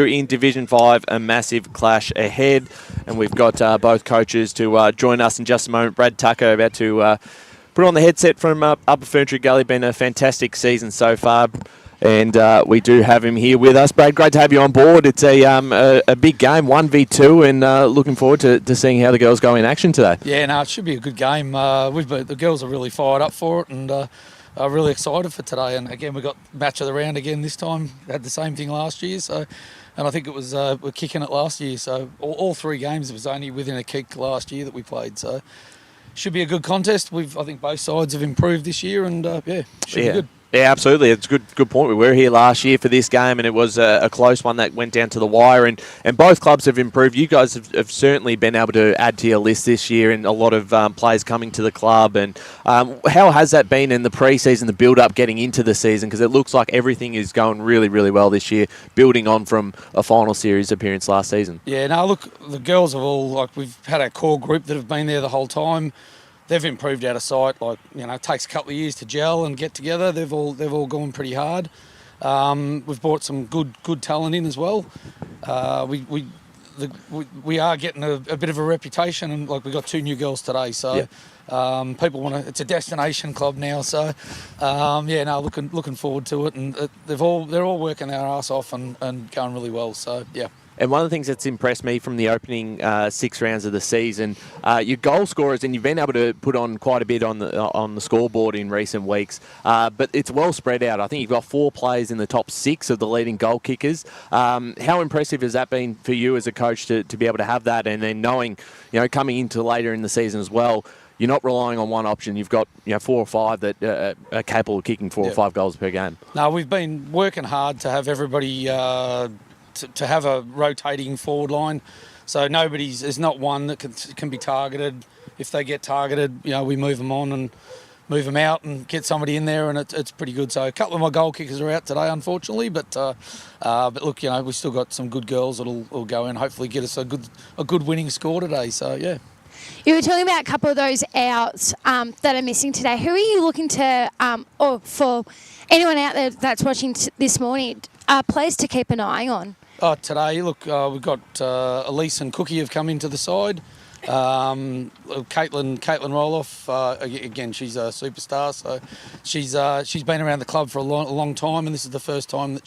In Division 5, a massive clash ahead, and we've got both coaches to join us in just a moment. Brad Tucker about to put on the headset from Upper Ferntree Gully. Been a fantastic season so far, and we do have him here with us. Brad, great to have you on board. It's a big game, 1v2, and looking forward to seeing how the girls go in action today. Yeah, no, it should be a good game. The girls are really fired up for it, and are really excited for today. And again, we got match of the round again this time. Had the same thing last year, and I think it was we're kicking it last year. So all three games, it was only within a kick last year that we played. So should be a good contest. I think both sides have improved this year, and should be good. Yeah, absolutely. It's a good point. We were here last year for this game, and it was a close one that went down to the wire, and both clubs have improved. You guys have certainly been able to add to your list this year, and a lot of players coming to the club. And how has that been in the pre-season, the build-up getting into the season? Because it looks like everything is going really, really well this year, building on from a final series appearance last season. Yeah, no, look, the girls have all, we've had our core group that have been there the whole time. They've improved out of sight. It takes a couple of years to gel and get together. They've all gone pretty hard. We've brought some good talent in as well. We are getting a bit of a reputation, and we got 2 new girls today. So yep. People want to. It's a destination club now. So looking forward to it, and they're all working their ass off and going really well. So yeah. And one of the things that's impressed me from the opening 6 rounds of the season, your goal scorers, and you've been able to put on quite a bit on the scoreboard in recent weeks, but it's well spread out. I think you've got 4 players in the top 6 of the leading goal kickers. How impressive has that been for you as a coach to be able to have that, and then knowing, coming into later in the season as well, you're not relying on one option. You've got 4 or 5 that are capable of kicking 4 or 5 goals per game. No, we've been working hard to have everybody to have a rotating forward line, so there's not one that can be targeted. If they get targeted, we move them on and move them out and get somebody in there, and it's pretty good. So a couple of my goal kickers are out today, unfortunately, but look, we've still got some good girls that'll go in, hopefully get us a good winning score today. So yeah. You were talking about a couple of those outs that are missing today. Who are you looking to, or for anyone out there that's watching this morning, players to keep an eye on? Today, look, we've got Elise and Cookie have come into the side. Caitlin Roloff, again, she's a superstar. So she's been around the club for a long time, and this is the first time that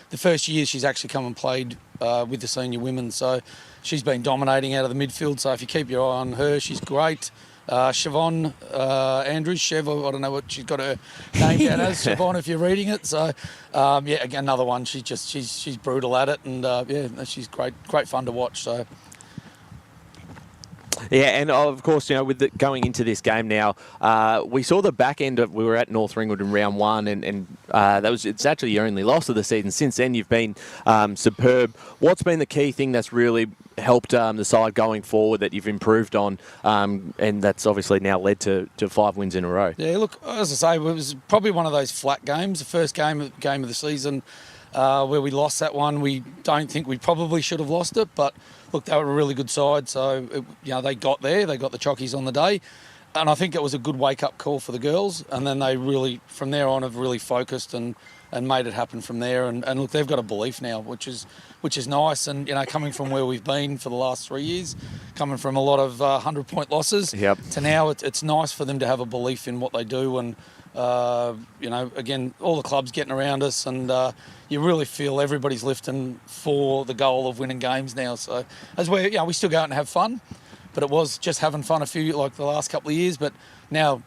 the first year she's actually come and played with the senior women. So she's been dominating out of the midfield. So if you keep your eye on her, she's great. Siobhan Andrews, Chev, I don't know what she's got her name down as, Siobhan, if you're reading it. So, again, another one. She's brutal at it, and she's great fun to watch. So. Yeah, and of course, with going into this game now, we saw the back end of, we were at North Ringwood in round 1, and it's actually your only loss of the season. Since then, you've been superb. What's been the key thing that's really helped the side going forward that you've improved on, and that's obviously now led to 5 wins in a row? Yeah, look, as I say, it was probably one of those flat games. The first game of the season where we lost that one. We don't think we probably should have lost it, but look, they were a really good side. So, they got there. They got the chockies on the day. And I think it was a good wake-up call for the girls. And then they really, from there on, have really focused and made it happen from there. And look, they've got a belief now, which is nice. And, coming from where we've been for the last 3 years, coming from a lot of 100-point losses to now, it's nice for them to have a belief in what they do. And, again, all the clubs getting around us, and you really feel everybody's lifting for the goal of winning games now. So as we still go out and have fun, but it was just having fun the last couple of years. But now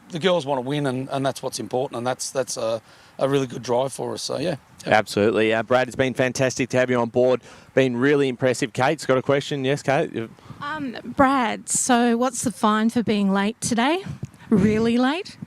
the girls want to win, and that's what's important, and that's a really good drive for us. So yeah. Absolutely. Brad, it's been fantastic to have you on board. Been really impressive. Kate's got a question. Yes, Kate? Brad, so what's the fine for being late today? Really late?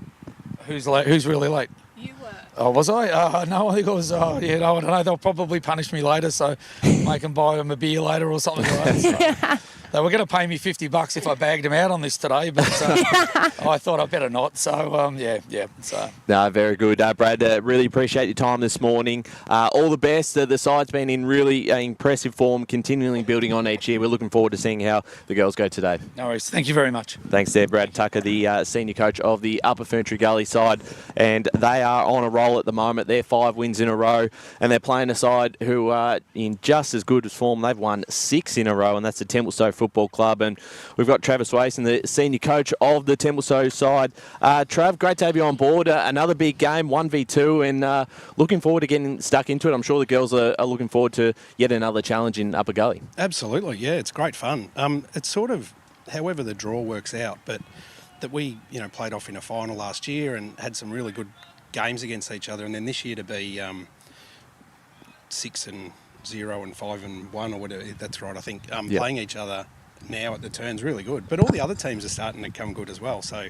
Who's late? Who's really late? You were. Oh, was I? No, I think I was. I don't know. They'll probably punish me later, so I can buy them a beer later or something like that. So. They were going to pay me $50 if I bagged them out on this today, but I thought I'd better not. So, yeah. So. No, very good. Brad, really appreciate your time this morning. All the best. The side's been in really impressive form, continually building on each year. We're looking forward to seeing how the girls go today. No worries. Thank you very much. Thanks there, Brad Tucker, the senior coach of the Upper Ferntree Gully side. And they are on a roll at the moment. They're 5 wins in a row, and they're playing a side who are in just as good as form. They've won 6 in a row, and that's the Templestowe Football Club. And we've got Travis Wason, the senior coach of the Templestowe side. Trav, great to have you on board. Another big game, 1v2, and looking forward to getting stuck into it. I'm sure the girls are looking forward to yet another challenge in Upper Gully. Absolutely, yeah, it's great fun. It's sort of however the draw works out, but that we, played off in a final last year and had some really good games against each other, and then this year to be 6-0 and 5-1 or whatever, that's right, I think, playing each other now at the turn's really good. But all the other teams are starting to come good as well. So,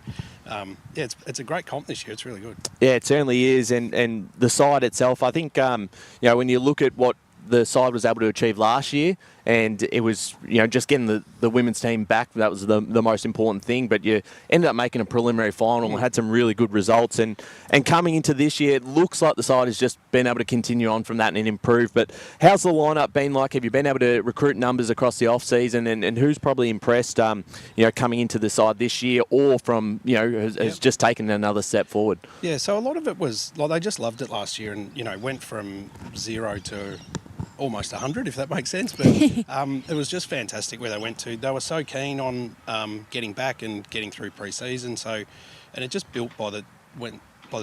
it's a great comp this year. It's really good. Yeah, it certainly is. And the side itself, I think, when you look at what the side was able to achieve last year, and it was, just getting the women's team back, that was the most important thing. But you ended up making a preliminary final and had some really good results. And coming into this year, it looks like the side has just been able to continue on from that and improve. But how's the lineup been like? Have you been able to recruit numbers across the off-season? And who's probably impressed, coming into the side this year, or from, has just taken another step forward? Yeah, so a lot of it was, they just loved it last year and, went from 0 to almost 100, if that makes sense. But it was just fantastic where they went to. They were so keen on getting back and getting through pre-season. So, and it just built by the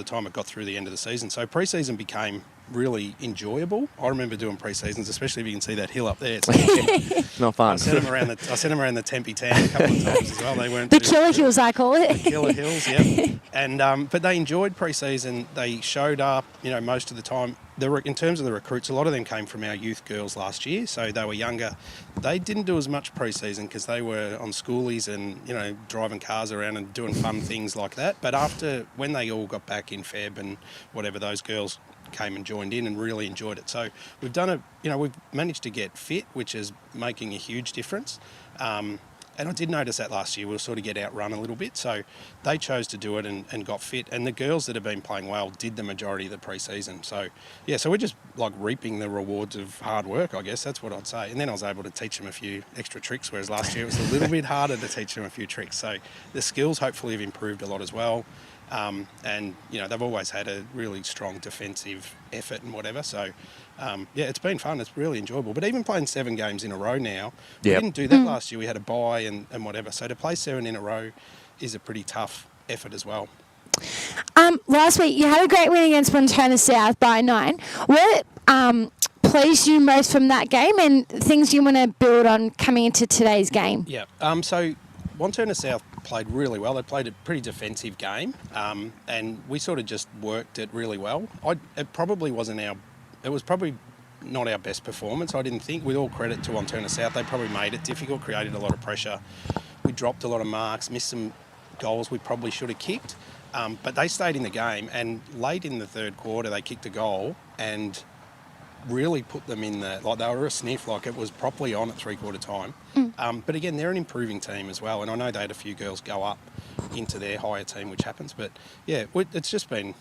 time it got through the end of the season. So pre-season became really enjoyable. I remember doing pre-seasons, especially if you can see that hill up there. It's not fun. I sent them around the Tempe town a couple of times as well. They weren't the Killer Hills, I call it. The Killer Hills, yeah. And but they enjoyed pre-season. They showed up, most of the time. In terms of the recruits, a lot of them came from our youth girls last year, so they were younger. They didn't do as much pre-season because they were on schoolies and, driving cars around and doing fun things like that. But when they all got back in Feb and whatever, those girls came and joined in and really enjoyed it. So we've done we've managed to get fit, which is making a huge difference. And I did notice that last year we'll sort of get outrun a little bit. So they chose to do it and got fit. And the girls that have been playing well did the majority of the pre-season. So, so we're just reaping the rewards of hard work, I guess. That's what I'd say. And then I was able to teach them a few extra tricks, whereas last year it was a little bit harder to teach them a few tricks. So the skills hopefully have improved a lot as well. And, they've always had a really strong defensive effort and whatever. So, it's been fun. It's really enjoyable. But even playing 7 games in a row now, we didn't do that last year. We had a bye and whatever. So to play 7 in a row is a pretty tough effort as well. Last week, you had a great win against Montana South by 9. What pleased you most from that game and things you want to build on coming into today's game? Yeah. So Montana South played really well. They played a pretty defensive game, and we sort of just worked it really well. It was probably not our best performance, I didn't think. With all credit to Montana South, they probably made it difficult, created a lot of pressure. We dropped a lot of marks, missed some goals we probably should have kicked, but they stayed in the game, and late in the third quarter they kicked a goal and really put them in they were a sniff, it was properly on at 3/4 time. But again, they're an improving team as well, and I know they had a few girls go up into their higher team, which happens, but it's just been,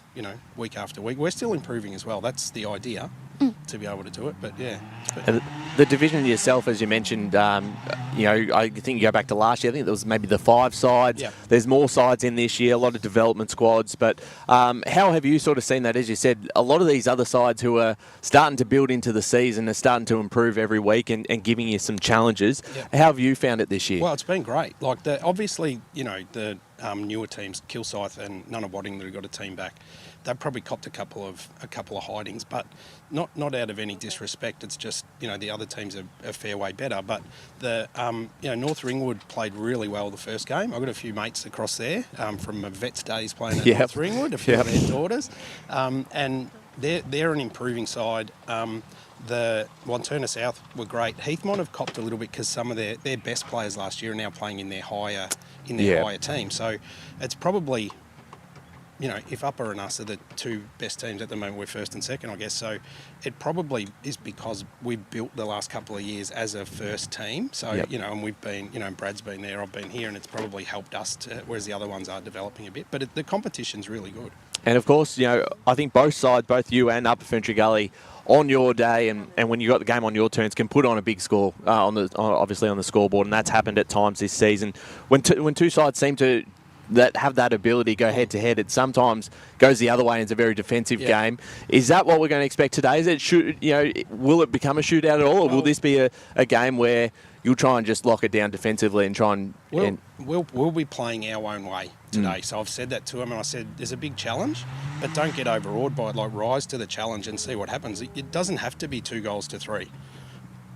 week after week. We're still improving as well. That's the idea, to be able to do it, but the division yourself, as you mentioned, I think you go back to last year, I think there was maybe the 5 sides. Yep. There's more sides in this year, a lot of development squads, but how have you sort of seen that? As you said, a lot of these other sides who are starting to build into the season are starting to improve every week and giving you some challenges. Yep. How have you found it this year? Well, it's been great. Obviously, the newer teams, Kilsyth and Nunawading, that have got a team back, they've probably copped a couple of hidings, but not out of any disrespect. It's just, the other teams are a fair way better. But the North Ringwood played really well the first game. I've got a few mates across there from my vet's days playing at North Ringwood, a few of their daughters, and they're an improving side. The Montana South were great. Heathmont have copped a little bit because some of their best players last year are now playing in their higher team. So it's probably if Upper and us are the two best teams at the moment, we're first and second, I guess. So it probably is because we've built the last couple of years as a first team. So, and we've been, Brad's been there, I've been here, and it's probably helped us whereas the other ones are developing a bit. But the competition's really good. And of course, I think both sides, both you and Upper Ferntree Gully, on your day and when you got the game on your terms, can put on a big score obviously on the scoreboard, and that's happened at times this season. When two sides seem to have that ability go head to head, it sometimes goes the other way and it's a very defensive game. Is that what we're going to expect today? Will it become a shootout at all, or will this be a game where you'll try and just lock it down defensively and try and... We'll be playing our own way today. So I've said that to him, and I said there's a big challenge, but don't get overawed by it. Like, rise to the challenge and see what happens. It doesn't have to be 2-3.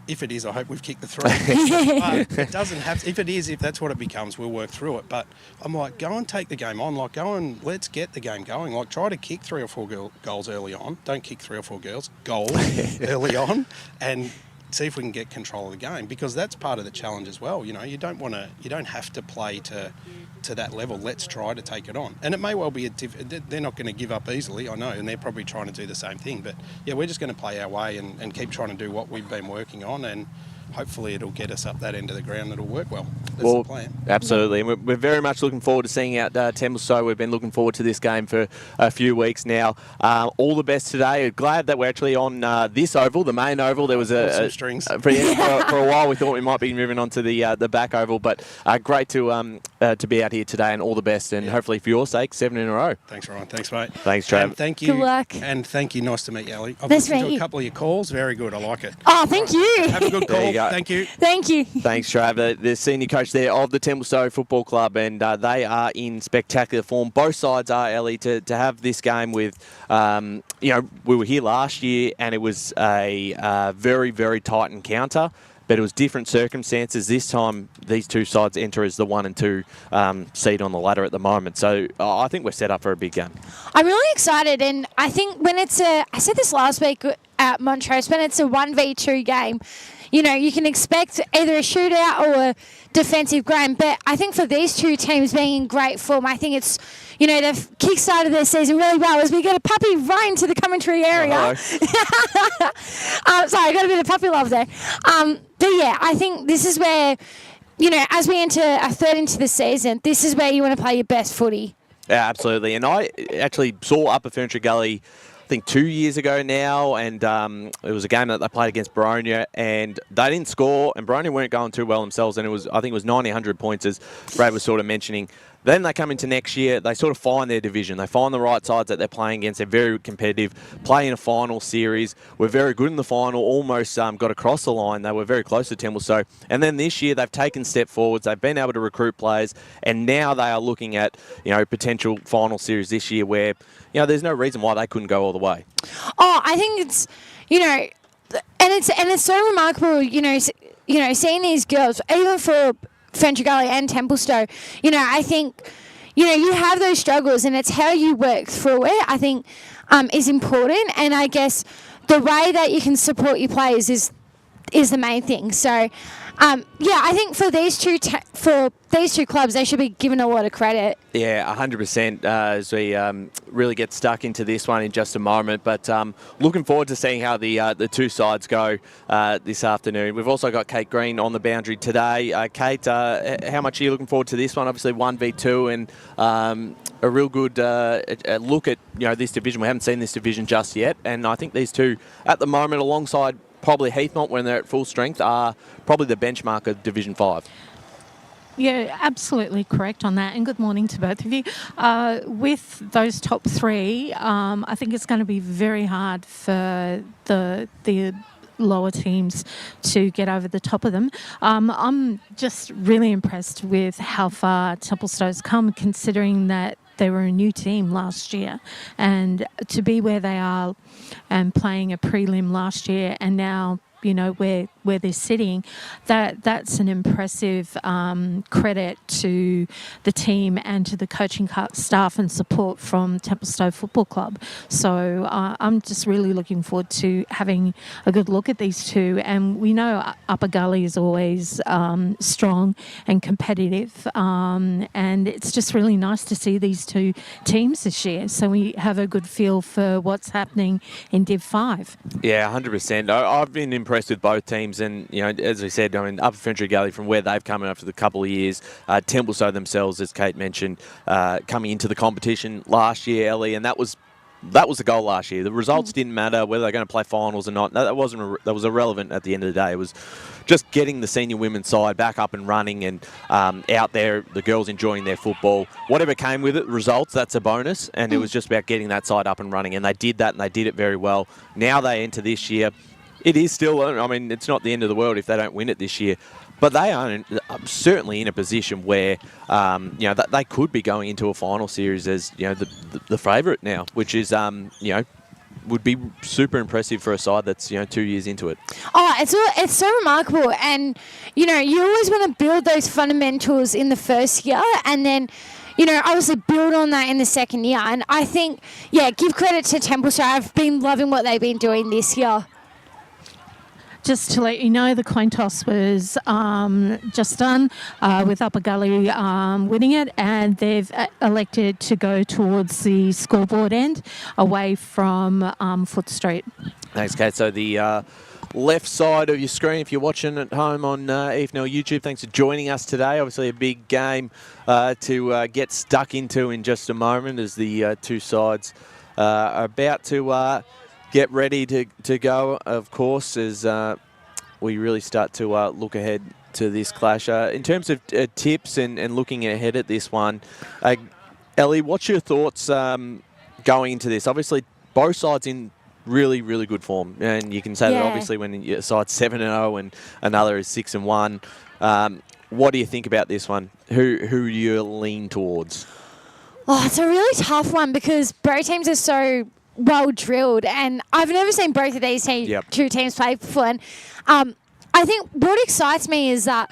If it is, I hope we've kicked the 3. But it doesn't have to. If it is, if that's what it becomes, we'll work through it. But I'm like, go and take the game on. Like, go and let's get the game going. Like, try to kick 3 or 4 goals early on. Don't kick 3 or 4 goals early on, and see if we can get control of the game, because that's part of the challenge as well. You don't have to play to that level. Let's try to take it on, and it may well be they're not going to give up easily, I know, and they're probably trying to do the same thing. But yeah, we're just going to play our way and keep trying to do what we've been working on, and hopefully it'll get us up that end of the ground. It'll work well. That's the plan. Absolutely. And we're very much looking forward to seeing out Templestowe. We've been looking forward to this game for a few weeks now. All the best today. Glad that we're actually on this oval, the main oval. There was some strings. For a while we thought we might be moving on to the back oval, but great to be out here today, and all the best, and hopefully for your sake, 7 in a row. Thanks, Ryan. Thanks, mate. Thanks, Trav. And thank you. Good luck. And thank you. Nice to meet you, Ali. I've Nice to listened to meet a you. couple of your calls. Very good. I like it. Oh, thank you. Have a good call. There you go. Thank you. Thank you. Thanks, Trav. The senior coach there of the Templestowe Football Club, and they are in spectacular form. Both sides are, Ellie, to have this game with, we were here last year and it was a very, very tight encounter, but it was different circumstances. This time, these two sides enter as the 1 and 2 seed on the ladder at the moment. So I think we're set up for a big game. I'm really excited, and I think when I said this last week at Montrose, when it's a 1v2 game, you can expect either a shootout or a defensive game. But I think for these two teams being in great form, I think it's, they've kick-started their season really well as we get a puppy right into the commentary area. Sorry, I got a bit of puppy love there. But yeah, I think this is where, as we enter a third into the season, this is where you want to play your best footy. Yeah, absolutely. And I actually saw Upper Ferntree Gully, I think 2 years ago now, and it was a game that they played against Baronia, and they didn't score, and Baronia weren't going too well themselves, and I think it was 90, 100 points, as Brad was sort of mentioning. Then they come into next year, they sort of find their division. They find the right sides that they're playing against. They're very competitive, play in a final series. We're very good in the final, almost got across the line. They were very close to Templestowe. And then this year, they've taken step forwards. They've been able to recruit players, and now they are looking at, potential final series this year where, there's no reason why they couldn't go all the way. Oh, I think it's, and it's so remarkable, seeing these girls, even for Ferntree Gully and Templestowe, I think, you have those struggles, and it's how you work through it, I think, is important. And I guess the way that you can support your players is the main thing. So, I think for these two clubs, they should be given a lot of credit. Yeah, 100%. As we really get stuck into this one in just a moment, but looking forward to seeing how the two sides go this afternoon. We've also got Kate Green on the boundary today. Kate, how much are you looking forward to this one? Obviously 1v2 and a real good look at this division. We haven't seen this division just yet, and I think these two at the moment, alongside probably Heathmont when they're at full strength, are probably the benchmark of Division 5. Yeah, absolutely correct on that. And good morning to both of you. With those top three, I think it's going to be very hard for the lower teams to get over the top of them. I'm just really impressed with how far Templestowe's come, considering that they were a new team last year, and to be where they are and playing a prelim last year, and now we're where they're sitting, that's an impressive credit to the team and to the coaching staff and support from Templestowe Football Club. So I'm just really looking forward to having a good look at these two. And we know Upper Gully is always strong and competitive, and it's just really nice to see these two teams this year. So we have a good feel for what's happening in Div 5. Yeah, 100%. I've been impressed with both teams, and as I said, Upper Ferntree Gully, from where they've come after the couple of years, Templestowe themselves, as Kate mentioned, coming into the competition last year, Ellie, and that was the goal last year. The results didn't matter whether they're going to play finals or not. That was irrelevant at the end of the day. It was just getting the senior women's side back up and running and out there, the girls enjoying their football. Whatever came with it, results, that's a bonus. And it was just about getting that side up and running. And they did that, and they did it very well. Now they enter this year. It is still, it's not the end of the world if they don't win it this year. But they are certainly in a position where, that they could be going into a final series as, the favourite now, which is, would be super impressive for a side that's, 2 years into it. Oh, it's so remarkable. And, you always want to build those fundamentals in the first year and then, obviously build on that in the second year. And I think, give credit to Templestowe. I've been loving what they've been doing this year. Just to let you know, the coin toss was just done with Upper Gully winning it, and they've elected to go towards the scoreboard end away from Foot Street. Thanks, Kate. So the left side of your screen, if you're watching at home on EFNL YouTube, thanks for joining us today. Obviously a big game to get stuck into in just a moment as the two sides are about to get ready to go, of course, as we really start to look ahead to this clash. In terms of tips and looking ahead at this one, Ellie, what's your thoughts going into this? Obviously, both sides in really, really good form. And you can say that obviously when your side's 7-0 and another is 6-1. What do you think about this one? Who do you lean towards? Oh, it's a really tough one because both teams are so well drilled, and I've never seen both of these two teams play before. And I think what excites me is that,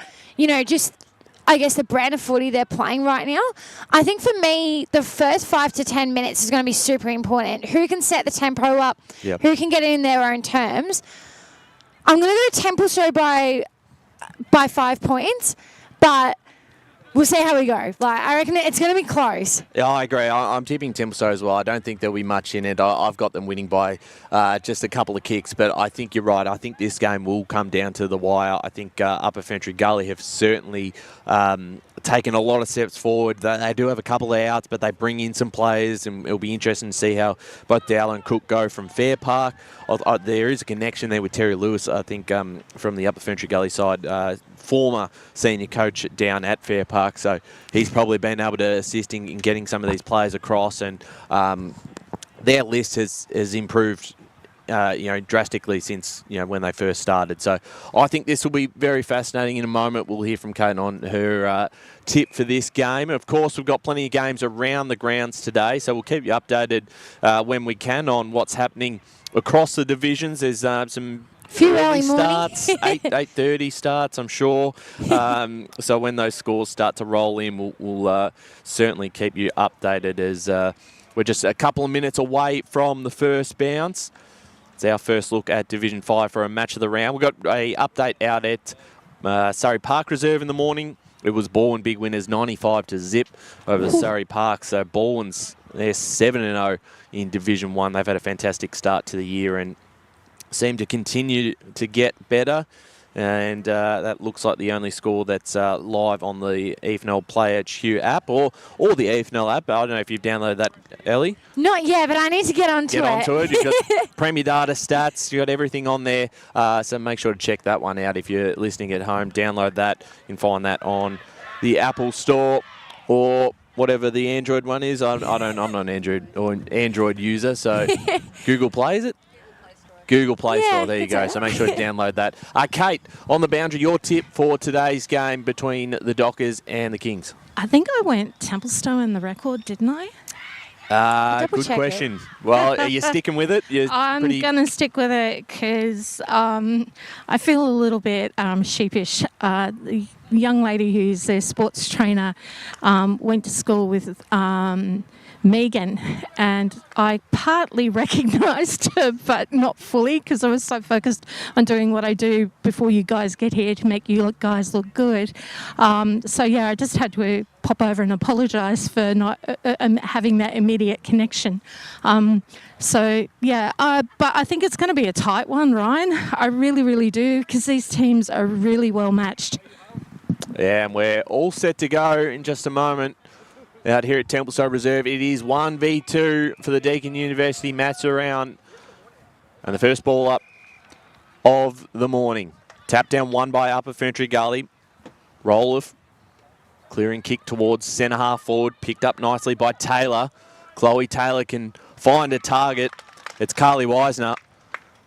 I guess the brand of footy they're playing right now. I think for me, the first 5 to 10 minutes is going to be super important. Who can set the tempo up? Yep. Who can get it in their own terms? I'm going to go Templestowe by 5 points, but we'll see how we go. I reckon it's going to be close. Yeah, I agree. I'm tipping Templestowe as well. I don't think there'll be much in it. I've got them winning by just a couple of kicks, but I think you're right. I think this game will come down to the wire. I think Upper Ferntree Gully have certainly taken a lot of steps forward. They do have a couple of outs, but they bring in some players, and it'll be interesting to see how both Dowler and Cook go from Fair Park. There is a connection there with Terry Lewis, I think, from the Upper Ferntree Gully side. Former senior coach down at Fair Park, so he's probably been able to assist in getting some of these players across, and their list has improved drastically since when they first started. So I think this will be very fascinating. In a moment we'll hear from Kate on her tip for this game. Of course, we've got plenty of games around the grounds today, so we'll keep you updated when we can on what's happening across the divisions. There's some few early starts, 8:30 starts, I'm sure. So when those scores start to roll in, we'll certainly keep you updated as we're just a couple of minutes away from the first bounce. It's our first look at Division 5 for a match of the round. We've got a update out at Surrey Park Reserve in the morning. It was Baldwin big winners 95-0 over Surrey Park. So Baldwin's, they're 7-0 in Division 1. They've had a fantastic start to the year and seem to continue to get better, and that looks like the only score that's live on the EFNL Play HQ app or the EFNL app. I don't know if you've downloaded that, Ellie. Not yet, but I need to get onto it. You've got Premier Data stats, you've got everything on there, so make sure to check that one out if you're listening at home. Download that. You can find that on the Apple Store or whatever the Android one is. I'm not an Android user, so Google Play, is it? Google Play Store, there you go. So make sure to download that. Kate, on the boundary, your tip for today's game between the Dockers and the Kings? I think I went Templestowe in the record, didn't I? Double Good check question. Well, are you sticking with it? I'm going to stick with it because I feel a little bit sheepish. The young lady who's their sports trainer went to school with Megan, and I partly recognised her, but not fully because I was so focused on doing what I do before you guys get here to make you guys look good. So, yeah, I just had to pop over and apologise for not having that immediate connection. But I think it's going to be a tight one, Ryan. I really, really do, because these teams are really well matched. Yeah, and we're all set to go in just a moment. Out here at Templestowe Reserve, it is 1v2 for the Deakin University match around. And the first ball up of the morning. Tap down one by Upper Ferntree Gully. Roloff, clearing kick towards centre half forward. Picked up nicely by Taylor. Chloe Taylor can find a target. It's Carly Wisner.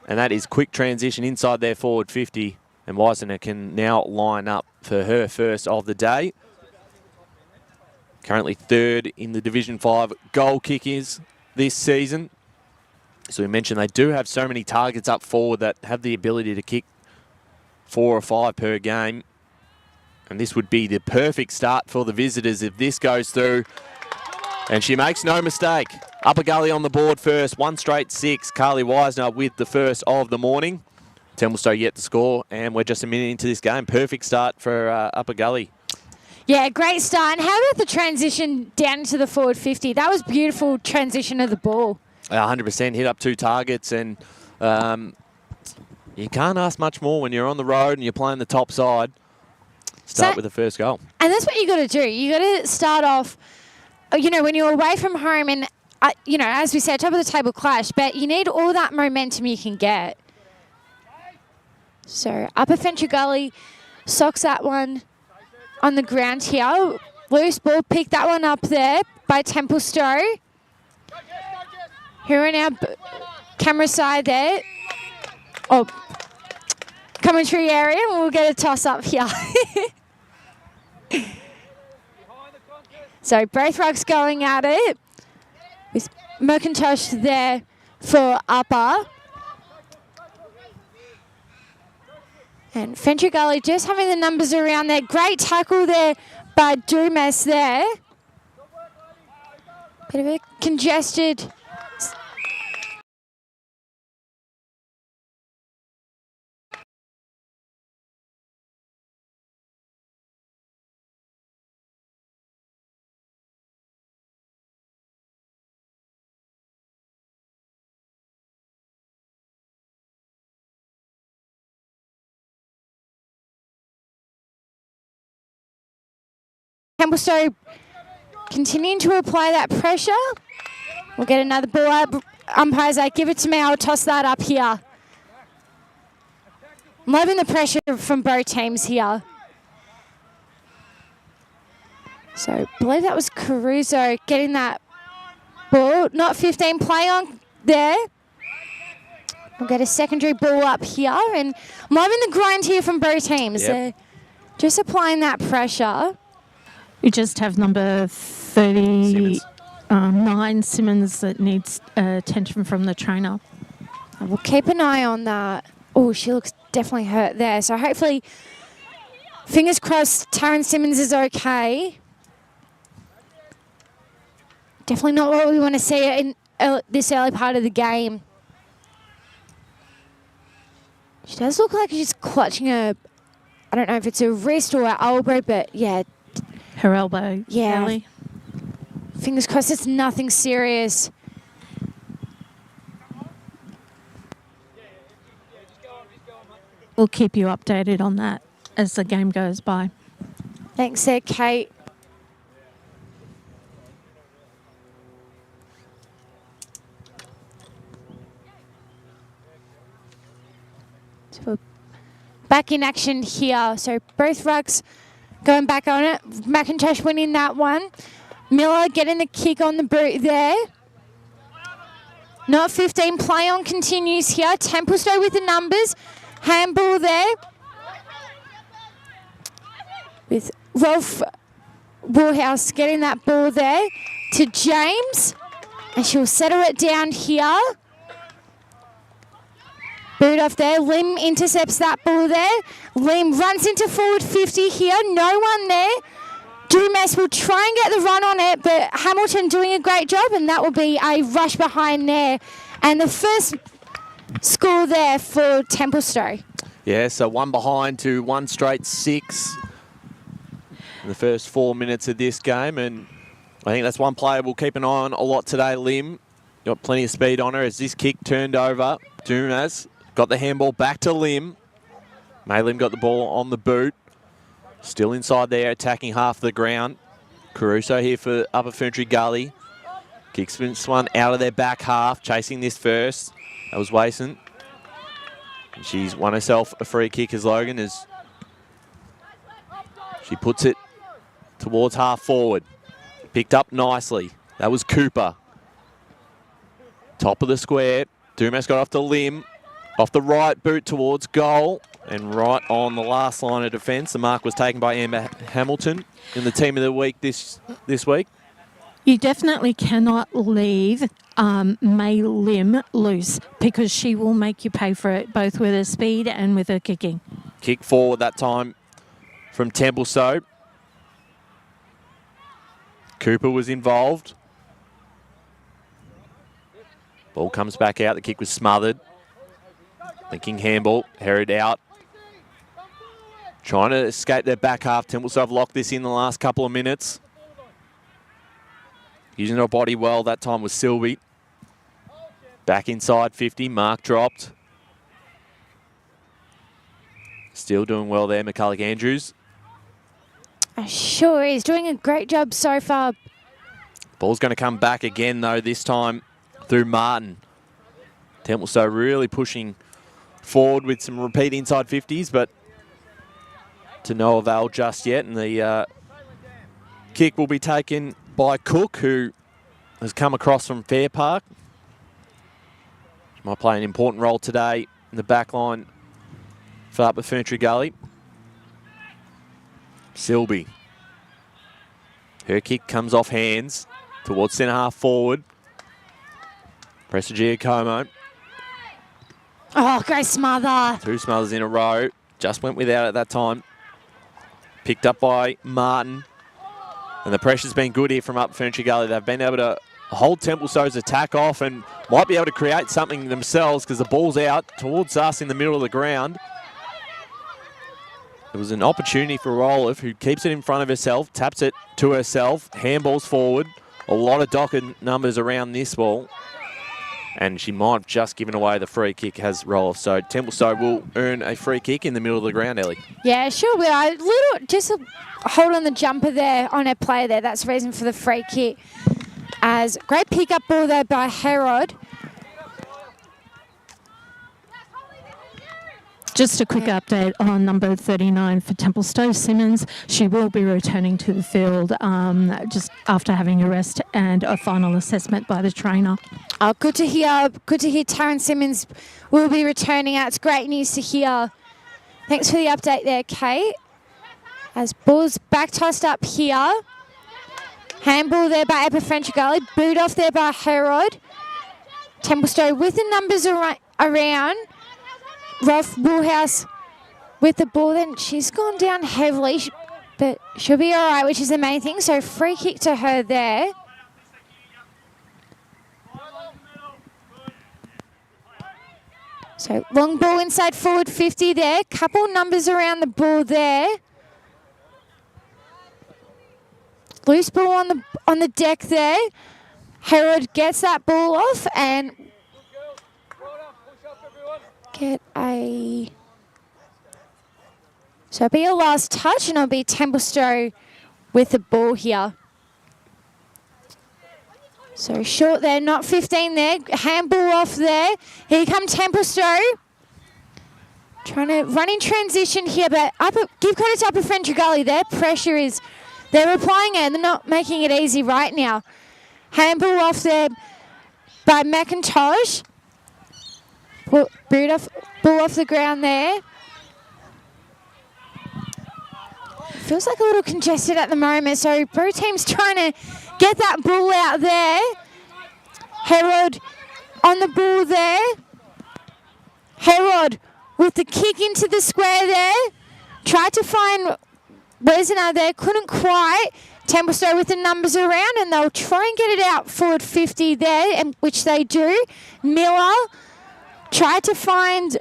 And that is quick transition inside their forward 50. And Wisner can now line up for her first of the day. Currently third in the Division 5 goal kickers this season. So we mentioned they do have so many targets up forward that have the ability to kick 4 or 5 per game. And this would be the perfect start for the visitors if this goes through. And she makes no mistake. Upper Gully on the board first, 1 straight 6. Carly Wisner with the first of the morning. Templestowe yet to score, and we're just a minute into this game. Perfect start for Upper Gully. Yeah, great start. And how about the transition down into the forward 50? That was beautiful transition of the ball. 100% hit up 2 targets, and you can't ask much more when you're on the road and you're playing the top side. Start with the first goal. And that's what you got to do. You got to start off, when you're away from home and, as we said, top of the table clash, but you need all that momentum you can get. So Upper Ferntree Gully socks that one on the ground here. Loose ball, pick that one up there by Templestowe. Here in our camera side there. Oh, commentary area, and we'll get a toss up here. So both rucks going at it. With McIntosh there for Upper. And Ferntree Gully just having the numbers around there. Great tackle there by Dumas there. Bit of a congested. Templestowe continuing to apply that pressure. We'll get another ball up. Umpires like, give it to me, I'll toss that up here. I'm loving the pressure from both teams here. So I believe that was Caruso getting that ball. Not 15 play on there. We'll get a secondary ball up here. And I'm loving the grind here from both teams. Yep. They're just applying that pressure. We just have number 39, Simmons, that needs attention from the trainer. We'll keep an eye on that. Oh, she looks definitely hurt there. So hopefully, fingers crossed, Taryn Simmons is okay. Definitely not what we want to see in this early part of the game. She does look like she's clutching I don't know if it's a wrist or an elbow, but yeah. Her elbow. Yeah. Ellie. Fingers crossed it's nothing serious. We'll keep you updated on that as the game goes by. Thanks there, Kate. So we're back in action here. So both rucks going back on it. McIntosh winning that one. Miller getting the kick on the boot there. Not 15 play on continues here. Templestowe with the numbers. Handball there. With Rolf Woolhouse getting that ball there to James. And she'll settle it down here. Boot off there. Lim intercepts that ball there. Lim runs into forward 50 here. No one there. Dumas will try and get the run on it, but Hamilton doing a great job, and that will be a rush behind there. And the first score there for Templestowe. Yeah, so 1 behind to 1 straight 6 in the first 4 minutes of this game. And I think that's one player we'll keep an eye on a lot today, Lim. Got plenty of speed on her as this kick turned over. Dumas got the handball back to Lim. Lim got the ball on the boot. Still inside there, attacking half the ground. Caruso here for Upper Ferntree Gully. Kicks this one out of their back half, chasing this first. That was Wason. And she's won herself a free kick as Logan as she puts it towards half forward. Picked up nicely. That was Cooper. Top of the square. Dumas got off to Lim. Off the right boot towards goal. And right on the last line of defence, the mark was taken by Amber Hamilton in the team of the week this week. You definitely cannot leave May Lim loose because she will make you pay for it, both with her speed and with her kicking. Kick forward that time from Templestowe. Cooper was involved. Ball comes back out. The kick was smothered. Linking handball, harried out. Trying to escape their back half. Templestowe have locked this in the last couple of minutes. Using her body well. That time was Sylvie. Back inside 50. Mark dropped. Still doing well there, McCulloch Andrews. Sure is. Doing a great job so far. Ball's going to come back again, though, this time through Martin. Templestowe really pushing forward with some repeat inside 50s, but to no avail just yet. And the kick will be taken by Cook, who has come across from Fair Park. She might play an important role today in the back line for Upper Ferntree Gully. Silby. Her kick comes off hands towards centre half forward. Pressa Giacomo. Oh, great smother. 2 smothers in a row. Just went without at that time. Picked up by Martin. And the pressure's been good here from Upper Ferntree Gully. They've been able to hold Templestowe's attack off and might be able to create something themselves because the ball's out towards us in the middle of the ground. It was an opportunity for Olive, who keeps it in front of herself, taps it to herself, handballs forward. A lot of docket numbers around this ball. And she might have just given away the free kick, has Roloff. So Templestowe will earn a free kick in the middle of the ground, Ellie. Yeah, sure. Just a hold on the jumper there, on her player there. That's the reason for the free kick. As great pick-up ball there by Herod. Just a quick update on number 39 for Templestowe, Simmons. She will be returning to the field just after having a rest and a final assessment by the trainer. Oh, good to hear. Good to hear Taryn Simmons will be returning out. It's great news to hear. Thanks for the update there, Kate. As ball's back tossed up here. Handball there by Upper Ferntree Gully. Boot off there by Herod. Templestowe with the numbers around. Rolf Woolhouse with the ball. Then she's gone down heavily, but she'll be all right, which is the main thing. So free kick to her there. So long ball inside forward 50 there. Couple numbers around the ball there. Loose ball on the deck there. Herod gets that ball off and get a... So it'll be a last touch and it'll be Templestowe with the ball here. So short there, not 15 there. Handball off there. Here come Templestowe. Trying to run in transition here, but give credit to Upper Ferntree Gully. Their pressure is... They're applying it and they're not making it easy right now. Handball off there by McIntosh. Ball off the ground there. Feels like a little congested at the moment, so both teams trying to get that ball out there. Herod on the ball there. Herod with the kick into the square there. Tried to find Wesner there. Couldn't quite. Templestowe with the numbers around, and they'll try and get it out forward 50 there, and which they do. Miller tried to find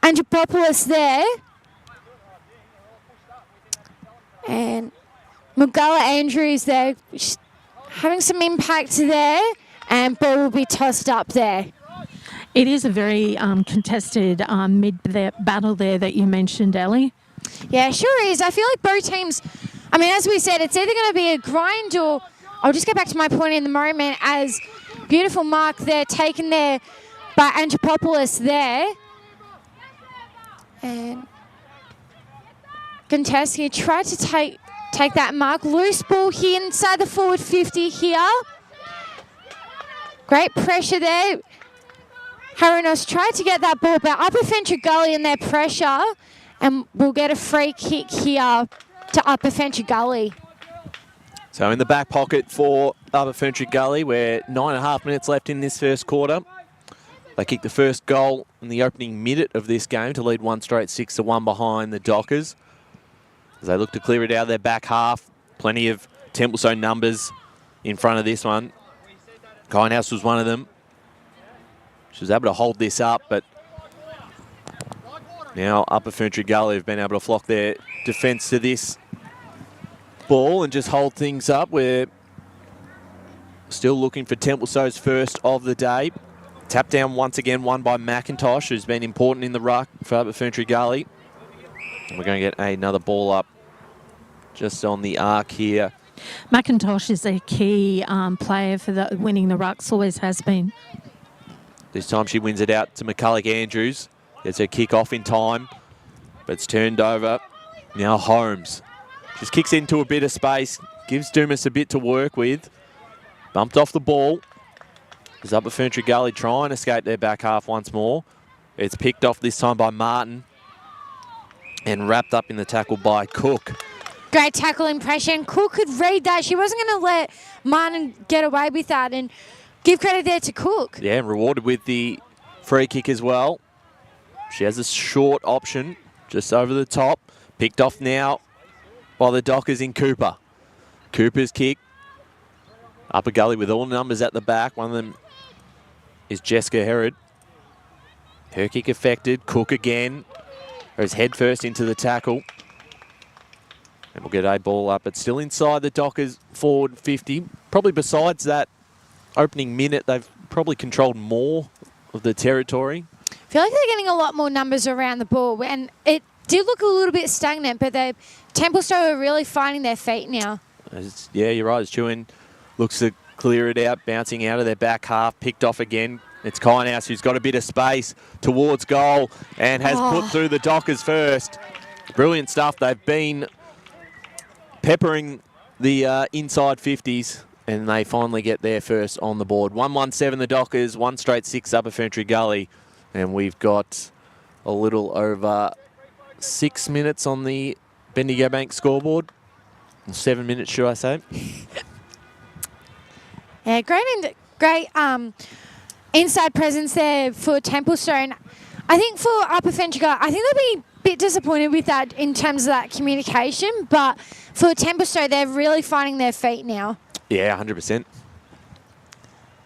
Angelopoulos there. And McGulla Andrews there, having some impact there, and ball will be tossed up there. It is a very contested mid-battle there that you mentioned, Ellie. Yeah, sure is. I feel like both teams, I mean, as we said, it's either going to be a grind or, I'll just get back to my point in the moment, as beautiful mark there taken there by Angelopoulos there. And Gonteski tried to take that mark. Loose ball here inside the forward 50 here. Great pressure there. Harinos tried to get that ball, but Upper Ferntree Gully in their pressure, and we'll get a free kick here to Upper Ferntree Gully. So in the back pocket for Upper Ferntree Gully, we're 9.5 minutes left in this first quarter. They kicked the first goal in the opening minute of this game to lead 1 straight 6-1 behind the Dockers. As they look to clear it out of their back half. Plenty of Templestowe numbers in front of this one. Kindhouse was one of them. She was able to hold this up, but now Upper Ferntree Gully have been able to flock their defence to this ball and just hold things up. We're still looking for Templestowe's first of the day. Tap down once again, won by McIntosh, who's been important in the ruck for Upper Ferntree Gully. And we're going to get another ball up just on the arc here. McIntosh is a key player for winning the rucks, always has been. This time she wins it out to McCulloch Andrews. Gets her kick off in time, but it's turned over. Now Holmes just kicks into a bit of space, gives Dumas a bit to work with. Bumped off the ball. Is Upper Ferntree Gully trying to escape their back half once more. It's picked off this time by Martin and wrapped up in the tackle by Cook. Great tackle impression. Cook could read that. She wasn't going to let Martin get away with that, and give credit there to Cook. Yeah, rewarded with the free kick as well. She has a short option just over the top. Picked off now by the Dockers in Cooper. Cooper's kick. Upper Gully with all numbers at the back. One of them is Jessica Herod. Her kick affected. Cook again. Goes head first into the tackle. And we'll get a ball up. It's still inside the Dockers forward 50. Probably besides that opening minute, they've probably controlled more of the territory. I feel like they're getting a lot more numbers around the ball, and it did look a little bit stagnant, but Templestowe are really finding their feet now. Yeah, you're right. As Chewin looks to clear it out, bouncing out of their back half, picked off again. It's Kindhouse who's got a bit of space towards goal and has put through the Dockers first. Brilliant stuff. They've been peppering the inside 50s, and they finally get their first on the board. 1-1-7 the Dockers, 1 straight 6 Upper Ferntree Gully. And we've got a little over 6 minutes on the Bendigo Bank scoreboard. 7 minutes, should I say. Yeah, great inside presence there for Templestowe. And I think for Upper Ferntree Gully, I think they'll be a bit disappointed with that in terms of that communication. But for Templestowe, they're really finding their feet now. Yeah, 100%.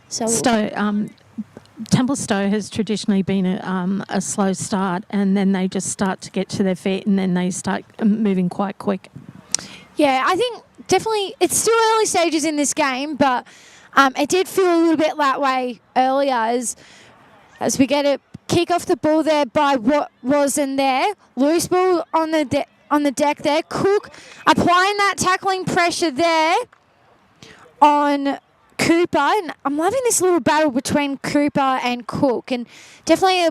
So Templestowe has traditionally been a slow start, and then they just start to get to their feet, and then they start moving quite quick. Yeah, I think definitely it's still early stages in this game, but it did feel a little bit that way earlier as we get a kick off the ball there by what was in there. Loose ball on the deck there. Cook applying that tackling pressure there on Cooper, and I'm loving this little battle between Cooper and Cook, and definitely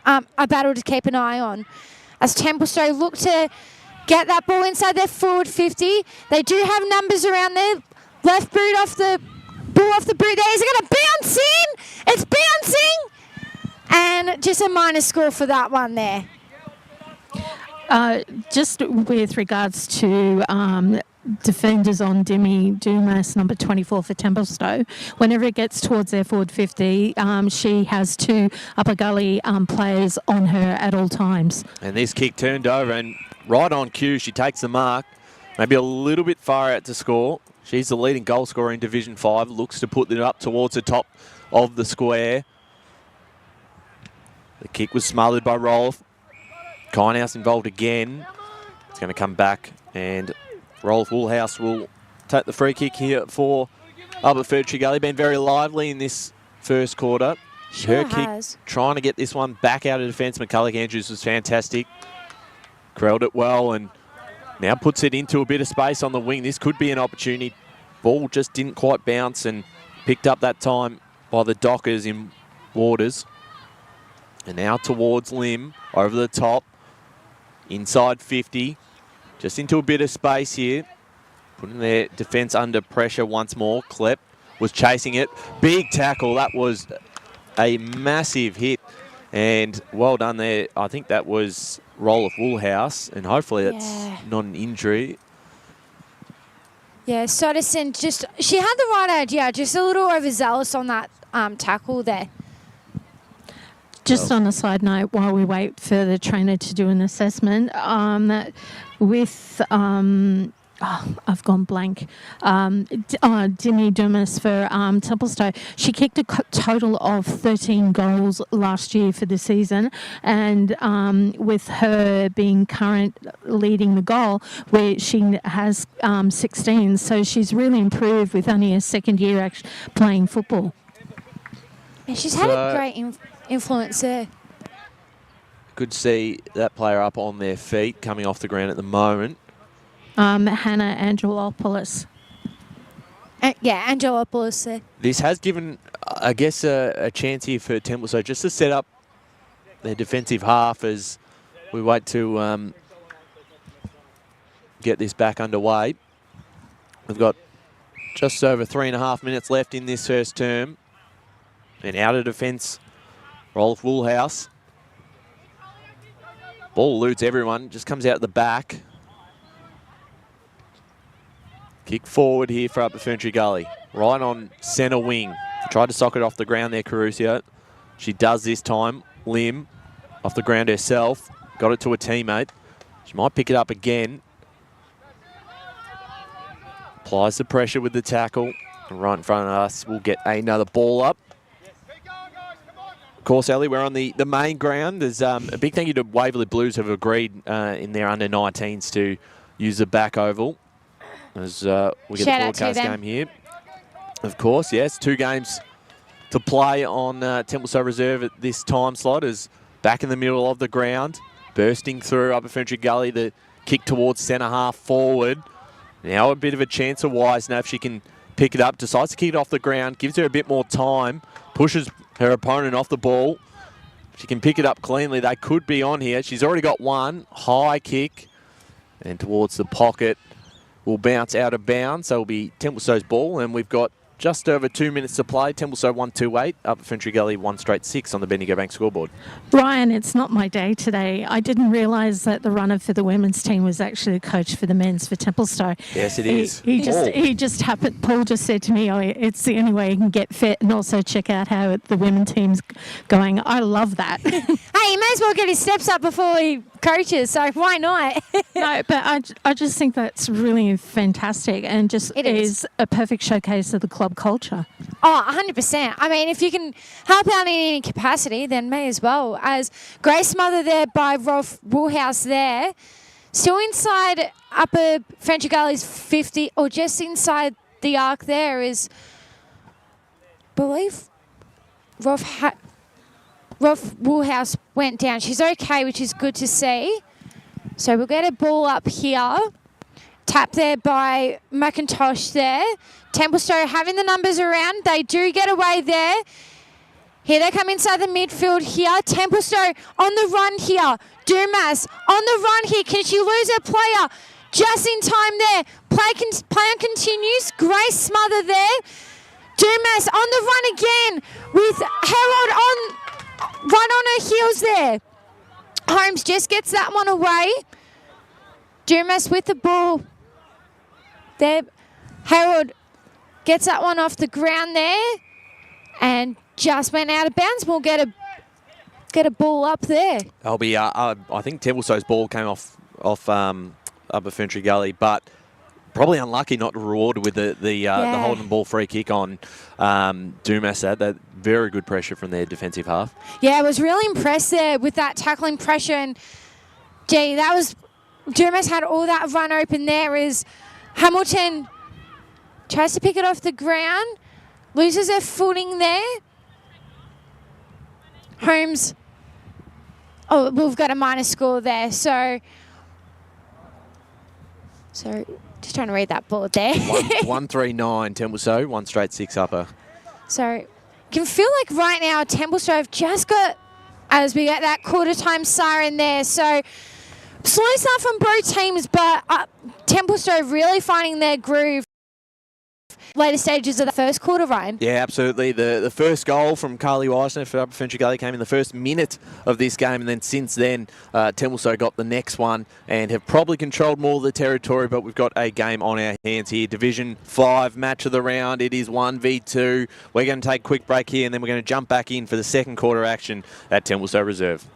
a battle to keep an eye on. As Templestowe look to get that ball inside their forward 50, they do have numbers around there. Left boot off the ball off the boot there. Is it going to bounce in? It's bouncing, and just a minor score for that one there. Just with regards to defenders on Demi Dumas, number 24 for Templestowe. Whenever it gets towards their forward 50, she has 2 Upper Gully players on her at all times. And this kick turned over, and right on cue, she takes the mark. Maybe a little bit far out to score. She's the leading goal scorer in Division 5. Looks to put it up towards the top of the square. The kick was smothered by Rolf. Kinehouse involved again. It's going to come back, and Rolf Woolhouse will take the free kick here for Upper Ferntree Gully. Been very lively in this first quarter. Sure Her kick has. trying to get this one back out of defence. McCulloch Andrews was fantastic. Corralled it well and now puts it into a bit of space on the wing. This could be an opportunity. Ball just didn't quite bounce and picked up that time by the Dockers in Waters. And now towards Lim, over the top, inside 50. Just into a bit of space here. Putting their defence under pressure once more. Klepp was chasing it. Big tackle. That was a massive hit. And well done there. I think that was Rolf Woolhouse. And hopefully that's not an injury. Yeah, Sotterson she had the right idea, just a little overzealous on that tackle there. Just on a side note, while we wait for the trainer to do an assessment, with I've gone blank. Demi Dumas for Templestowe. She kicked a total of 13 goals last year for the season, and with her being current leading the goal, where she has 16. So she's really improved with only a second year playing football. Yeah, she's had a great influence there. Good to see that player up on their feet, coming off the ground at the moment. Hannah Angelopoulos. Angelopoulos there. This has given, I guess, a chance here for Templestowe just to set up their defensive half as we wait to get this back underway. We've got just over 3.5 minutes left in this first term. And out of defence, Rolf Woolhouse. Ball eludes everyone, just comes out the back. Kick forward here for Upper Ferntree Gully. Right on centre wing. Tried to sock it off the ground there, Carusio. She does this time. Lim off the ground herself. Got it to a teammate. She might pick it up again. Applies the pressure with the tackle. And right in front of us, we'll get another ball up. Of course, Ellie, we're on the main ground. There's a big thank you to Waverley Blues who have agreed in their under-19s to use the back oval. As we get the broadcast game here. Of course, yes. 2 games to play on Templestowe Reserve at this time slot is back in the middle of the ground. Bursting through Upper Ferntree Gully, the kick towards centre half forward. Now a bit of a chance of Wise. Now if she can pick it up, decides to kick it off the ground, gives her a bit more time, pushes her opponent off the ball. She can pick it up cleanly. They could be on here. She's already got one. High kick. And towards the pocket. Will bounce out of bounds, so it'll be Templestowe's ball, and we've got just over 2 minutes to play. Templestowe 1-2-8, Upper Ferntree Gully 1-6 on the Bendigo Bank scoreboard. Ryan, it's not my day today. I didn't realise that the runner for the women's team was actually the coach for the men's for Templestowe. Yes, it is. He just happened. Paul just said to me, "Oh, it's the only way you can get fit and also check out how the women's team's going." I love that. Hey, you may as well get his steps up before he coaches, so why not? No, but I just think that's really fantastic and just is a perfect showcase of the club culture. Oh, 100%. I mean, if you can help out in any capacity, then may as well. As Grace Mother there by Rolf Woolhouse there, still inside Upper Ferntree Gully's 50, or just inside the arc there is, I believe, Rolf Woolhouse went down. She's okay, which is good to see. So we'll get a ball up here. Tap there by McIntosh there. Templestowe having the numbers around. They do get away there. Here they come inside the midfield here. Templestowe on the run here. Dumas on the run here. Can she lose her player? Just in time there. Play on continues. Grace Smother there. Dumas on the run again with Harold right on her heels there. Holmes just gets that one away. Dumas with the ball. there. Harold gets that one off the ground there and just went out of bounds. We'll get a ball up there. I'll be. I think Templestowe's ball came off Upper Ferntree Gully, but probably unlucky not rewarded with the holding ball free kick on Dumas. That very good pressure from their defensive half. Yeah, I was really impressed there with that tackling pressure, and gee, that was Dumas had all that run open there as Hamilton tries to pick it off the ground, loses their footing there. Holmes, oh, we've got a minus score there, so just trying to read that board there. 139 Templestowe, 1 straight 6 upper. So can feel like right now Templestowe have just got, as we get that quarter time siren there, so slow start from both teams, but Templestowe really finding their groove later stages of the first quarter, Ryan. Yeah, absolutely. The first goal from Carly Weissner for Upper Ferntree Gully came in the first minute of this game, and then since then, Templestowe got the next one and have probably controlled more of the territory, but we've got a game on our hands here. Division 5 match of the round. It is 1v2. We're going to take a quick break here, and then we're going to jump back in for the second quarter action at Templestowe Reserve.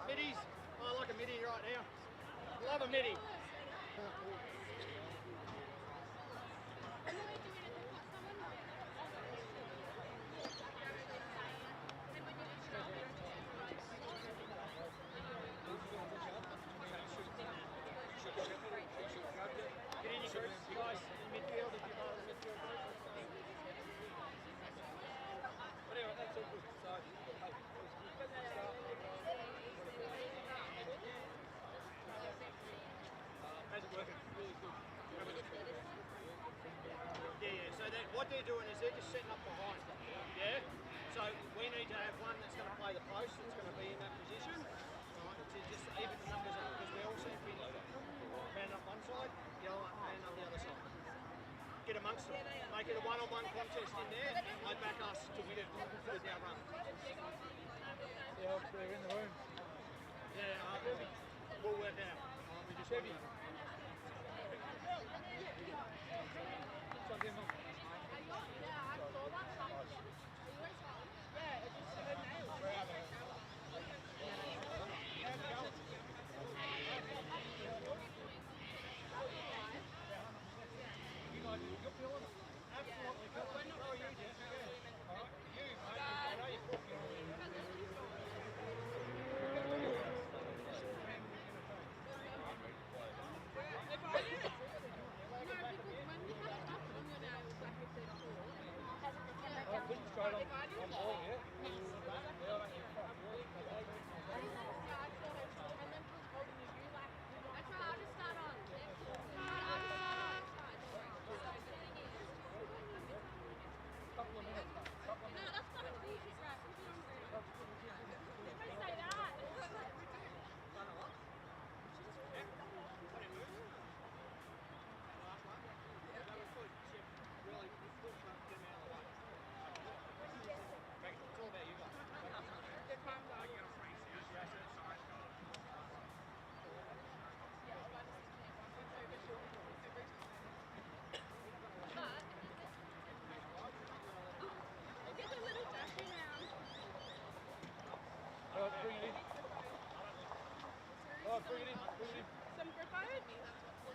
Middies. I like a midi right now. Love a midi. Get in your groups, guys. In midfield, if you're part of the midfield group. But anyway, that's all good. So, how's it working? Really good. Yeah. So what they're doing is they're just setting up behind. Yeah. So we need to have one that's going to play the post. That's going to be in that position. Right, to just even the numbers up because we all seem to be man up one side, the other man on the other side. Get amongst them. Make it a one-on-one contest in there. I back us to win it with our run. Yeah, they're in the room. Yeah, we'll work out. We just heavy.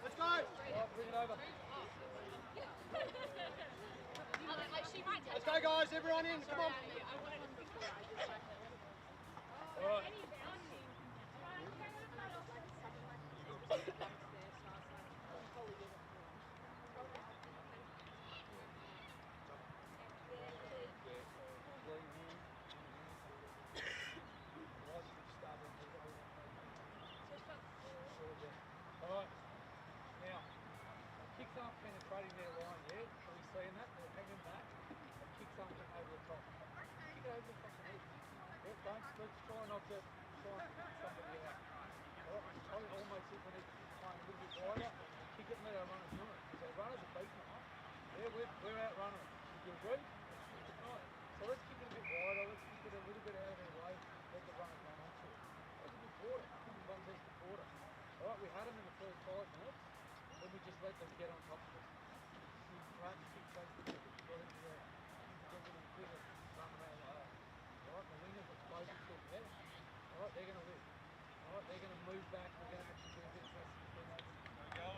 Let's go. Bring it over. Let's go, guys. Everyone in. Come on. Let's try not to try and kick somebody out. I almost think we need to keep playing a little bit wider, kick it and let our runners do it. Because our runners are beating them. Yeah, we're out running. Do you agree? Right. So let's kick it a bit wider. Let's kick it a little bit out of their way. Let the runners run onto it. That's a good quarter. I think we've contested quarter. All right, we had them in the first 5 minutes. Then we just let them get on top of us. We perhaps kick those people. Got into there. Get them quicker. Run around like that. All right, the wingers are closer to them. Yeah. All right, they're going to live. All right, they're going to move back. We're going to actually do a bit of pressing between those. There we go.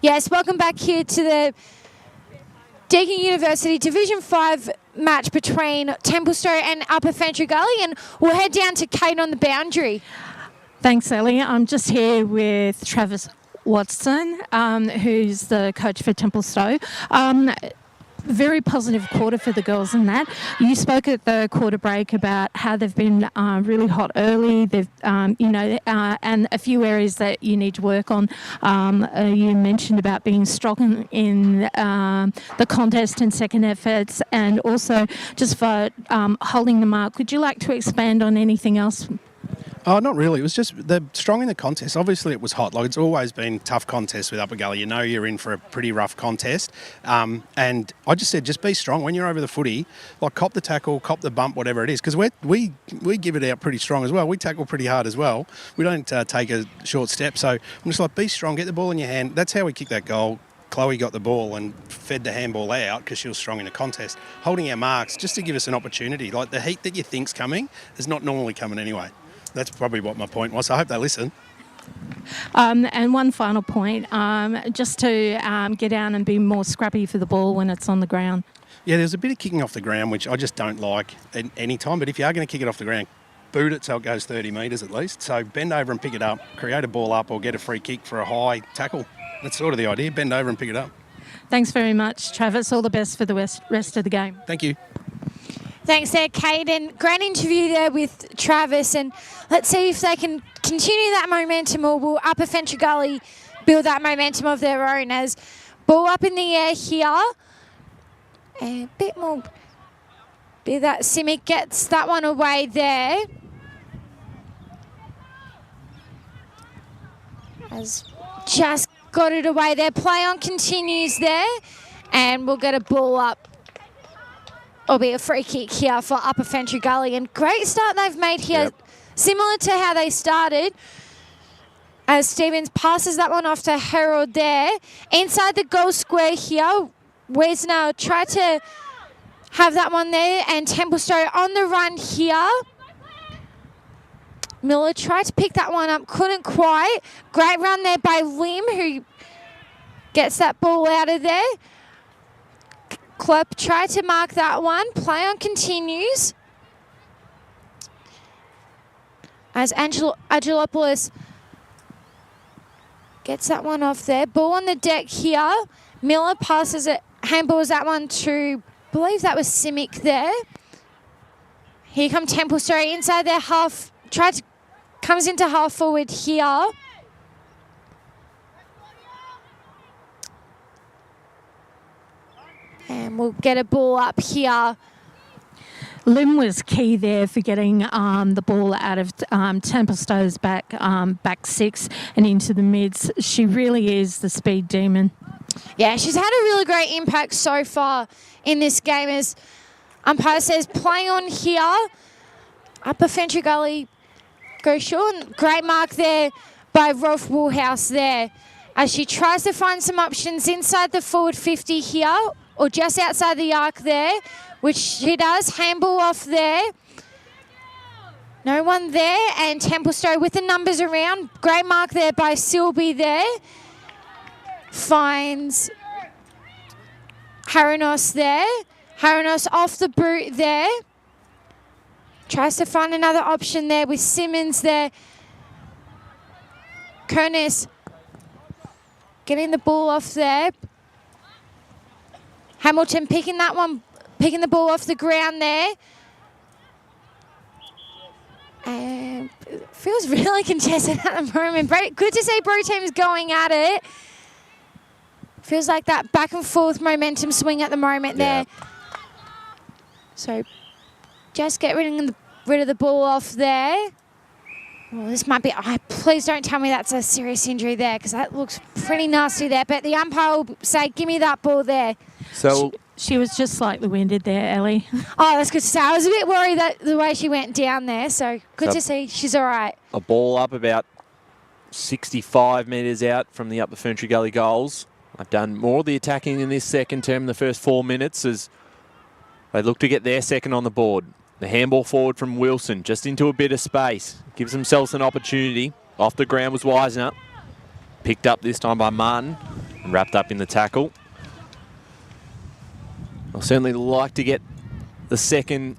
Yes, welcome back here to the Deakin University Division 5 match between Templestowe and Upper Ferntree Gully, and we'll head down to Kate on the boundary. Thanks, Ellie. I'm just here with Travis Watson, who's the coach for Templestowe. Very positive quarter for the girls in that. You spoke at the quarter break about how they've been really hot early. They've, and a few areas that you need to work on. You mentioned about being strong in the contest and second efforts, and also just for holding the mark. Would you like to expand on anything else? Oh, not really. It was just they're strong in the contest. Obviously, it was hot. Like, it's always been tough contests with Upper Gully. You know you're in for a pretty rough contest. And I just said, just be strong. When you're over the footy, like, cop the tackle, cop the bump, whatever it is. Because we give it out pretty strong as well. We tackle pretty hard as well. We don't take a short step. So I'm just like, be strong, get the ball in your hand. That's how we kick that goal. Chloe got the ball and fed the handball out because she was strong in the contest. Holding our marks just to give us an opportunity. Like, the heat that you think's coming is not normally coming anyway. That's probably what my point was. I hope they listen. And one final point, just to get down and be more scrappy for the ball when it's on the ground. Yeah, there's a bit of kicking off the ground, which I just don't like at any time. But if you are going to kick it off the ground, boot it so it goes 30 metres at least. So bend over and pick it up, create a ball up or get a free kick for a high tackle. That's sort of the idea. Bend over and pick it up. Thanks very much, Travis. All the best for the rest of the game. Thank you. Thanks there, Kate, and great interview there with Travis, and let's see if they can continue that momentum, or will Upper Ferntree Gully build that momentum of their own. As ball up in the air here, and a bit more, that Simic gets that one away there. As just got it away there, play on continues there, and we'll get a ball up. It'll be a free kick here for Upper Ferntree Gully, and great start they've made here. Yep. Similar to how they started, as Stevens passes that one off to Harold there. Inside the goal square here, Wesner tried to have that one there, and Templestowe on the run here. Miller tried to pick that one up, couldn't quite. Great run there by Lim, who gets that ball out of there. Klopp tried to mark that one. Play on continues. As Angelopoulos gets that one off there. Ball on the deck here. Miller passes it, handballs that one to, I believe that was Simic there. Here come Templestowe inside their half. Comes into half forward here. And we'll get a ball up here. Lim was key there for getting the ball out of Templestowe's back six and into the mids. She really is the speed demon. Yeah, she's had a really great impact so far in this game, as umpire says play on here. Upper Ferntree Gully goes short. Great mark there by Rolf Woolhouse there as she tries to find some options inside the forward 50 here or just outside the arc there, which she does. Handball off there. No one there, and Templestowe with the numbers around. Great mark there by Silby there. Finds Haranos there. Haranos off the boot there. Tries to find another option there with Simmons there. Kernes getting the ball off there. Hamilton picking that one, picking the ball off the ground there. And it feels really congested at the moment. Good to see Brew teams going at it. Feels like that back and forth momentum swing at the moment there. So just get rid of the ball off there. Well, this might be... please don't tell me that's a serious injury there because that looks pretty nasty there. But the umpire will say, give me that ball there. So She was just slightly winded there, Ellie. Oh, that's good to say. I was a bit worried that the way she went down there. So good to see she's all right. a ball up about 65 metres out from the Upper Ferntree Gully goals. I've done more of the attacking in this second term in the first 4 minutes as they look to get their second on the board. The handball forward from Wilson, just into a bit of space. Gives themselves an opportunity. Off the ground was Wisner. Picked up this time by Martin and wrapped up in the tackle. I'll certainly like to get the second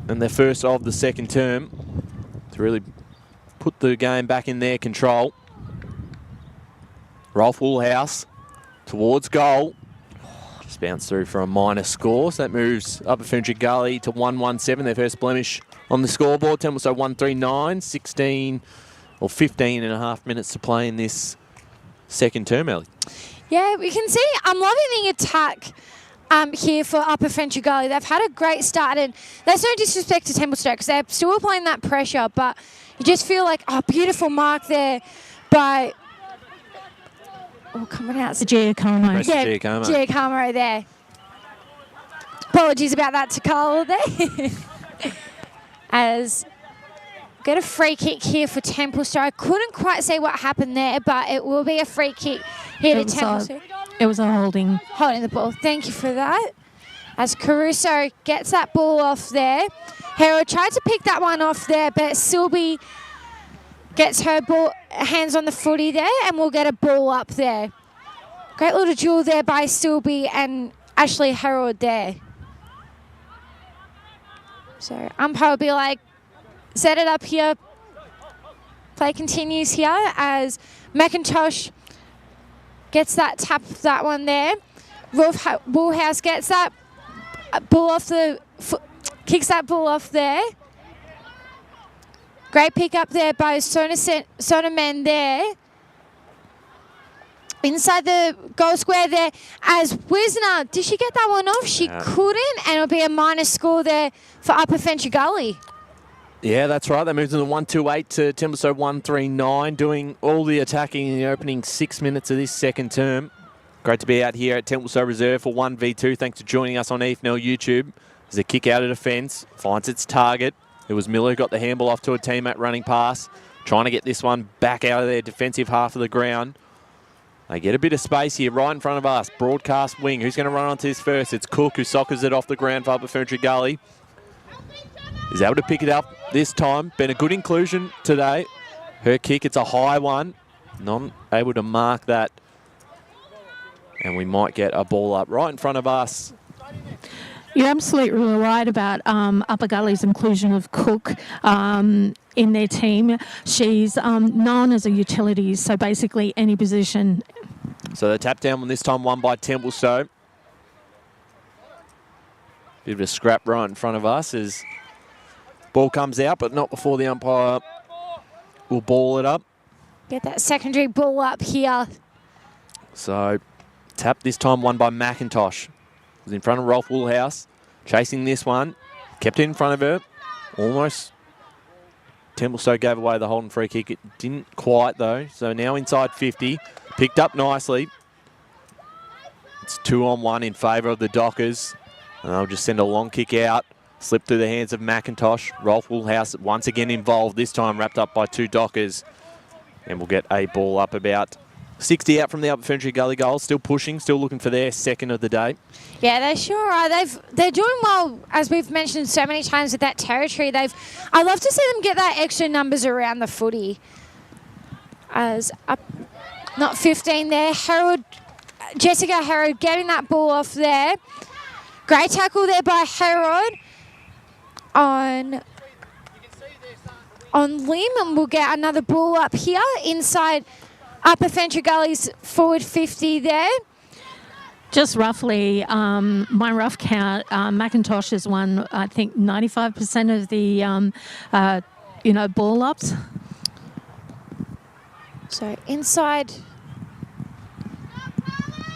and the first of the second term to really put the game back in their control. Rolf Woolhouse towards goal. Just bounced through for a minor score. So that moves Upper Ferntree Gully to 1-1-7, their first blemish on the scoreboard. Templestowe 1-3-9, 16 or 15 and a half minutes to play in this second term, Ellie. Yeah, we can see I'm loving the attack here for Upper Ferntree Gully. They've had a great start, and that's no disrespect to Templestowe because they're still applying that pressure, but you just feel like, oh, beautiful mark there by... coming out. Giacomo. Yeah, Giacomo. Giacomo there. Apologies about that to Carl there. As get a free kick here for Templestowe. I couldn't quite see what happened there, but it will be a free kick here to Templestowe. It was a holding. Holding the ball. Thank you for that. As Caruso gets that ball off there. Harold tried to pick that one off there, but Silby gets her ball, hands on the footy there, and we'll get a ball up there. Great little duel there by Silby and Ashley Harold there. So umpire will be like, set it up here. Play continues here as McIntosh gets that tap, that one there. Woolhouse gets that ball off the, kicks that ball off there. Great pick up there by Sonoman there. Inside the goal square there as Wisner. Did she get that one off? She couldn't, and it'll be a minus score there for Upper Ferntree Gully. Yeah, that's right. They moved in the 1-2-8 to Templestowe 1-3-9, doing all the attacking in the opening 6 minutes of this second term. Great to be out here at Templestowe Reserve for 1v2. Thanks for joining us on EFNL YouTube. There's a kick out of defence, finds its target. It was Miller who got the handball off to a teammate running past, trying to get this one back out of their defensive half of the ground. They get a bit of space here right in front of us. Broadcast wing. Who's going to run onto this first? It's Cook who soccers it off the ground for Upper Ferntree Gully. Is able to pick it up this time. Been a good inclusion today. Her kick, it's a high one. Not able to mark that. And we might get a ball up right in front of us. You're absolutely right about Upper Gully's inclusion of Cook in their team. She's known as a utility, so basically any position. So the tap down one this time won by Templestowe. Bit of a scrap right in front of us as ball comes out, but not before the umpire will ball it up. Get that secondary ball up here. So tap this time won by McIntosh. Was in front of Rolf Woolhouse, chasing this one, kept it in front of her, almost. Templestowe gave away the holding free kick. It didn't quite though, so now inside 50, picked up nicely. It's 2-on-1 in favour of the Dockers, and they'll just send a long kick out Slipped through the hands of McIntosh. Rolf Woolhouse once again involved, this time wrapped up by 2 Dockers. And we'll get a ball up about 60 out from the Upper Ferntree Gully goal. Still pushing, still looking for their second of the day. Yeah, they sure are. They're doing well, as we've mentioned so many times with that territory. I love to see them get that extra numbers around the footy. As up, not 15 there. Jessica Herod getting that ball off there. Great tackle there by Herod on Lim, and we'll get another ball up here inside Upper Ferntree Gully's forward 50 there. Just roughly, my rough count, McIntosh has won, I think, 95% of the, ball ups. So inside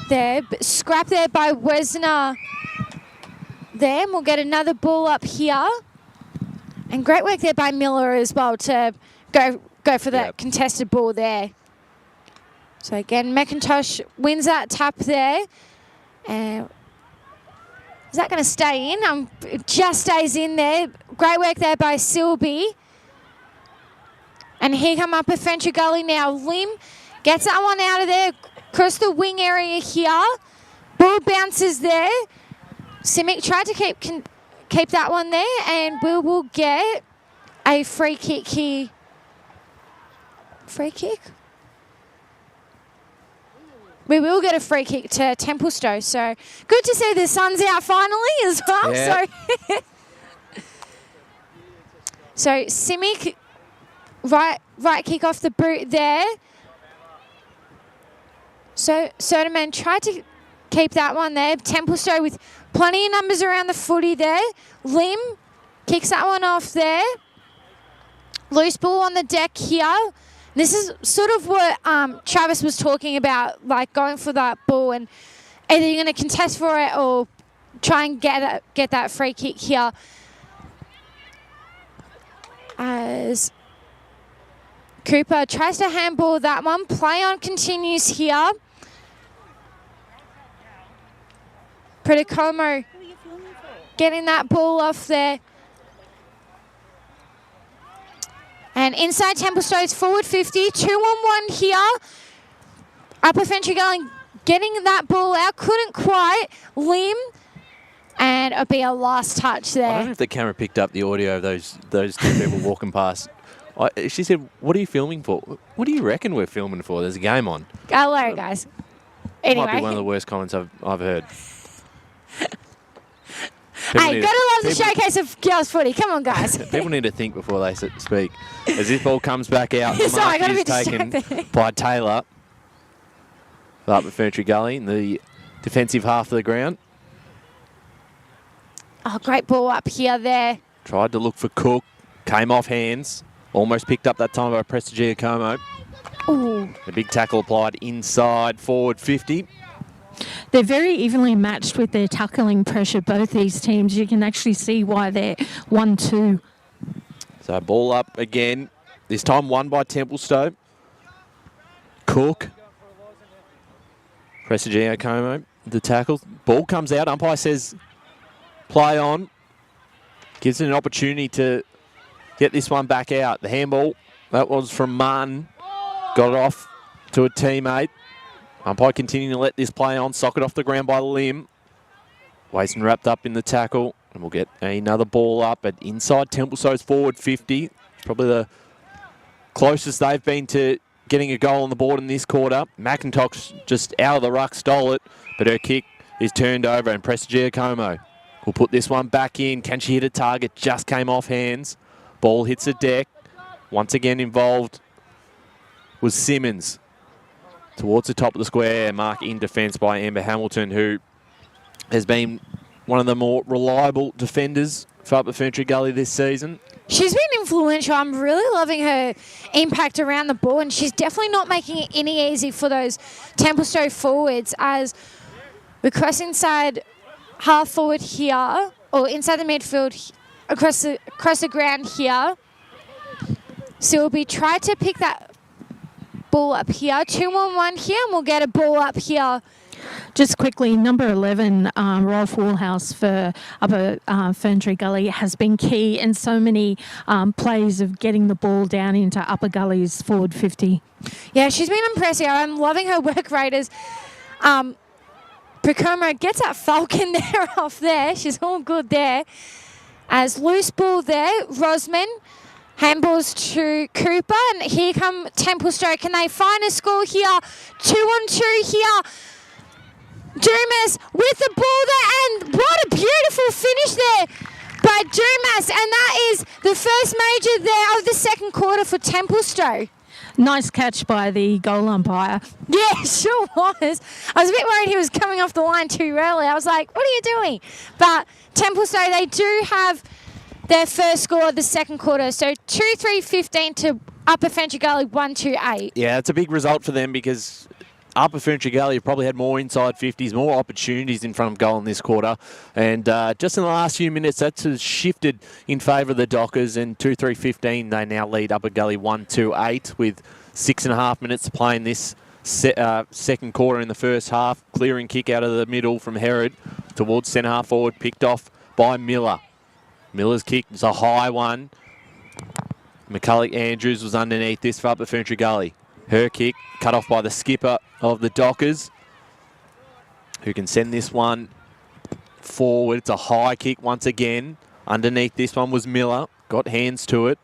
there, scrap there by Wesner there, and we'll get another ball up here. And great work there by Miller as well to go for that contested ball there. So again, McIntosh wins that tap there. And is that going to stay in? It just stays in there. Great work there by Silby. And here come Upper Ferntree Gully now. Lim gets that one out of there. Across the wing area here. Ball bounces there. Simic tried to keep that one there, and we will get a free kick here. Free kick? We will get a free kick to Templestowe. So good to see the sun's out finally as well. Yeah. So Simic, right kick off the boot there. So Soderman tried to keep that one there. Templestowe with plenty of numbers around the footy there. Lim kicks that one off there. Loose ball on the deck here. This is sort of what Travis was talking about, like going for that ball and either you're going to contest for it or try and get that free kick here. As Cooper tries to handball that one. Play on continues here. Predicomo getting that ball off there. And inside Templestowe's forward 50, 2-on-1 here. Upper Ferntree Gully getting that ball out, couldn't quite. Lim, and it'll be a last touch there. I don't know if the camera picked up the audio of those 2 people walking past. She said, "What are you filming for?" What do you reckon we're filming for? There's a game on. Hello, guys. Anyway. Might be one of the worst comments I've heard. Hey, gotta love the showcase of girls' footy. Come on, guys. People need to think before they speak. As this ball comes back out, the Sorry, mark I is gotta be taken distracted. by Taylor. Up at Ferntree Gully in the defensive half of the ground. Oh, great ball up here there. Tried to look for Cook. Came off hands. Almost picked up that time by Prestigia Como. Ooh. A big tackle applied inside forward 50. They're very evenly matched with their tackling pressure, both these teams. You can actually see why they're 1-2. So ball up again. This time won by Templestowe. Cook. Prestigia Como, the tackle. Ball comes out. Umpire says play on. Gives it an opportunity to get this one back out. The handball, that was from Martin. Got it off to a teammate. Umpire continuing to let this play on. Socket off the ground by Lim. Wason wrapped up in the tackle. And we'll get another ball up at inside Templestowe's forward 50. It's probably the closest they've been to getting a goal on the board in this quarter. McIntosh just out of the ruck, stole it. But her kick is turned over, and Prestigia Como will put this one back in. Can she hit a target? Just came off hands. Ball hits the deck. Once again involved was Simmons. Towards the top of the square, mark in defence by Amber Hamilton, who has been one of the more reliable defenders for Upper Ferntree Gully this season. She's been influential. I'm really loving her impact around the ball, and she's definitely not making it any easy for those Templestowe forwards as we cross inside half forward here, or inside the midfield, across the ground here. Sylvie tried to pick that ball up here. 2-on-1 here, and we'll get a ball up here. Just quickly, number 11, Rolf Woolhouse for Upper Ferntree Gully has been key in so many plays of getting the ball down into Upper Gully's forward 50. Yeah, she's been impressive. I'm loving her work rate as Picoma gets that Falcon there off there. She's all good there. As loose ball there, Rosman handballs to Cooper, and here come Templestowe. Can they find a score here? 2-on-2 here. Dumas with the ball there, and what a beautiful finish there by Dumas, and that is the first major there of the second quarter for Templestowe. Nice catch by the goal umpire. Yeah, sure was. I was a bit worried he was coming off the line too early. I was like, what are you doing? But Templestowe, they do have their first score of the second quarter. So 2-3-15 to Upper Ferntree Gully 1-2-8. Yeah, it's a big result for them because Upper Ferntree Gully have probably had more inside 50s, more opportunities in front of goal in this quarter. And just in the last few minutes, that's shifted in favour of the Dockers. And 2-3-15, they now lead Upper Gully 1-2-8 with 6.5 minutes to play in this second quarter in the first half. Clearing kick out of the middle from Herod towards centre half forward, picked off by Miller. Miller's kick is a high one. McCulloch Andrews was underneath this for Upper Ferntree Gully. Her kick cut off by the skipper of the Dockers, who can send this one forward. It's a high kick once again. Underneath this one was Miller. Got hands to it.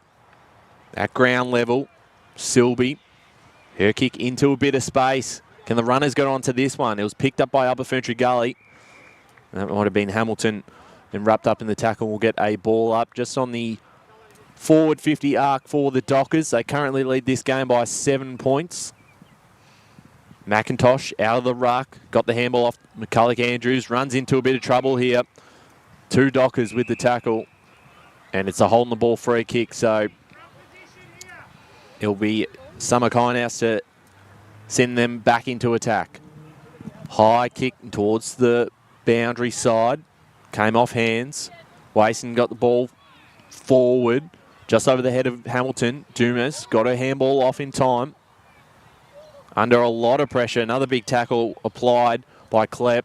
At ground level, Silby. Her kick into a bit of space. Can the runners get onto this one? It was picked up by Upper Ferntree Gully. That might have been Hamilton and wrapped up in the tackle. Will get a ball up just on the forward 50 arc for the Dockers. They currently lead this game by 7 points. McIntosh out of the ruck. Got the handball off McCulloch Andrews. Runs into a bit of trouble here. 2 Dockers with the tackle. And it's a holding the ball free kick. So it'll be Summer Kindhouse to send them back into attack. High kick towards the boundary side. Came off hands. Wason got the ball forward. Just over the head of Hamilton. Dumas got her handball off in time. Under a lot of pressure. Another big tackle applied by Klepp.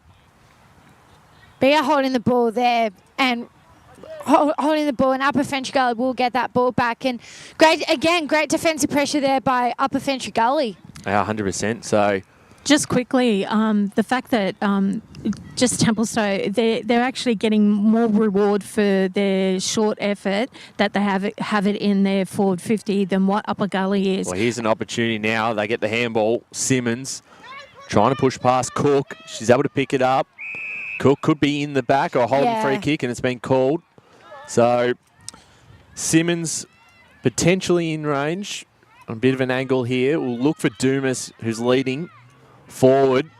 Bia holding the ball there and holding the ball, and Upper Ferntree Gully will get that ball back. And great defensive pressure there by Upper Ferntree Gully. Yeah, 100%. So just quickly, the fact that just Templestowe, they're actually getting more reward for their short effort that they have it in their forward 50 than what Upper Gully is. Well, here's an opportunity now. They get the handball. Simmons trying to push past Cook. She's able to pick it up. Cook could be in the back or holding free kick, and it's been called. So Simmons potentially in range. A bit of an angle here. We'll look for Dumas, who's leading forward.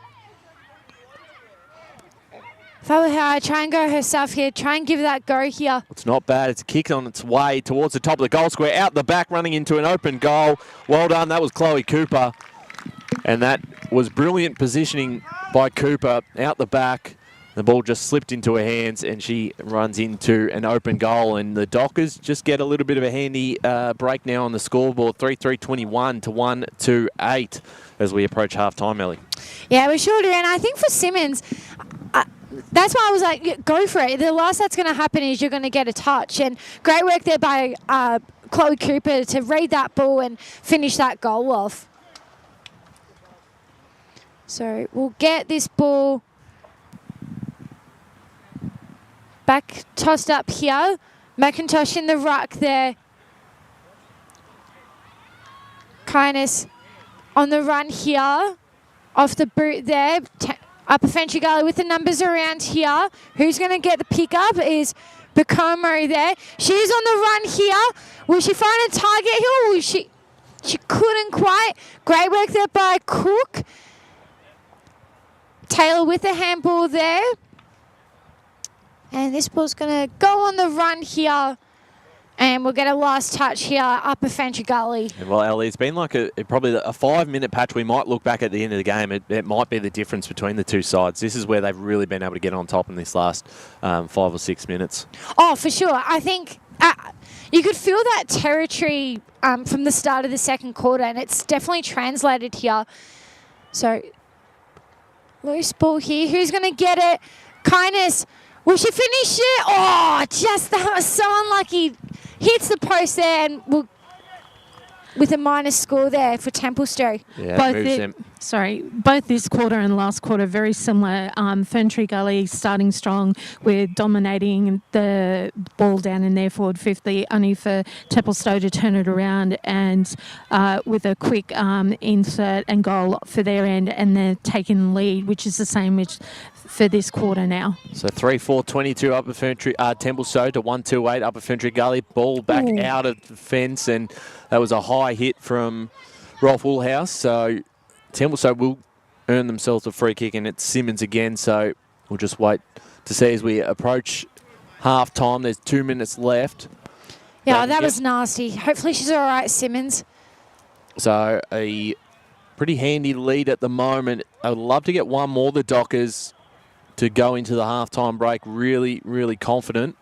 If I were her, I'd try and go herself here. Try and give that go here. It's not bad. It's a kick on its way towards the top of the goal square. Out the back, running into an open goal. Well done. That was Chloe Cooper. And that was brilliant positioning by Cooper. Out the back. The ball just slipped into her hands and she runs into an open goal. And the Dockers just get a little bit of a handy break now on the scoreboard. 3-3-21 to 1-8 as we approach half-time, Ellie. Yeah, we sure do. And I think for Simmons, that's why I was like, yeah, go for it. The last that's going to happen is you're going to get a touch. And great work there by Chloe Cooper to read that ball and finish that goal off. So we'll get this ball back tossed up here. McIntosh in the ruck there. Kindness on the run here. Off the boot there. Upper Ferntree Gully with the numbers around here. Who's going to get the pick up is Bacomo there. She's on the run here. Will she find a target here? Will she couldn't quite. Great work there by Cook. Taylor with the handball there. And this ball's going to go on the run here. And we'll get a last touch here, Upper Ferntree Gully. Well, Ellie, it's been like probably a 5-minute patch. We might look back at the end of the game. It might be the difference between the two sides. This is where they've really been able to get on top in this last 5 or 6 minutes. Oh, for sure. I think you could feel that territory from the start of the second quarter, and it's definitely translated here. So Loose ball here. Who's going to get it? Kindness. Will she finish it? Oh, that was so unlucky. Hits the post there and will with a minus score there for Templestowe. Yeah, both this quarter and last quarter very similar. Ferntree Gully starting strong. We're dominating the ball down in their forward 50, only for Templestowe to turn it around and with a quick insert and goal for their end, and they're taking the lead, which is the same which for this quarter now. So 3-4-22 Upper Ferntree, Templestowe to 1-2-8 Upper Ferntree Gully. Ball back out of the fence, and that was a high hit from Rolf Woolhouse. So Templestowe will earn themselves a free kick, and it's Simmons again. So we'll just wait to see as we approach half time. There's 2 minutes left. Yeah, that was nasty. Hopefully she's all right, Simmons. So a pretty handy lead at the moment. I would love to get one more. The Dockers to go into the halftime break really, really confident.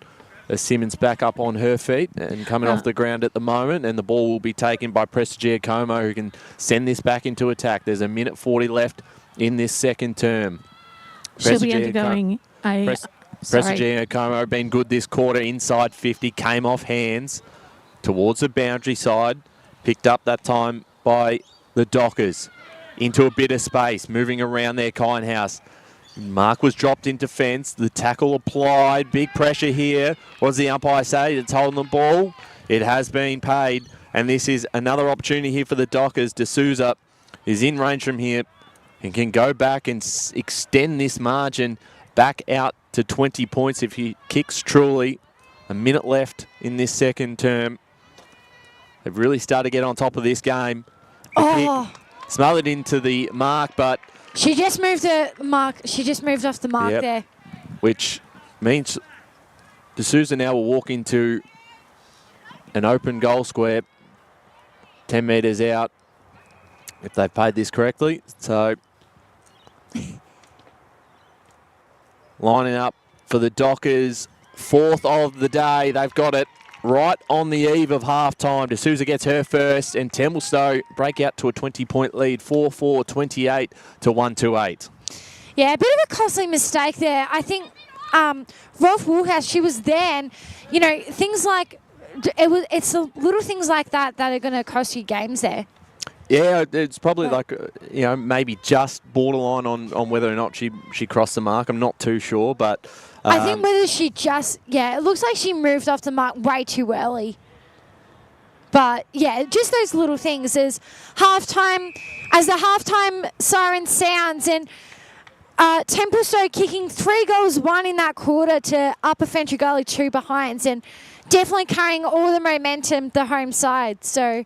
As Simmons back up on her feet and coming off the ground at the moment, and the ball will be taken by Prestigia Como, who can send this back into attack. There's 1:40 left in this second term. She'll be undergoing Prestigia Como been good this quarter, inside 50, came off hands towards the boundary side, picked up that time by the Dockers. Into a bit of space, moving around there, Kindhouse. Mark was dropped into fence. The tackle applied. Big pressure here. What does the umpire say? It's holding the ball. It has been paid. And this is another opportunity here for the Dockers. D'Souza is in range from here and can go back and extend this margin back out to 20 points if he kicks truly. A minute left in this second term. They've really started to get on top of this game. Kick smothered into the mark, but she just moved the mark. She just moved off the mark there. Which means D'Souza now will walk into an open goal square 10 metres out if they've paid this correctly. So lining up for the Dockers, fourth of the day. They've got it right on the eve of half-time. D'Souza gets her first, and Templestowe break out to a 20-point lead, 4-4-28 to 1-2-8. Yeah, a bit of a costly mistake there. I think Rolf Woolhouse, she was there, and, you know, things like, it's the little things like that that are going to cost you games there. Yeah, it's probably like, you know, maybe just borderline on whether or not she crossed the mark. I'm not too sure, but I think whether she just, it looks like she moved off the mark way too early. But, yeah, just those little things. As the halftime siren sounds, and Templestowe kicking 3 goals, 1 in that quarter to Upper Ferntree Gully, 2 behinds, and definitely carrying all the momentum the home side. So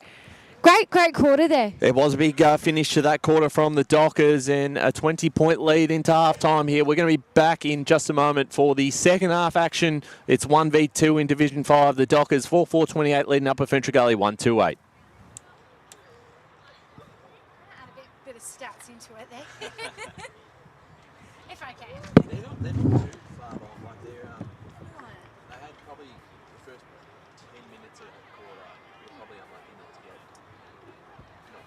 Great quarter there. It was a big finish to that quarter from the Dockers, and a 20-point lead into half-time here. We're going to be back in just a moment for the second half action. It's 1v2 in Division 5. The Dockers 4-4-28 leading Upper Ferntree Gully 1-2-8. Add a bit of stats into it there. If I can. They're not too far off. Like they had probably the first 10 minutes of the quarter. They're probably unlucky not to get a goal.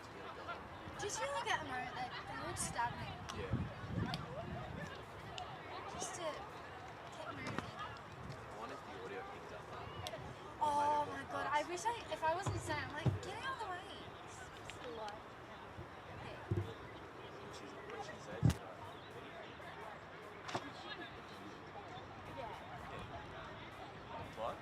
Just feel like at the moment they look stagnant. Yeah. Just to keep moving. I wonder if the audio picked up that. Oh my god! I wish if I wasn't saying, I'm like, get out of the way. It's a lot. Okay. What she says, What?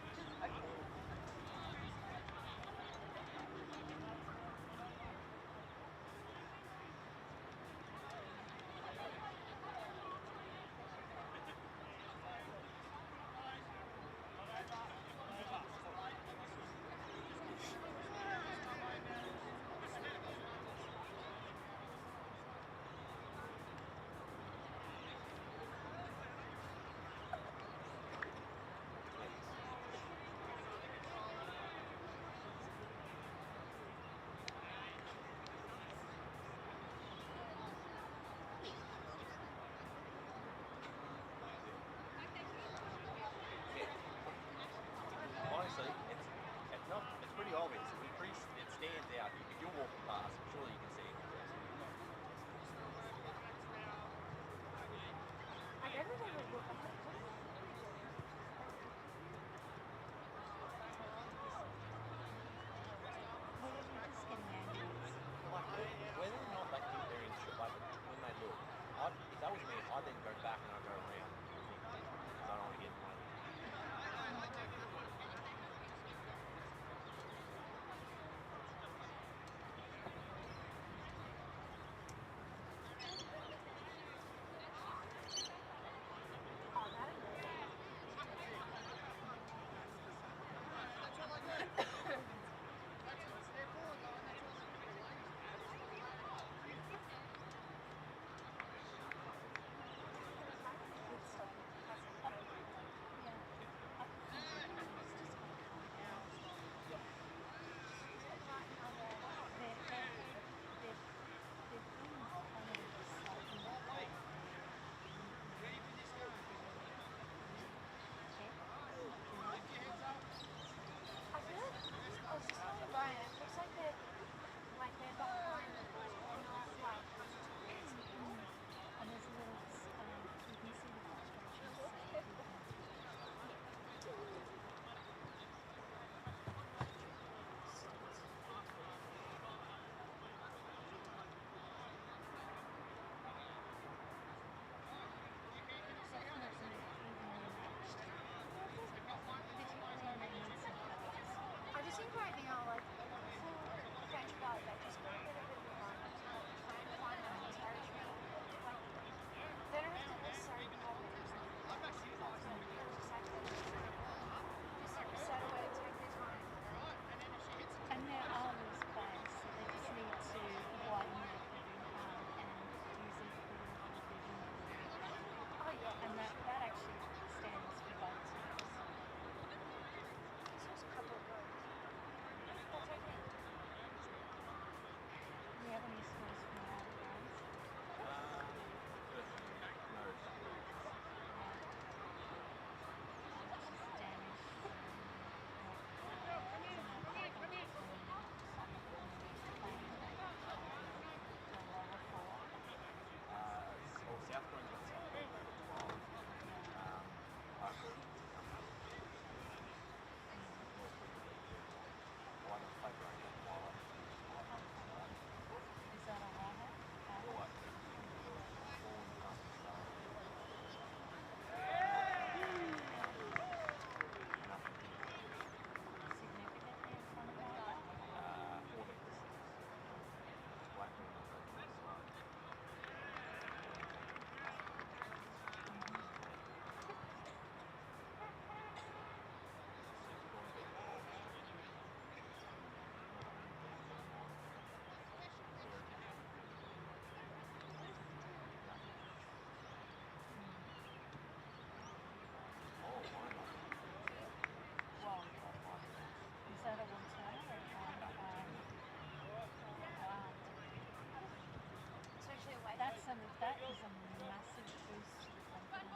that is a massive boost to the confidence.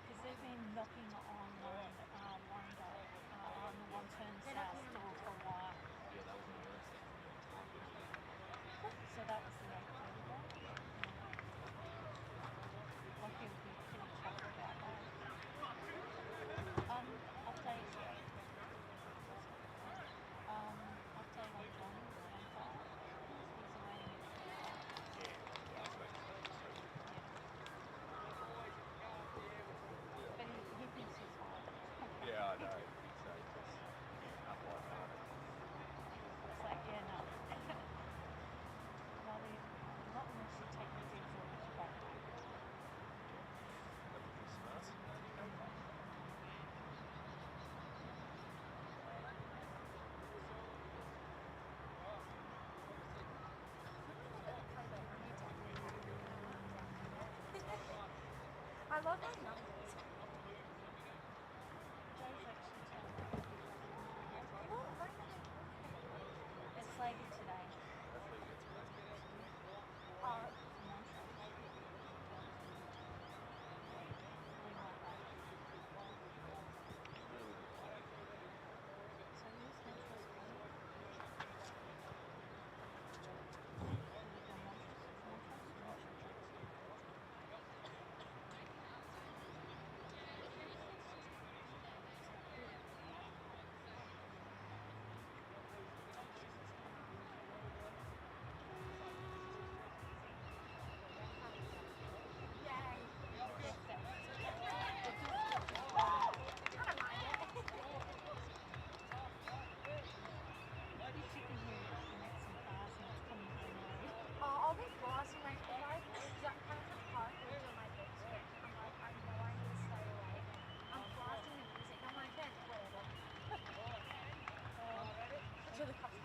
Because they've been knocking on one goal on the one turn south door for a while. So that was the 8:30 goal. Like he'll be pretty chuffed about that. Update. Update on John. He's awaiting it. But he thinks he's fine. Yeah, I know. So just up like that. It's like, yeah, no. Well, not unless you take the diesel back. I love my numbers. Joe's actually telling me. It's flagging today. So who's Central's playing? I'll be blasting my life. That kind of park on my bed. I'm like, I know I need to stay awake. I'm blasting the music. I'm like, then whatever. To the cups.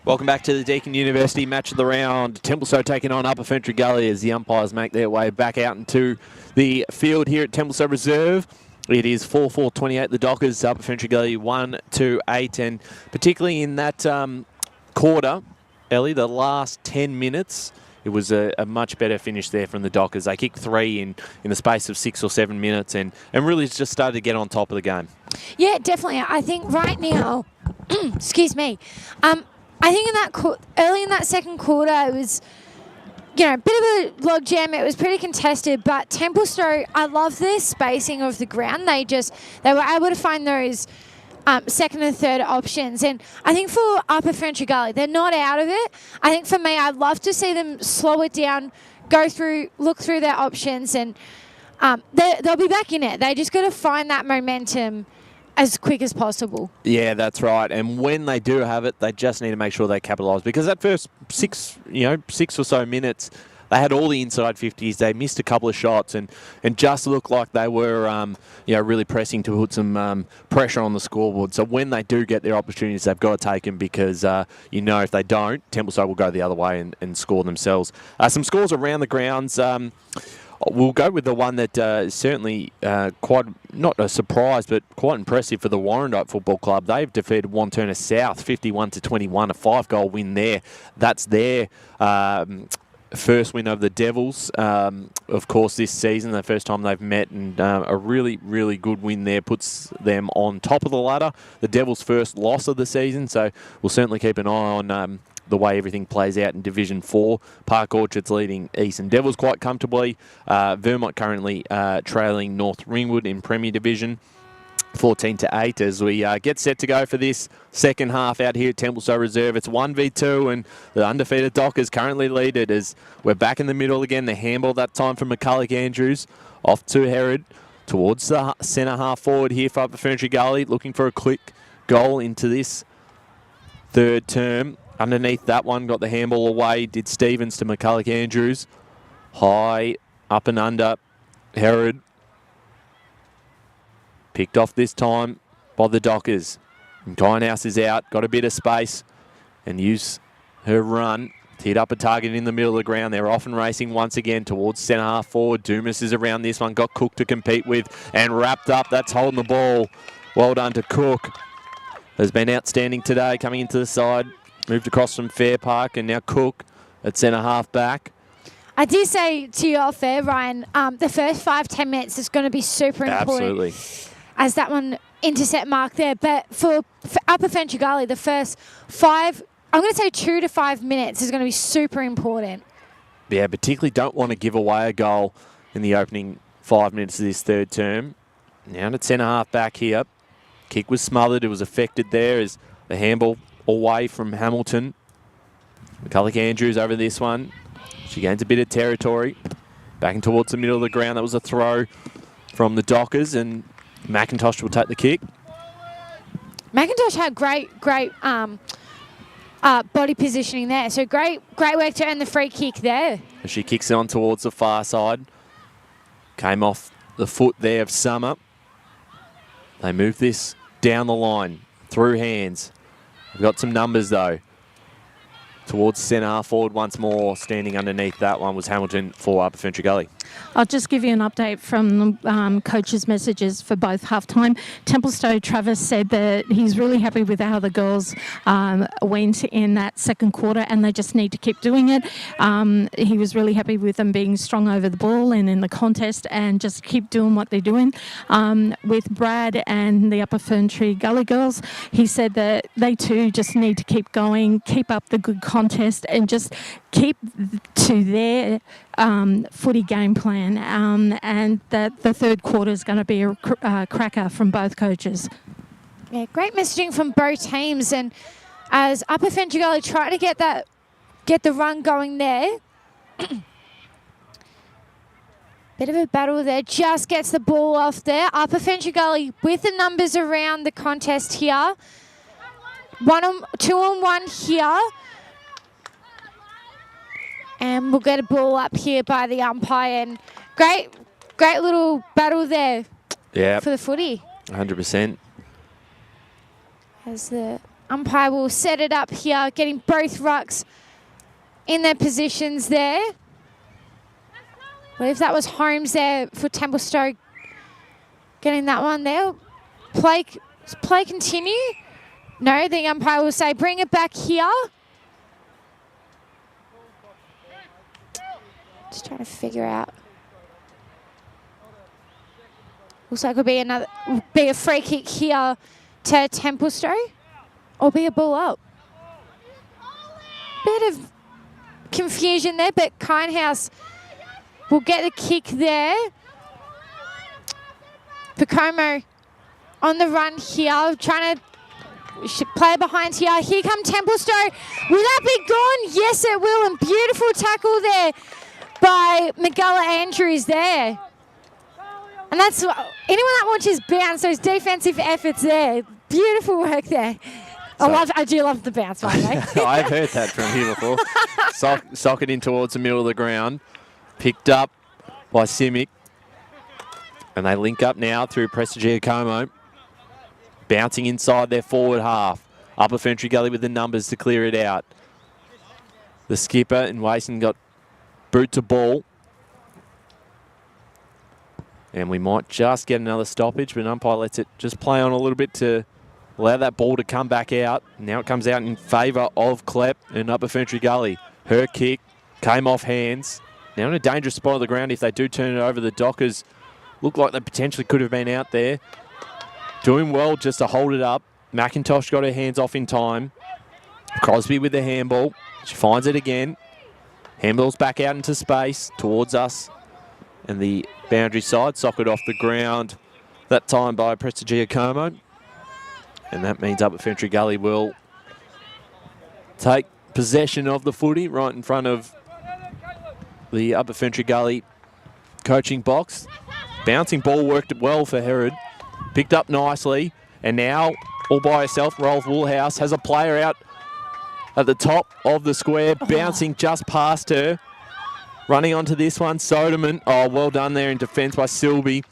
Welcome back to the Deakin University match of the round. Templestowe taking on Upper Ferntree Gully as the umpires make their way back out into the field here at Templestowe Reserve. It is 4-4-28. The Dockers, Upper Ferntree Gully 1-2-8. And particularly in that quarter, Ellie, the last 10 minutes, it was a much better finish there from the Dockers. They kicked 3 in the space of 6 or 7 minutes and really just started to get on top of the game. Yeah, definitely. I think right now, excuse me, I think in that early in that second quarter, it was, a bit of a log jam. It was pretty contested, but Templestowe, I love their spacing of the ground. They were able to find those second and third options. And I think for Upper Ferntree Gully, they're not out of it. I think for me, I'd love to see them slow it down, look through their options, and they'll be back in it. They just got to find that momentum as quick as possible. Yeah, that's right. And when they do have it, they just need to make sure they capitalise, because that first 6 or so minutes, they had all the inside 50s. They missed a couple of shots and just looked like they were really pressing to put some pressure on the scoreboard. So when they do get their opportunities, they've got to take them, because if they don't, Templestowe will go the other way and score themselves. Some scores around the grounds. We'll go with the one that is certainly quite, not a surprise, but quite impressive for the Warrandyte Football Club. They've defeated Wantirna South 51-21, a 5-goal win there. That's their first win over the Devils, of course, this season, the first time they've met, and a really, really good win there puts them on top of the ladder. The Devils' first loss of the season, so we'll certainly keep an eye on the way everything plays out in Division 4. Park Orchard's leading Eastern Devils quite comfortably. Vermont currently trailing North Ringwood in Premier Division, 14-8, as we get set to go for this second half out here at Templestowe Reserve. It's 1v2, and the undefeated Dockers currently lead it as we're back in the middle again. The handball that time from McCulloch Andrews off to Herod towards the centre half forward here for Upper Ferntree Gully, looking for a quick goal into this third term. Underneath that one, got the handball away, did Stevens to McCulloch Andrews. High, up and under, Herod. Picked off this time by the Dockers. And Kindhouse is out, got a bit of space, and use her run. Teed up a target in the middle of the ground. They're off and racing once again towards centre half forward. Dumas is around this one. Got Cook to compete with and wrapped up. That's holding the ball. Well done to Cook. Has been outstanding today coming into the side. Moved across from Fair Park and now Cook at centre half back. I did say to you off there, Ryan, the first 5-10 minutes is going to be super important. Absolutely. As that one intercept mark there. But for Upper Ferntree Gully, the first 5, I'm going to say 2 to 5 minutes is going to be super important. Yeah, particularly don't want to give away a goal in the opening 5 minutes of this third term. Now to centre half back here. Kick was smothered. It was affected there as the handball away from Hamilton. McCulloch Andrews over this one. She gains a bit of territory. Back in towards the middle of the ground. That was a throw from the Dockers, and McIntosh will take the kick. McIntosh had great body positioning there. So great work to earn the free kick there. As she kicks it on towards the far side. Came off the foot there of Summer. They move this down the line, through hands. We've got some numbers though. Towards centre half forward once more. Standing underneath that one was Hamilton for Upper Ferntree Gully. I'll just give you an update from the coach's messages for both halftime. Templestowe Travis said that he's really happy with how the girls went in that second quarter, and they just need to keep doing it. He was really happy with them being strong over the ball and in the contest, and just keep doing what they're doing. With Brad and the Upper Ferntree Gully girls, he said that they too just need to keep going, keep up the good contest, and just keep to their footy game plan, and that the third quarter is going to be a cracker from both coaches. Yeah, great messaging from both teams, and as Upper Ferntree Gully try to get the run going there. Bit of a battle there, just gets the ball off there. Upper Ferntree Gully with the numbers around the contest here. 2-on-1 here. And we'll get a ball up here by the umpire. And great little battle there for the footy. 100%. As the umpire will set it up here, getting both rucks in their positions there. I believe that was Holmes there for Templestowe getting that one there. Play continue? No, the umpire will say bring it back here. Just trying to figure out. Looks like it'll be a free kick here to Templestowe, or be a ball up. Bit of confusion there, but Kindhouse will get the kick there. Pacomo on the run here, trying to play behind here. Here come Templestowe. Will that be gone? Yes, it will. And beautiful tackle there by McGulla Andrews there. And that's anyone that watches bounce, those defensive efforts there. Beautiful work there. I do love the bounce, by the way. I've heard that from you before. Sock it in towards the middle of the ground. Picked up by Simic. And they link up now through Prestigiacomo. Bouncing inside their forward half. Upper Ferntree Gully with the numbers to clear it out. The skipper and Wason got boot to ball. And we might just get another stoppage, but umpire lets it just play on a little bit to allow that ball to come back out. Now it comes out in favour of Klepp and Upper Ferntree Gully. Her kick came off hands. Now in a dangerous spot on the ground if they do turn it over. The Dockers look like they potentially could have been out there. Doing well just to hold it up. McIntosh got her hands off in time. Crosby with the handball. She finds it again. Handball's back out into space towards us. And the boundary side, socket off the ground. That time by Prestigiacomo. And that means Upper Ferntree Gully will take possession of the footy right in front of the Upper Ferntree Gully coaching box. Bouncing ball worked well for Herod. Picked up nicely. And now, all by herself, Rolf Woolhouse has a player out at the top of the square, bouncing just past her. Running onto this one, Soderman. Oh, well done there in defence by Silby.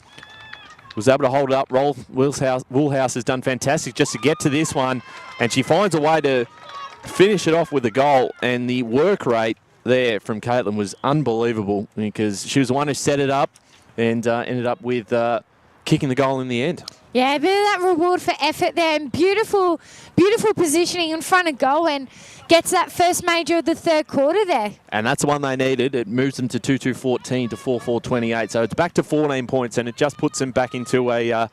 was able to hold it up. Woolhouse has done fantastic just to get to this one, and she finds a way to finish it off with a goal. And the work rate there from Caitlin was unbelievable because she was the one who set it up and ended up with kicking the goal in the end. Yeah, a bit of that reward for effort there, and beautiful positioning in front of goal, and gets that first major of the third quarter there. And that's the one they needed. It moves them to 2-2-14 to 4-4-28. So it's back to 14 points, and it just puts them back into a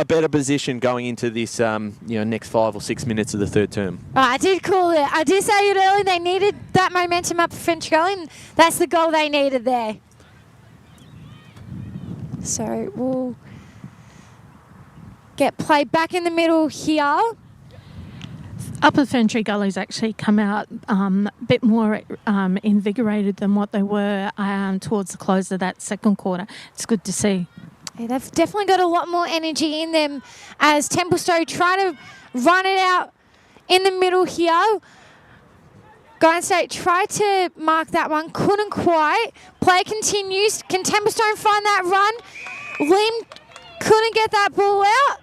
better position going into this next 5 or 6 minutes of the third term. I did call it. I did say it earlier. They needed that momentum up for Ferntree Gully, and that's the goal they needed there. So we'll get played back in the middle here. Upper Ferntree Gully's actually come out a bit more invigorated than what they were towards the close of that second quarter. It's good to see. Yeah, they've definitely got a lot more energy in them as Templestowe try to run it out in the middle here. Garden State tried to mark that one, couldn't quite. Play continues. Can Templestowe find that run? Lim couldn't get that ball out.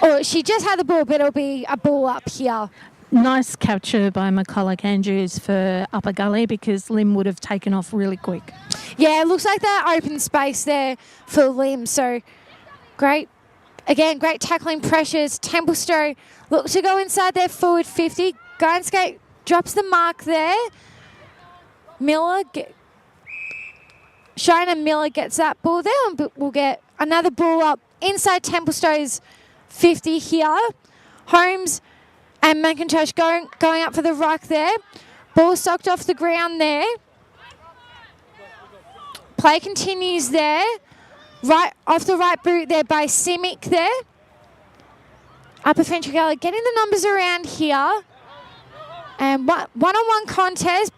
Oh, she just had the ball, but it'll be a ball up here. Nice capture by McCulloch Andrews for Upper Gully because Lim would have taken off really quick. Yeah, it looks like that open space there for Lim. So great. Again, great tackling pressures. Templestowe look to go inside their forward 50. Garden State drops the mark there. Shona Miller gets that ball there, but we'll get another ball up inside Templestowe's 50 here. Holmes and McIntosh going up for the ruck there. Ball socked off the ground there. Play continues there. Right off the right boot there by Simic there. Upper Ferntree Gully getting the numbers around here. And one-on-one contest.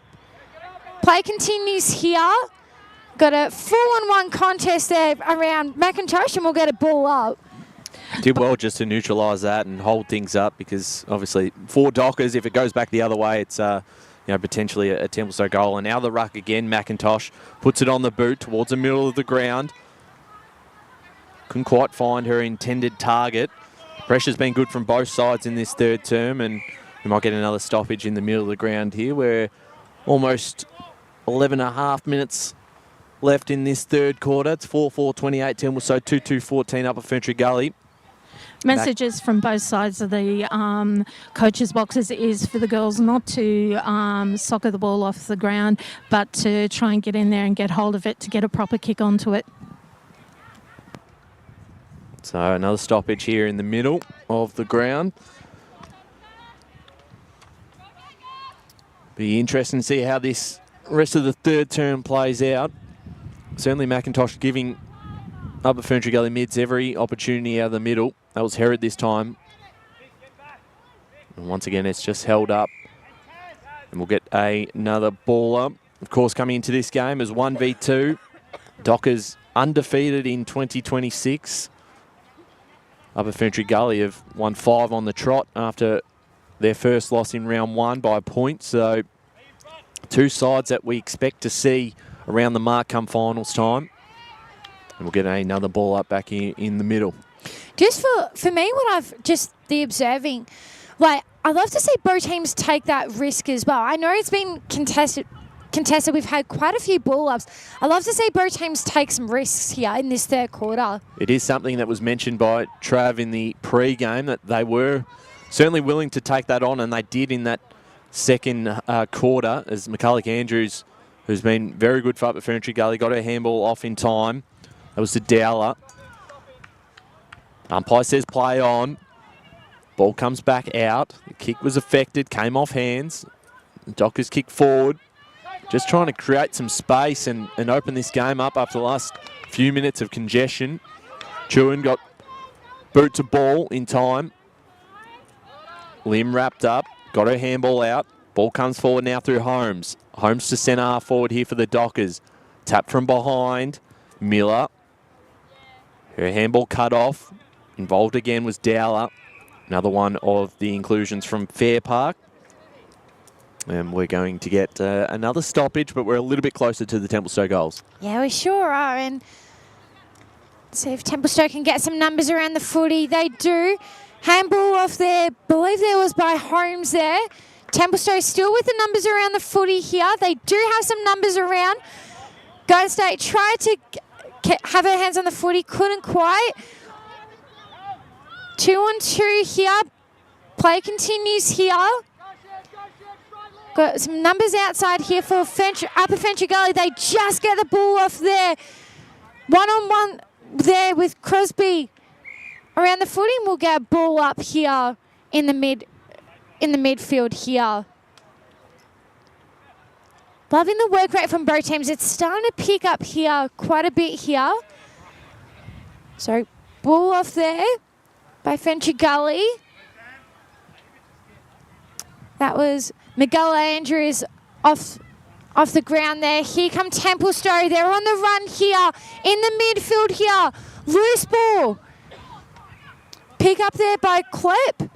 Play continues here. Got a 4-on-1 contest there around McIntosh, and we'll get a ball up. Did well just to neutralise that and hold things up because obviously for Dockers, if it goes back the other way, it's potentially a Templestowe goal. And now the ruck again, McIntosh puts it on the boot towards the middle of the ground. Couldn't quite find her intended target. Pressure's been good from both sides in this third term, and we might get another stoppage in the middle of the ground here. We're almost 11 and a half minutes left in this third quarter. It's 4-4-28 Templestowe, 2-2-14 Upper Ferntree Gully. Messages from both sides of the coaches' boxes is for the girls not to soccer the ball off the ground, but to try and get in there and get hold of it to get a proper kick onto it. So another stoppage here in the middle of the ground. Be interesting to see how this rest of the third term plays out. Certainly McIntosh giving Upper Ferntree Gully mids every opportunity out of the middle. That was Herod this time. And once again, it's just held up. And we'll get another ball up. Of course, coming into this game as 1v2. Dockers undefeated in 2026. Upper Ferntree Gully have won 5 on the trot after their first loss in round 1 by a point. So two sides that we expect to see around the mark come finals time. And we'll get another ball up back in the middle. Just for me, what I've just the observing, like, I love to see both teams take that risk as well. I know it's been contested. We've had quite a few ball ups. I love to see both teams take some risks here in this third quarter. It is something that was mentioned by Trav in the pre-game that they were certainly willing to take that on, and they did in that second quarter as McCulloch Andrews, who's been very good for Upper Ferntree Gully, got her handball off in time. That was to Dowler. Umpire says play on. Ball comes back out. The kick was affected, came off hands. The Dockers kick forward. Just trying to create some space and open this game up after the last few minutes of congestion. Chewin got boot to ball in time. Lim wrapped up, got her handball out. Ball comes forward now through Holmes. Holmes to centre half forward here for the Dockers. Tap from behind. Miller. Her handball cut off. Involved again was Dowler. Another one of the inclusions from Fair Park. And we're going to get another stoppage, but we're a little bit closer to the Templestowe goals. Yeah, we sure are. And See if Templestowe can get some numbers around the footy. They do. Handball off there. Believe there was by Holmes there. Templestowe still with the numbers around the footy here. They do have some numbers around. Golden State tried to have her hands on the footy. Couldn't quite. 2-on-2 here. Play continues here. Got some numbers outside here for Upper Ferntree Gully. They just get the ball off there. 1-on-1 there with Crosby around the footy. And we'll get a ball up here in the midfield here. Loving the work rate from both teams. It's starting to pick up here quite a bit here. So ball off there by Ferntree Gully. That was Miguel Andrews off the ground there. Here come Templestowe. They're on the run here in the midfield here. Loose ball. Pick up there by Klepp.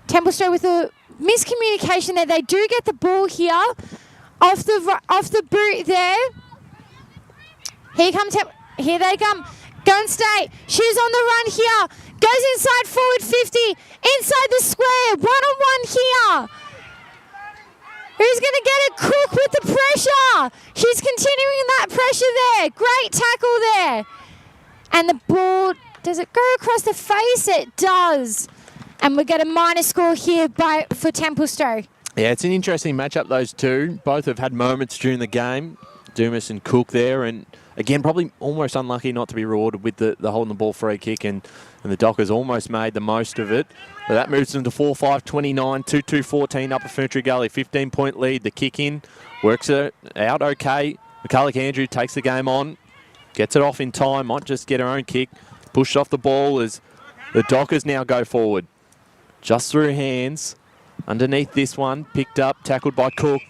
Templestowe with a miscommunication there. They do get the ball here off the boot there. Here they come. Golden State. She's on the run here. Goes inside forward 50. Inside the square. 1-on-1 here. Who's going to get it? Cook with the pressure. She's continuing that pressure there. Great tackle there. And the ball, does it go across the face? It does. And we get a minor score here for Templestowe. Yeah, it's an interesting matchup, those two. Both have had moments during the game. Dumas and Cook there. And again, probably almost unlucky not to be rewarded with the holding the ball free kick. And the Dockers almost made the most of it. But that moves them to 4-5-29, 2-2-14, Upper Ferntree Gully. 15-point lead. The kick in works it out okay. McCulloch Andrew takes the game on. Gets it off in time. Might just get her own kick. Pushed off the ball as the Dockers now go forward. Just through hands. Underneath this one. Picked up. Tackled by Cook.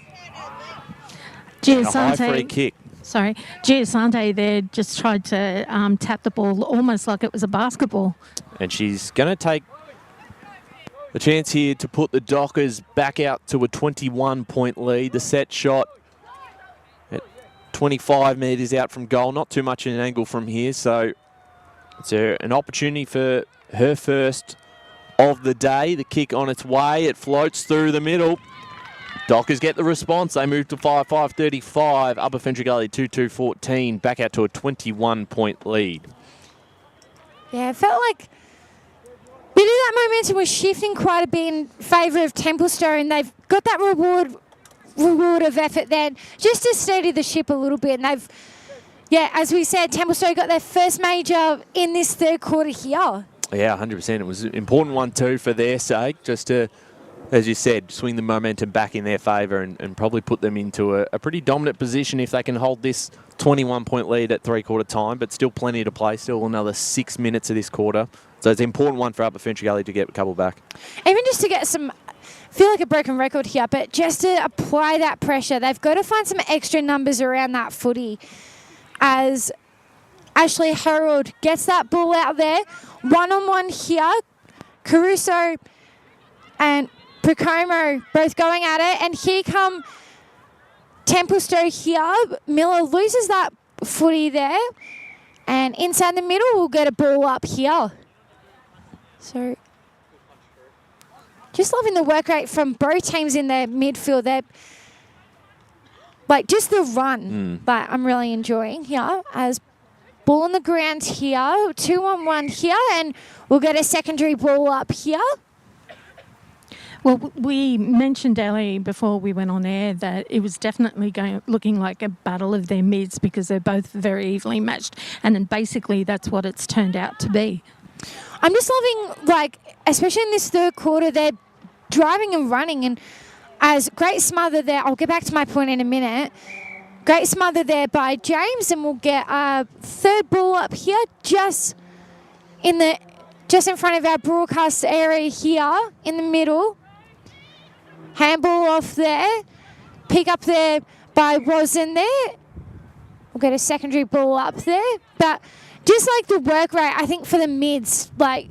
A high free kick. Sorry, Giasante there just tried to tap the ball almost like it was a basketball. And she's going to take the chance here to put the Dockers back out to a 21-point lead. The set shot at 25 metres out from goal. Not too much in an angle from here. So it's an opportunity for her first of the day. The kick on its way. It floats through the middle. Dockers get the response. They move to 5-5-35. Upper Ferntree Gully 2-2-14. Back out to a 21-point lead. Yeah, it felt like a bit of that momentum was shifting quite a bit in favour of Templestowe, and they've got that reward of effort then just to steady the ship a little bit. And they've, yeah, as we said, Templestowe got their first major in this third quarter here. Yeah, 100%. It was an important one too for their sake, just to, as you said, swing the momentum back in their favour and probably put them into a pretty dominant position if they can hold this 21-point lead at three-quarter time, but still plenty to play, still another 6 minutes of this quarter. So it's an important one for Upper Ferntree Gully to get a couple back. Even just to get some, I feel like a broken record here, but just to apply that pressure, they've got to find some extra numbers around that footy as Ashley Harold gets that ball out there. 1-on-1 here. Caruso and Picomo both going at it, and here come Templestowe here. Miller loses that footy there, and inside the middle we'll get a ball up here. So just loving the work rate from both teams in their midfield. They're like just the run that I'm really enjoying here as ball on the ground here, 2-on-1 here, and we'll get a secondary ball up here. Well, we mentioned, Ellie, before we went on air that it was definitely looking like a battle of their mids because they're both very evenly matched, and then basically that's what it's turned out to be. I'm just loving, like, especially in this third quarter, they're driving and running, and as great smother there, I'll get back to my point in a minute. Great smother there by James, and we'll get a third ball up here just in front of our broadcast area here in the middle. Handball off there. Pick up there by Rosen there. We'll get a secondary ball up there. But just like the work rate, I think for the mids, like,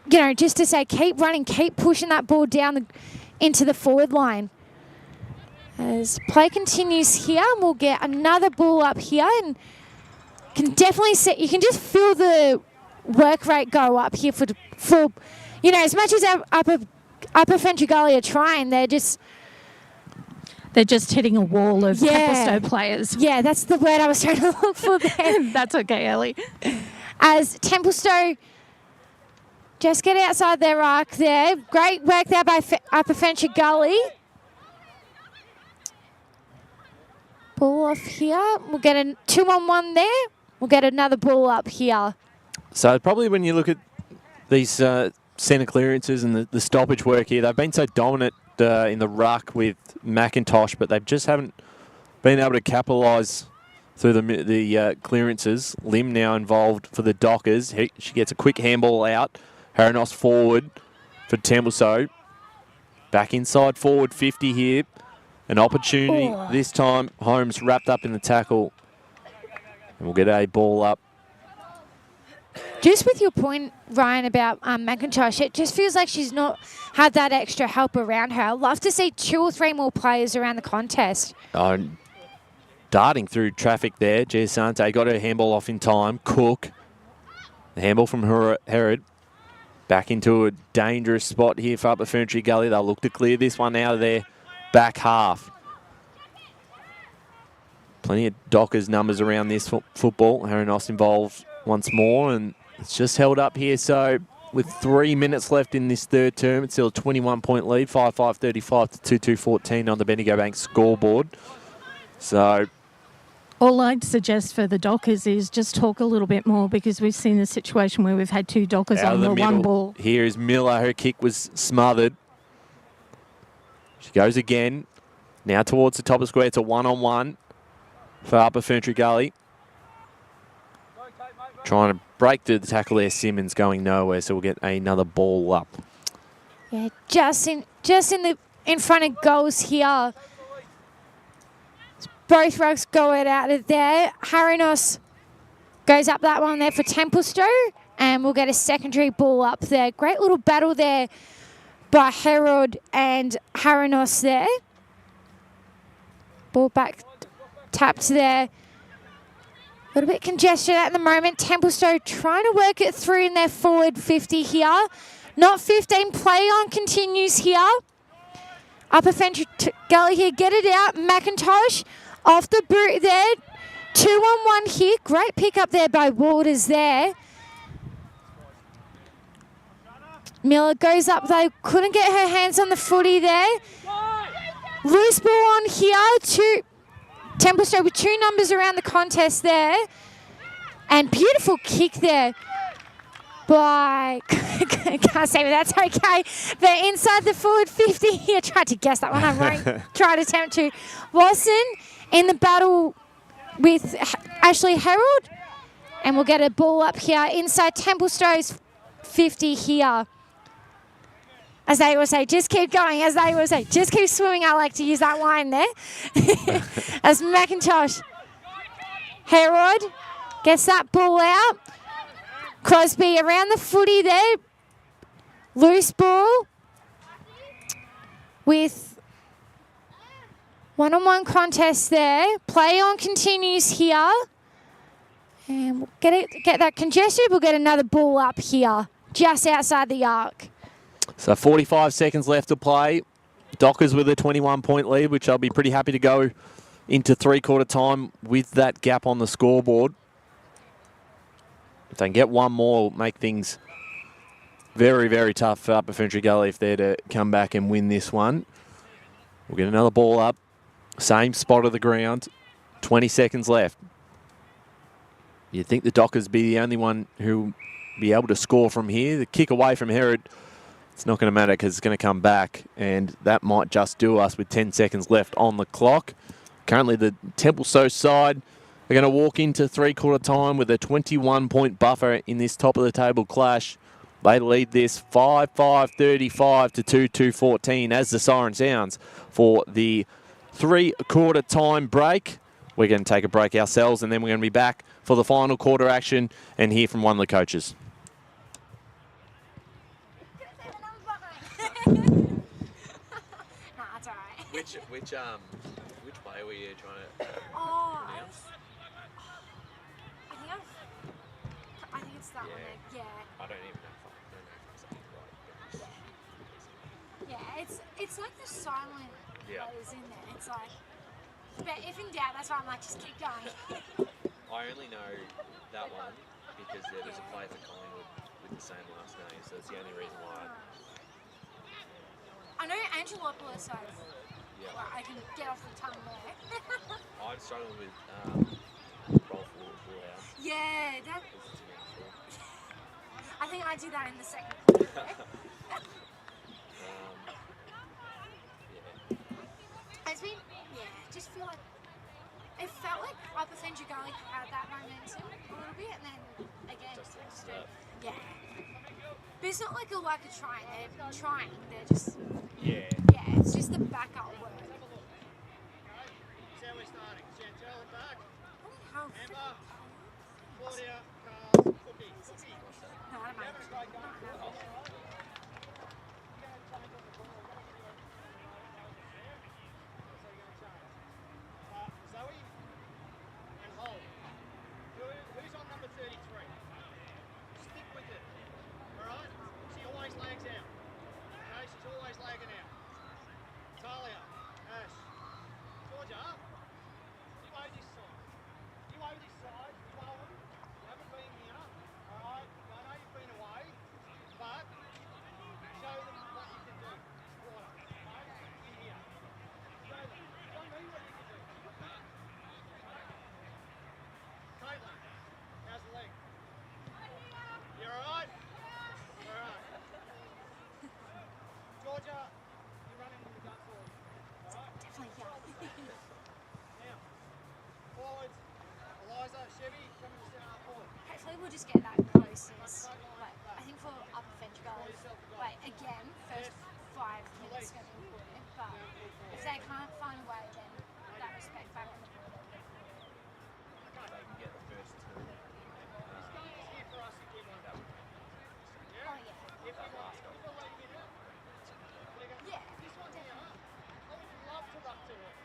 you know, just to say keep running, keep pushing that ball down into the forward line. As play continues here, and we'll get another ball up here and can definitely see, you can just feel the work rate go up here for you know, as much as our Upper Ferntree Gully are trying, they're just hitting a wall of Templestowe players. Yeah, that's the word I was trying to look for there. That's okay, Ellie. As Templestowe just get outside their arc there. Great work there by Upper Ferntree Gully. Ball off here. We'll get a 2-on-1 there. We'll get another ball up here. So probably when you look at these centre clearances and the stoppage work here, they've been so dominant in the ruck with McIntosh, but they just haven't been able to capitalise through the clearances. Lim now involved for the Dockers. She gets a quick handball out. Haranos forward for Templestowe. Back inside forward 50 here. An opportunity this time. Holmes wrapped up in the tackle. And we'll get a ball up. Just with your point, Ryan, about McIntosh, it just feels like she's not had that extra help around her. I'd love to see 2 or 3 more players around the contest. Darting through traffic there. Giasante got her handball off in time. Cook. The handball from Herod. Back into a dangerous spot here for Upper Ferntree Gully. They'll look to clear this one out of their back half. Plenty of Dockers numbers around this football. Haranos involved once more, and it's just held up here. So with 3 minutes left in this third term, it's still a 21-point lead, 5-5-35 to 2-2-14 on the Bendigo Bank scoreboard. So all I'd suggest for the Dockers is just talk a little bit more, because we've seen a situation where we've had 2 Dockers on the one ball. Here is Miller. Her kick was smothered. She goes again. Now towards the top of the square. It's a 1-on-1 for Upper Ferntree Gully. Trying to break through the tackle there. Simmons going nowhere, so we'll get another ball up. Yeah, just in front of goals here. Both rucks go out of there. Haranos goes up that one there for Templestowe, and we'll get a secondary ball up there. Great little battle there by Herod and Haranos there. Ball back tapped there. A little bit congested at the moment. Templestowe trying to work it through in their forward 50 here. Not 15. Play on continues here. Upper Ferntree Gully here. Get it out. McIntosh off the boot there. 2-on-1 here. Great pick up there by Waters there. Miller goes up though. Couldn't get her hands on the footy there. Loose ball on here. Templestowe with 2 numbers around the contest there. And beautiful kick there by, can't say, but that's okay. But inside the forward 50 here, tried to guess that one, I won't try to attempt to. Watson in the battle with Ashley Herald. And we'll get a ball up here inside Templestowe's 50 here. As they always say, just keep going. As they always say, just keep swimming. I like to use that line there. As McIntosh. Herod gets that ball out. Crosby around the footy there. Loose ball. With 1-on-1 contest there. Play on continues here. And we'll get that congested. We'll get another ball up here. Just outside the arc. So 45 seconds left to play. Dockers with a 21-point lead, which I'll be pretty happy to go into 3/4 time with that gap on the scoreboard. If they can get one more, it'll make things very, very tough for Upper Ferntree Gully if they're to come back and win this one. We'll get another ball up. Same spot of the ground. 20 seconds left. You'd think the Dockers be the only one who will be able to score from here. The kick away from Herod, it's not going to matter because it's going to come back, and that might just do us with 10 seconds left on the clock. Currently, the Templestowe side are going to walk into 3/4 time with a 21-point buffer in this top-of-the-table clash. They lead this 5-5-35 to 2-2-14 as the siren sounds for the 3/4 time break. We're going to take a break ourselves, and then we're going to be back for the final quarter action and hear from one of the coaches. Which player were you trying to Oh, pronounce? I think I It's like the silent Yeah. letters in there. It's like, but if in doubt, that's why I'm like, just keep going. I only know that one because there was a player for Collingwood with the same last name, so it's the only reason why. I know Angelopoulos, so Yeah. well, I can get off the tongue there. I'm struggling with Rolf Woolhouse. Yeah, that. Because it's an actual. I think I did that in the second quarter. Yeah. It's been, just feel like it felt like Upper Ferntree Gully had that momentum a little bit, and then again, Just like stuff. yeah. But it's not like a lack of trying. They're trying. They're just, Yeah. it's just the backup work. So we're starting. Chantel and back. How Emma, Claudia, Carl, Cookie. No, I don't mind. Zoe and Hole. Who's on number 33? Stick with it. Alright? She always lags out. Okay, she's always lagging out. Talia, Ash, Georgia, you over this side. You over this side, Rowan. You haven't been here. Alright? I know you've been away, but show them what you can do. Quarter. Okay? In here. Show them. Show me what you can do. Caitlin, how's the leg? You alright? Alright. Georgia, you're running with the gut forward. Alright? Definitely, Now, forwards, Eliza, Chevy, coming to centre half forward. Hopefully we'll just get that closest. Like, I think for Upper Ferntree Gully, like again, first 5 minutes is going to be important. But if they can't find a way, then that respect back on the board. They can get the first two. This game is here for us if we want that. Yeah? Oh yeah. If we want it. If we're letting it out. We're gonna, Yeah, this one here, I would love to ruck to it.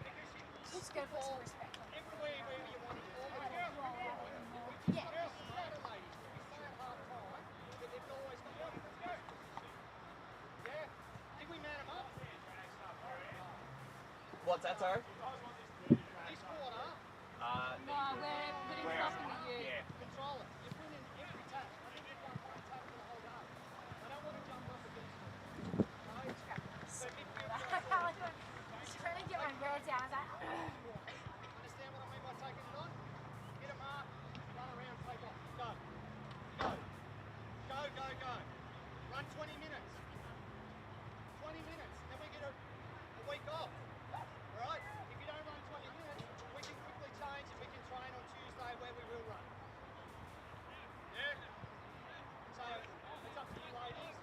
Because you Let's go put some respect on it. everywhere where you want it. All the girls, Roll out even more. Yeah. girls start at ladies. We say at half time, but they've always got, yeah, let's go. Yeah? Did we man them up? What's that, sorry? This quarter, No, we're putting stuff into you. Yeah. control it. You're winning every tap. I think you've done one tap for the whole game. I don't want to jump off against you. Right? So Just trying to get my words out. I was like, understand what I mean by taking it on? Get a mark, run around, take off. Go. Go. Go, go, go. Run 20 minutes. 20 minutes. Then we get a week off. Alright? If you don't run 20 minutes, we can quickly change and we can train on Tuesday where we will run. Yeah? So, it's up to you ladies.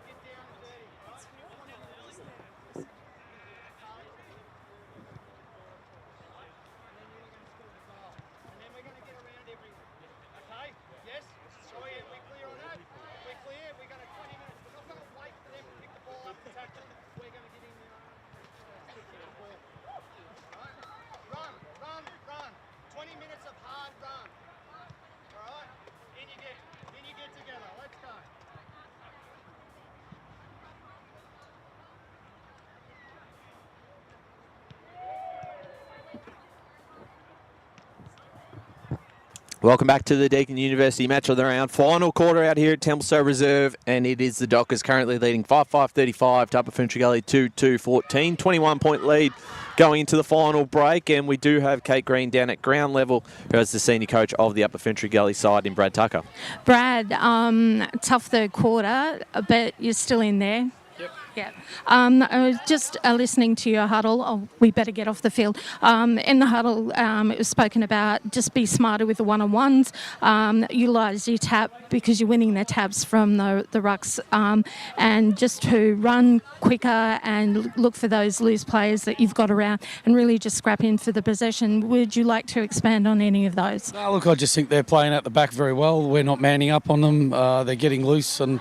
Get down and dirty. Right? And then we're going to get around everyone. Okay? Yes? So we clear on that? We're clear. We're going to 20 minutes. We're not going to wait for them to pick the ball up and tackle. We're going to get in there and stick to the ball. Right? Run, run, run. 20 minutes of hard run. Alright? In you get together. Let's go. Welcome back to the Deakin University match of the round. Final quarter out here at Templestowe Reserve, and it is the Dockers currently leading 5-5-35 to Upper Ferntree Gully 2-2-14. 21-point lead going into the final break, and we do have Kate Green down at ground level, who is the senior coach of the Upper Ferntree Gully side in Brad Tucker. Brad, tough third quarter, but you're still in there. Yeah. I was just listening to your huddle. Oh, we better get off the field. In the huddle, it was spoken about just be smarter with the one-on-ones, utilise your tap because you're winning their taps from the rucks, and just to run quicker and look for those loose players that you've got around and really just scrap in for the possession. Would you like to expand on any of those? No, look, I just think they're playing out the back very well. We're not manning up on them. They're getting loose and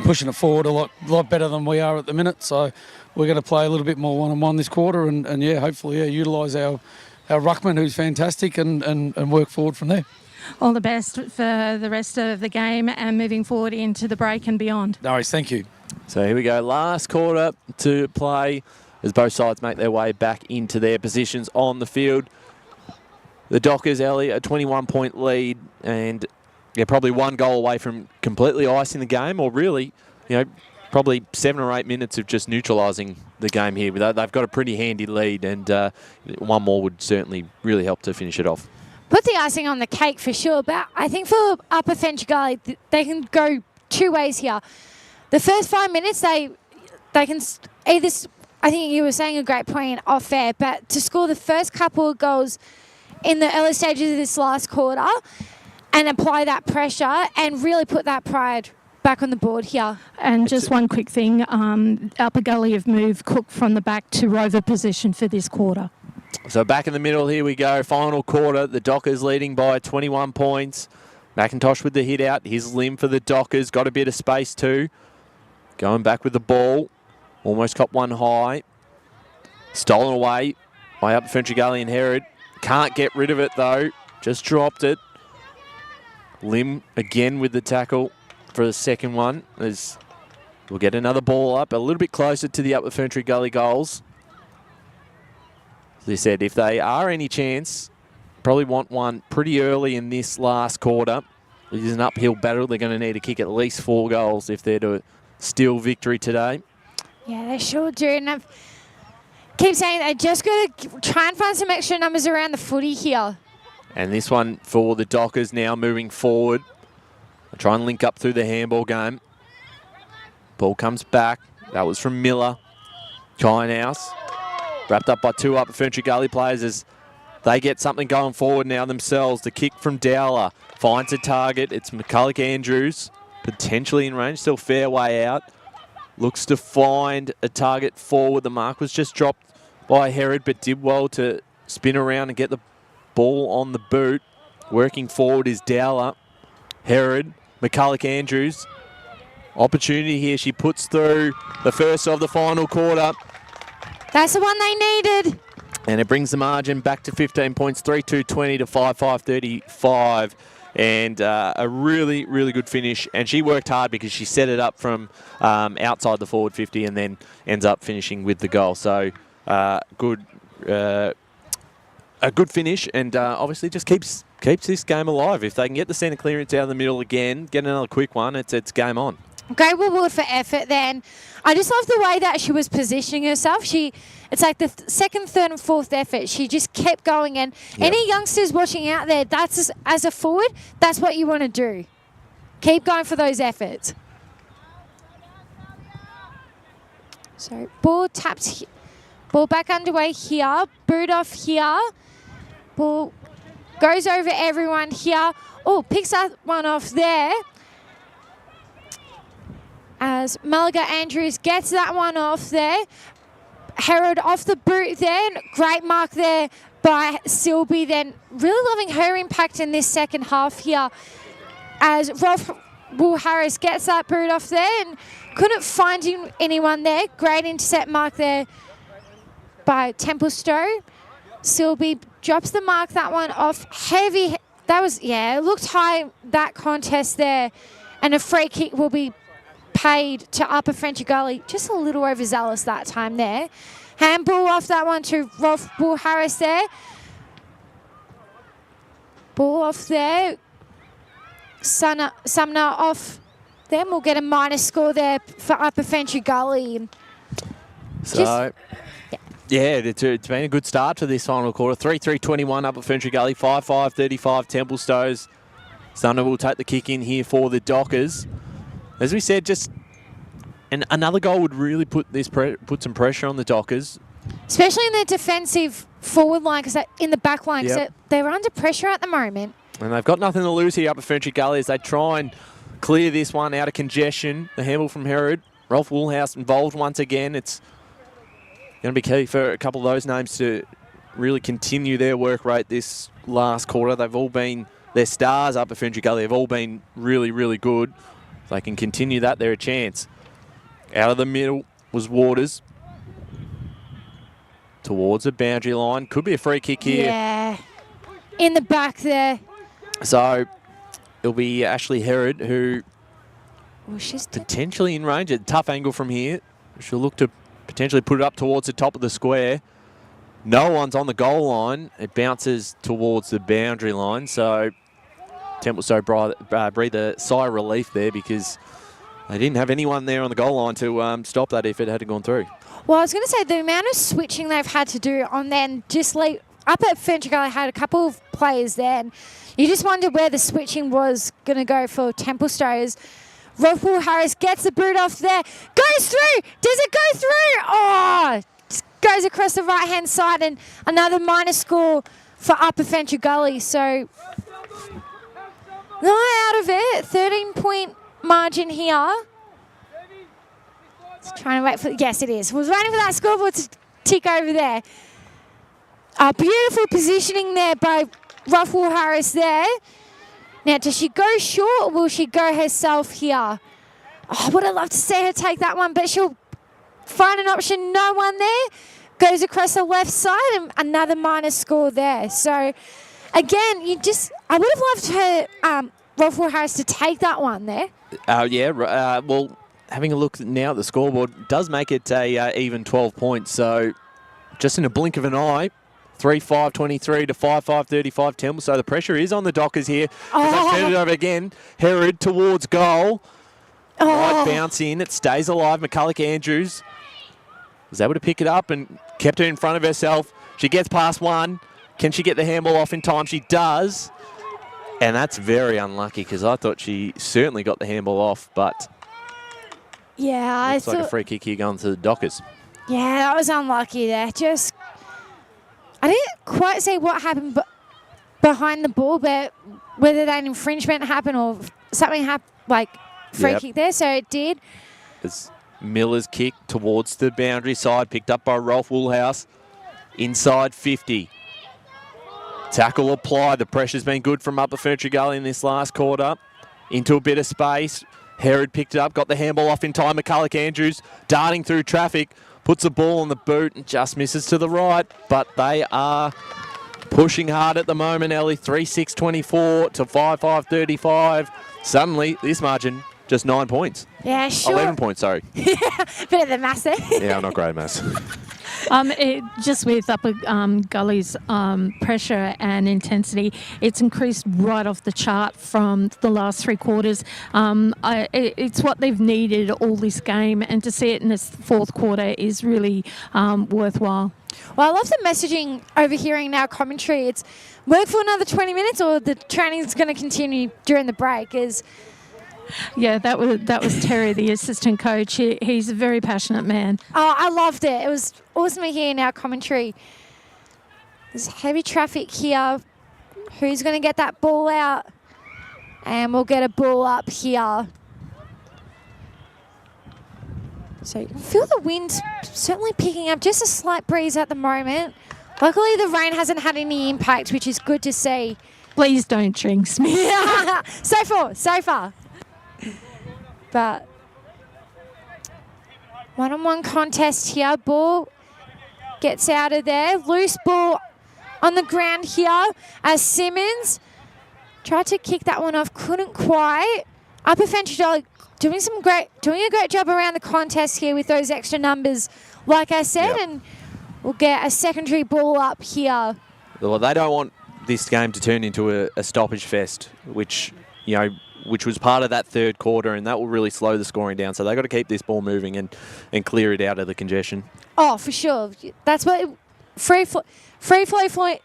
pushing it forward a lot better than we are at the minute. So we're going to play a little bit more one-on-one this quarter and hopefully utilise our ruckman, who's fantastic, and work forward from there. All the best for the rest of the game and moving forward into the break and beyond. No worries, thank you. So here we go. Last quarter to play as both sides make their way back into their positions on the field. The Dockers, Ellie, a 21-point lead and probably one goal away from completely icing the game, or really, probably 7 or 8 minutes of just neutralising the game here. They've got a pretty handy lead, and one more would certainly really help to finish it off. Put the icing on the cake for sure, but I think for Upper Ferntree Gully, they can go two ways here. The first 5 minutes, they can either, I think you were saying a great point off air, but to score the first couple of goals in the early stages of this last quarter and apply that pressure and really put that pride back on the board here. And just one quick thing, Upper Gully have moved Cook from the back to rover position for this quarter. So back in the middle, here we go. Final quarter, the Dockers leading by 21 points. McIntosh with the hit out. Here's Lim for the Dockers. Got a bit of space too. Going back with the ball. Almost caught one high. Stolen away by Upper Ferntree Gully and Herod. Can't get rid of it though. Just dropped it. Lim again with the tackle for the second one. As we'll get another ball up a little bit closer to the Upper Ferntree Gully goals. As I said, if they are any chance, probably want one pretty early in this last quarter. It is an uphill battle. They're going to need to kick at least 4 goals if they're to steal victory today. Yeah, they sure do. And I keep saying they just got to try and find some extra numbers around the footy here. And this one for the Dockers now moving forward. They try and link up through the handball game. Ball comes back. That was from Miller. Kynehouse. Wrapped up by 2 Upper Ferntree Gully players as they get something going forward now themselves. The kick from Dowler finds a target. It's McCulloch Andrews, potentially in range, still fair way out. Looks to find a target forward. The mark was just dropped by Herod, but did well to spin around and get the ball on the boot. Working forward is Dowler. Herod, McCulloch Andrews. Opportunity here. She puts through the first of the final quarter. That's the one they needed. And it brings the margin back to 15 points, 3-2-20 to 5-5-35. And a really, really good finish. And she worked hard because she set it up from outside the forward 50 and then ends up finishing with the goal. So a good finish, and obviously just keeps this game alive. If they can get the centre clearance out of the middle again, get another quick one, it's game on. Great reward for effort then. I just love the way that she was positioning herself. It's like the second, third and fourth effort. She just kept going. And any youngsters watching out there, that's as a forward, that's what you want to do. Keep going for those efforts. So ball taps, ball back underway here. Boot off here. Ball goes over everyone here. Oh, picks that one off there. As Malaga Andrews gets that one off there. Herod off the boot there. Great mark there by Silby. Then really loving her impact in this second half here. As Rolf Will Harris gets that boot off there and couldn't find anyone there. Great intercept mark there by Templestowe. Silby drops the mark, that one off. Heavy. That was, it looked high, that contest there. And a free kick will be paid to Upper Ferntree Gully. Just a little overzealous that time there. Handball off that one to Rolf Bull Harris there. Ball off there. Sumner off there. We'll get a minus score there for Upper Ferntree Gully. So, it's been a good start to this final quarter. 3-3-21 Upper Ferntree Gully. 5-5-35 Templestowe. Sumner will take the kick in here for the Dockers. As we said, another goal would really put some pressure on the Dockers. Especially in the defensive forward line, because in the back line, because they're under pressure at the moment. And they've got nothing to lose here, Upper Ferntree Gully, as they try and clear this one out of congestion. The handball from Herod. Rolf Woolhouse involved once again. It's going to be key for a couple of those names to really continue their work rate this last quarter. They've all been, their stars, Upper Ferntree Gully, have all been really, really good. If they can continue that, they're a chance. Out of the middle was Waters. Towards the boundary line. Could be a free kick here. Yeah. In the back there. So it'll be Ashley Herod who Well, she's potentially in range. A tough angle from here. She'll look to potentially put it up towards the top of the square. No one's on the goal line. It bounces towards the boundary line. So Templestowe breathe a sigh of relief there because they didn't have anyone there on the goal line to stop that if it had gone through. Well, I was going to say the amount of switching they've had to do on then just like up at Ferntree Gully had a couple of players there, and you just wondered where the switching was going to go for Templestowe. Rothwell Harris gets the boot off there, goes through. Does it go through? Oh, just goes across the right-hand side, and another minus score for Upper Ferntree Gully. So not out of it. 13-point margin here. Just trying to wait for. Yes, it is. Was waiting for that scoreboard to tick over there. Beautiful positioning there by Rothwell Harris there. Now, does she go short or will she go herself here? Oh, I would have loved to see her take that one, but she'll find an option. No one there. Goes across the left side and another minus score there. So, again, I would have loved her, Rothwell Harris, to take that one there. Well, having a look now at the scoreboard does make it a even 12 points. So, just in a blink of an eye, 3-5-23 to 5-5-35 Temple. So the pressure is on the Dockers here. As they turn it over again. Herod towards goal. Right bounce in. It stays alive. McCulloch Andrews was able to pick it up and kept her in front of herself. She gets past one. Can she get the handball off in time? She does. And that's very unlucky because I thought she certainly got the handball off, but yeah, looks like a free kick here going to the Dockers. Yeah, that was unlucky there. I didn't quite see what happened behind the ball, but whether that infringement happened or something happened, like free kick there, so it did. It's Miller's kick towards the boundary side, picked up by Rolf Woolhouse, inside 50. Tackle applied. The pressure's been good from Upper Ferntree Gully in this last quarter. Into a bit of space. Herod picked it up, got the handball off in time. McCulloch Andrews darting through traffic. Puts the ball on the boot and just misses to the right. But they are pushing hard at the moment, Ellie. 3-6-24 to 5-5-35. Suddenly, this margin, just 9 points. Yeah, sure. 11 points, sorry. Bit of the maths there. Yeah, I'm not great at maths. Just with Upper Gully's pressure and intensity, it's increased right off the chart from the last three quarters. It's what they've needed all this game, and to see it in this fourth quarter is really worthwhile. Well, I love the messaging over here in our commentary. It's work for another 20 minutes or the training is going to continue during the break. Yeah, that was Terry, the assistant coach. He's a very passionate man. Oh, I loved it. It was awesome to hear in our commentary. There's heavy traffic here. Who's going to get that ball out? And we'll get a ball up here. So you can feel the wind certainly picking up. Just a slight breeze at the moment. Luckily, the rain hasn't had any impact, which is good to see. Please don't jinx me. So far. But one-on-one contest here. Ball gets out of there. Loose ball on the ground here as Simmons tried to kick that one off. Couldn't quite. Upper Ferntree Gully doing a great job around the contest here with those extra numbers, like I said, and we'll get a secondary ball up here. Well, they don't want this game to turn into a stoppage fest, which was part of that third quarter, and that will really slow the scoring down. So they've got to keep this ball moving and clear it out of the congestion. Oh, for sure. That's what free flow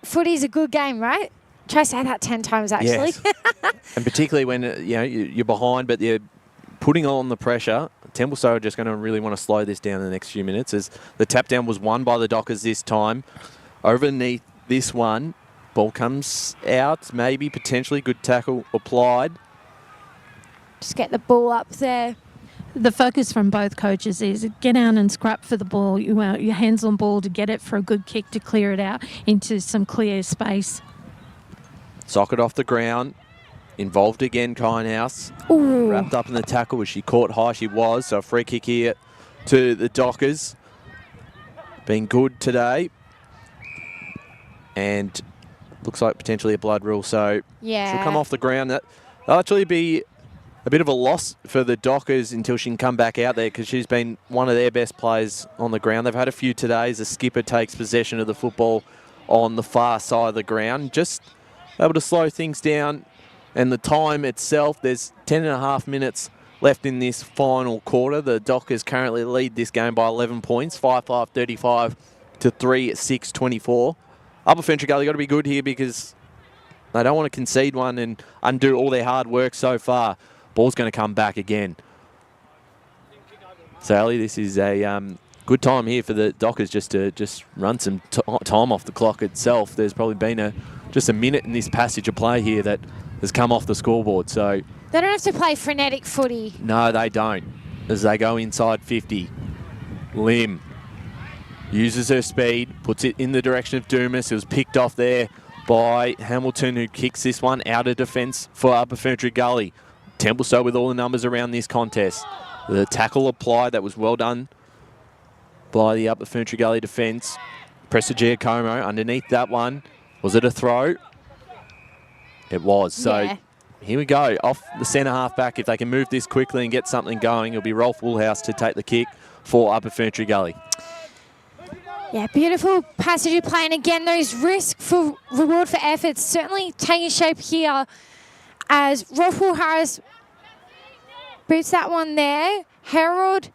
footy is a good game, right? Try to say that 10 times, actually. Yes. And particularly when you're behind, but you're putting on the pressure. Templestowe are just going to really want to slow this down in the next few minutes, as the tap down was won by the Dockers this time. Overneath this one, ball comes out, maybe potentially good tackle applied. Just get the ball up there. The focus from both coaches is get down and scrap for the ball. You want your hands on ball to get it for a good kick to clear it out into some clear space. Socket off the ground. Involved again, Kinehouse. Ooh. Wrapped up in the tackle. Was she caught high? She was. So a free kick here to the Dockers. Been good today. And looks like potentially a blood rule, so Yeah. she'll come off the ground. That'll actually be a bit of a loss for the Dockers until she can come back out there, because she's been one of their best players on the ground. They've had a few today as the skipper takes possession of the football on the far side of the ground. Just able to slow things down. And the time itself, there's 10.5 minutes left in this final quarter. The Dockers currently lead this game by 11 points, 5-5-35 to 3-6-24. Upper Ferntree Gully got to be good here because they don't want to concede one and undo all their hard work so far. Ball's going to come back again. Sally, this is a good time here for the Dockers just to run some time off the clock itself. There's probably been just a minute in this passage of play here that has come off the scoreboard. So They don't have to play frenetic footy. no, they don't. As they go inside 50. Lim uses her speed, puts it in the direction of Dumas. It was picked off there by Hamilton, who kicks this one out of defence for Upper Ferntree Gully. Templestowe with all the numbers around this contest. The tackle applied, that was well done by the Upper Ferntree Gully defence. Pressa Giacomo underneath that one. Was it a throw? It was. So Yeah. here we go. Off the centre half back. If they can move this quickly and get something going, it'll be Rolf Woolhouse to take the kick for Upper Ferntree Gully. Yeah, beautiful passage of play. And again, those risk for reward for efforts certainly taking shape here as Rolf Harris boots that one there. Harold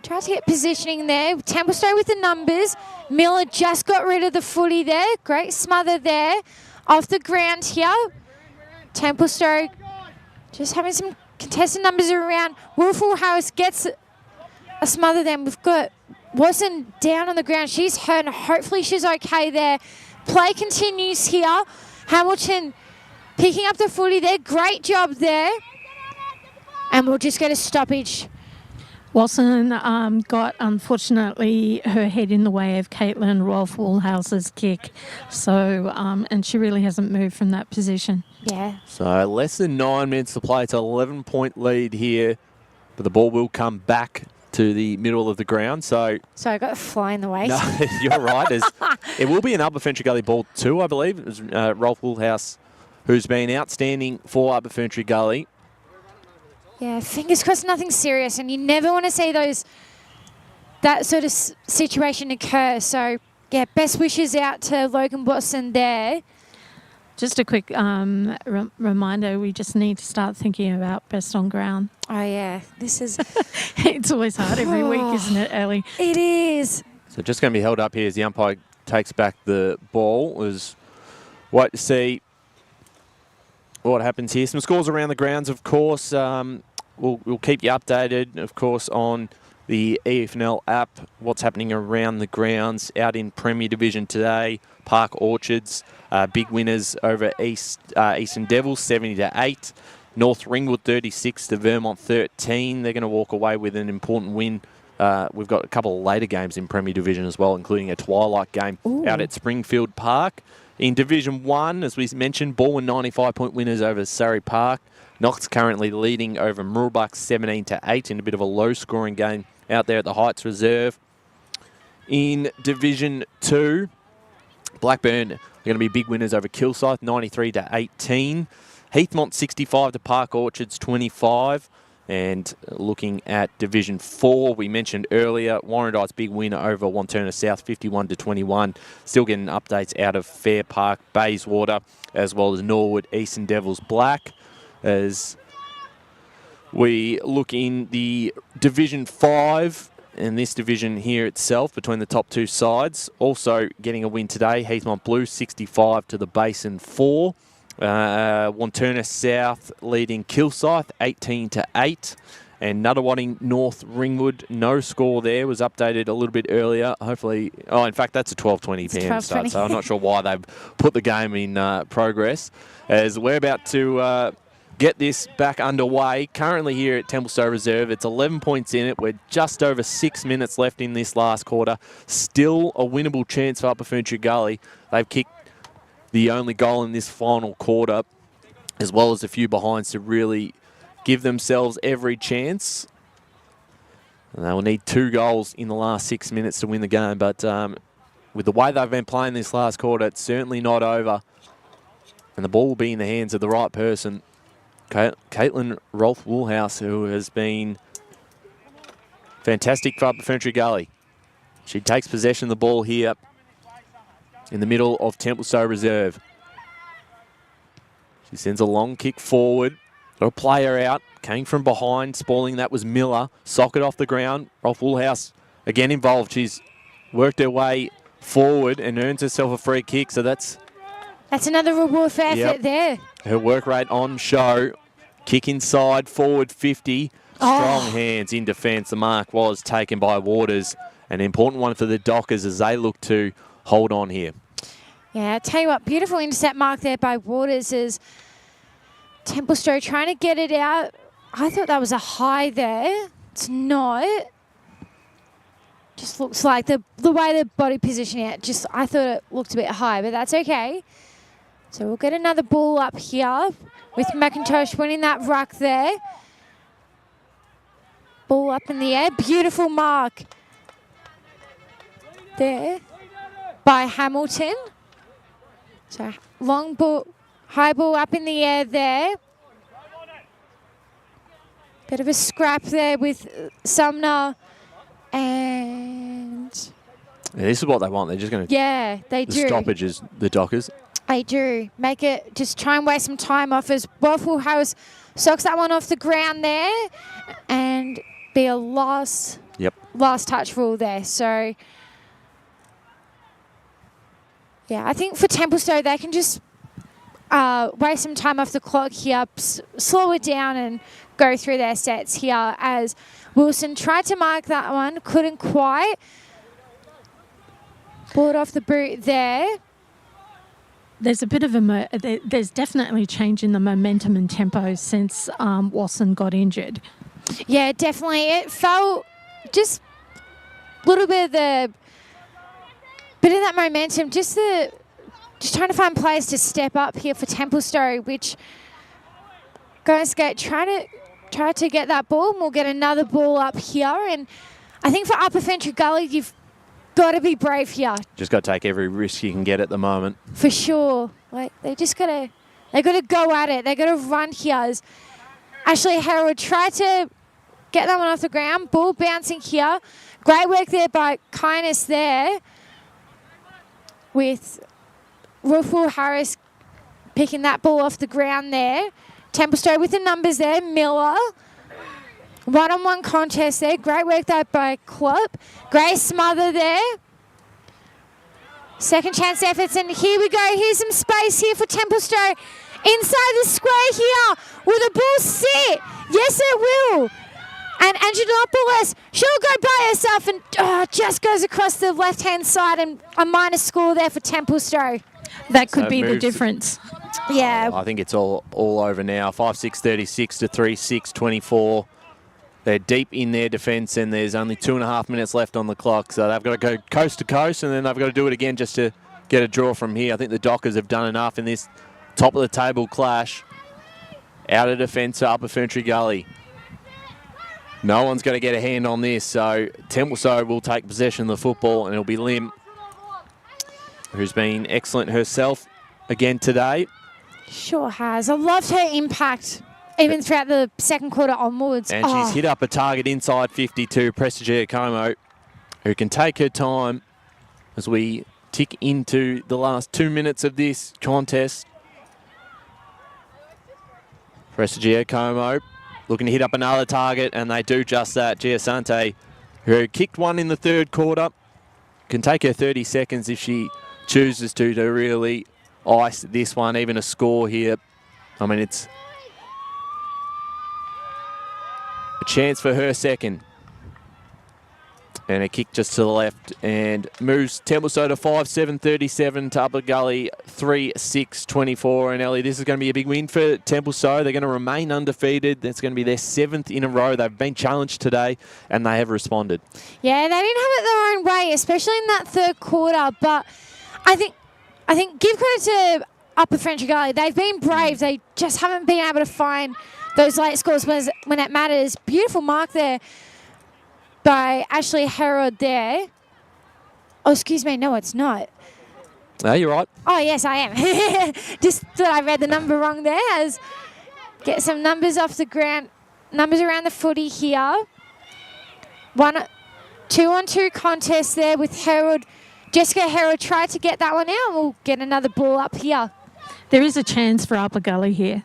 tries to get positioning there. Templestowe with the numbers. Miller just got rid of the footy there. Great smother there. Off the ground here. Templestowe just having some contested numbers around. Wolf Harris gets a smother then. We've got Watson down on the ground. She's hurt. Hopefully she's okay there. Play continues here. Hamilton picking up the footy there. Great job there. And we'll just get a stoppage. Watson got, unfortunately, her head in the way of Caitlin Rolf Woolhouse's kick. So, and she really hasn't moved from that position. Yeah. So less than 9 minutes to play. It's an 11-point lead here, but the ball will come back to the middle of the ground. So So I got a fly in the way. no, you're right. It will be an Upper Ferntree Gully ball too, I believe. It was Rolf Woolhouse, who's been outstanding for Upper Ferntree Gully. Yeah, fingers crossed nothing serious. And you never want to see that sort of situation occur. So, yeah, best wishes out to Logan Watson there. Just a quick reminder, we just need to start thinking about best on ground. Oh, yeah. This is... It's always hard every week, isn't it, Ellie? It is. So just going to be held up here as the umpire takes back the ball. We'll wait to see what happens here. Some scores around the grounds, of course. We'll keep you updated, of course, on the EFNL app, what's happening around the grounds out in Premier Division today. Park Orchards, big winners over Eastern Devils, 70-8. North Ringwood 36 to Vermont 13. They're going to walk away with an important win. We've got a couple of later games in Premier Division as well, including a twilight game out at Springfield Park. In Division 1, as we mentioned, Baldwin 95-point winners over Surrey Park. Knox currently leading over Mooroolbark 17-8 in a bit of a low-scoring game out there at the Heights Reserve. In Division 2, Blackburn are going to be big winners over Kilsyth 93-18. Heathmont 65 to Park Orchards 25. And looking at Division 4, we mentioned earlier, Warrandyte's big win over Wanturna South 51-21. Still getting updates out of Fair Park, Bayswater, as well as Norwood, Eastern Devils Black. As we look in the Division 5, and this division here itself between the top two sides, also getting a win today, Heathmont Blue 65 to the Basin 4. Wanturna South leading Kilsyth 18-8, and Nuttawading North Ringwood, no score there, was updated a little bit earlier. Hopefully, in fact, that's a 12:20 p.m. start, so I'm not sure why they've put the game in progress. As we're about to get this back underway, currently here at Templestowe Reserve, it's 11 points in it. We're just over 6 minutes left in this last quarter. Still a winnable chance for Upper Ferntree Gully. They've kicked the only goal in this final quarter, as well as a few behinds to really give themselves every chance. And they will need 2 goals in the last 6 minutes to win the game. But with the way they've been playing this last quarter, it's certainly not over And the ball will be in the hands of the right person, Caitlin Rolfe-Woolhouse, who has been fantastic for Upper Ferntree Gully. She takes possession of the ball here in the middle of Templestowe Reserve. She sends a long kick forward. Got a player out. Came from behind. Spoiling that was Miller. Socket off the ground. Rolfe-Woolhouse again involved. She's worked her way forward and earns herself a free kick. So that's another reward for effort there. Her work rate on show. Kick inside, forward 50. Strong hands in defence. The mark was taken by Waters. An important one for the Dockers as they look to hold on here. Yeah, I tell you what, beautiful intercept mark there by Waters as Templestowe trying to get it out. I thought that was a high there. It's not. Just looks like the way the body position it, I thought it looked a bit high, but that's okay. So we'll get another ball up here with McIntosh winning that ruck there. Ball up in the air. Beautiful mark there by Hamilton. So long ball, high ball up in the air there. Bit of a scrap there with Sumner. And this is what they want. They're just going to... Yeah, they do. The stoppages, the Dockers. They do. Make it, just try and waste some time off as Rolfe-Woolhouse socks that one off the ground there and be a last touch rule there. So, yeah, I think for Templestowe, they can just waste some time off the clock here, slow it down and go through their sets here as Wilson tried to mark that one, couldn't quite. Ball it off the boot there. There's a bit of there's definitely change in the momentum and tempo since Wasson got injured. Yeah, definitely. It felt just a little bit of that momentum, just trying to find players to step up here for Templestowe, which Golden Skate try to get that ball, and we'll get another ball up here. And I think for Upper Ferntree Gully, you've got to be brave here. Just got to take every risk you can get at the moment. For sure. Like they got to go at it. They got to run here. As Ashley Harold tried to get that one off the ground. Ball bouncing here. Great work there by Kindness there. With Rufus Harris picking that ball off the ground there. Templestowe with the numbers there. Miller. One-on-one contest there. Great work there by Klopp. Great smother there. Second chance efforts, and here we go. Here's some space here for Templestowe. Inside the square here. Will the ball sit? Yes, it will. And Angelopoulos, she'll go by herself and just goes across the left-hand side, and a minor score there for Templestowe. That could be the difference. Yeah. I think it's all over now. 5-6-36 to 3-6-24. They're deep in their defence, and there's only 2.5 minutes left on the clock. So they've got to go coast to coast, and then they've got to do it again just to get a draw from here. I think the Dockers have done enough in this top-of-the-table clash. Out of defence to Upper Ferntree Gully. No one's going to get a hand on this, so Templestowe will take possession of the football, and it'll be Lim, who's been excellent herself again today. Sure has. I loved her impact, even throughout the second quarter onwards. And she's hit up a target inside 52, Prestige Como, who can take her time as we tick into the last 2 minutes of this contest. Prestige Como looking to hit up another target, and they do just that. Giasante, who kicked one in the third quarter, can take her 30 seconds if she chooses to really ice this one, even a score here. I mean, it's a chance for her second. And a kick just to the left, and moves Templestowe to 5-7-37 to Upper Gully 3-6-24. And Ellie, this is going to be a big win for Templestowe. They're going to remain undefeated. That's going to be their 7th in a row. They've been challenged today, and they have responded. Yeah, they didn't have it their own way, especially in that third quarter. But I think give credit to Upper Ferntree Gully. They've been brave. They just haven't been able to find those late scores when it matters. Beautiful mark there by Ashley Herod there. Oh, excuse me. No, it's not. No, you're right. Oh, yes, I am. Just thought I read the number wrong there. Get some numbers off the ground. Numbers around the footy here. 2-on-2 contest there with Herald. Jessica Herald tried to get that one out. We'll get another ball up here. There is a chance for Upper Gully here.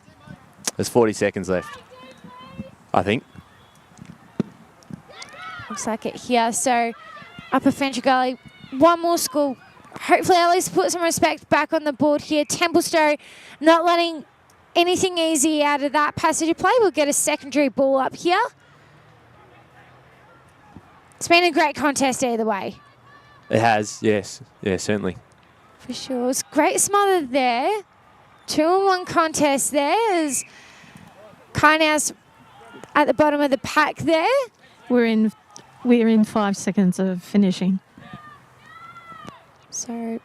There's 40 seconds left, I think. Looks like it here. So Upper Ferntree Gully, one more score. Hopefully at least put some respect back on the board here. Templestowe not letting anything easy out of that passage of play. We'll get a secondary ball up here. It's been a great contest either way. It has, yes. Yeah, certainly. For sure. It's great smother there. 2-on-1 contest there. Is Kainau's at the bottom of the pack there. We're in 5 seconds of finishing. So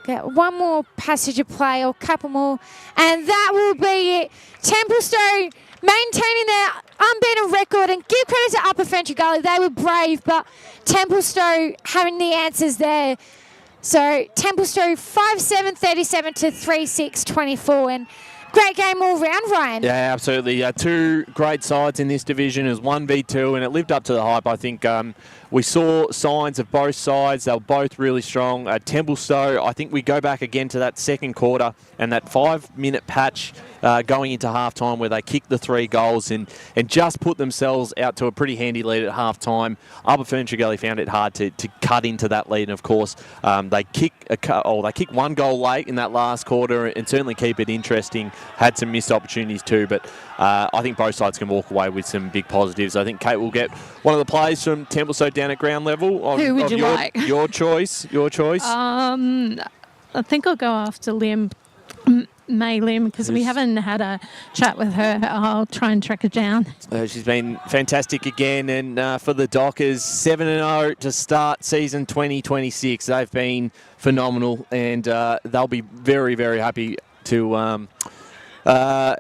get one more passage of play or a couple more, and that will be it. Templestowe maintaining their unbeaten record, and give credit to Upper Ferntree Gully. They were brave, but Templestowe having the answers there. So Templestowe 5-7, 37 to 3-6, 24, and great game all round, Ryan. Yeah, absolutely. Two great sides in this division. It was 1v2, and it lived up to the hype. I think we saw signs of both sides. They were both really strong. Templestowe, I think we go back again to that second quarter and that 5-minute patch going into halftime where they kicked the 3 goals and just put themselves out to a pretty handy lead at halftime. Upper Ferntree Gully found it hard to cut into that lead, and of course they kicked 1 goal late in that last quarter and certainly keep it interesting. Had some missed opportunities too, but I think both sides can walk away with some big positives. I think Kate will get one of the players from Templestowe down at ground level. Who would you like? Your choice. I think I'll go after May Lim, because we haven't had a chat with her. I'll try and track her down. She's been fantastic again, and for the Dockers, 7-0 to start season 2026. They've been phenomenal, and they'll be very, very happy to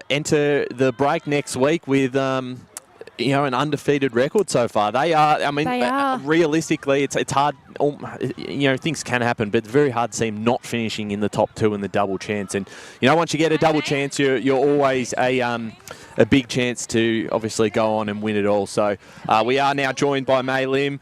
enter the break next week with an undefeated record so far. They are. I mean, realistically, it's hard. Things can happen, but it's very hard to see them not finishing in the top 2 in the double chance. And once you get a double chance, you're always a big chance to obviously go on and win it all. So we are now joined by May Lim.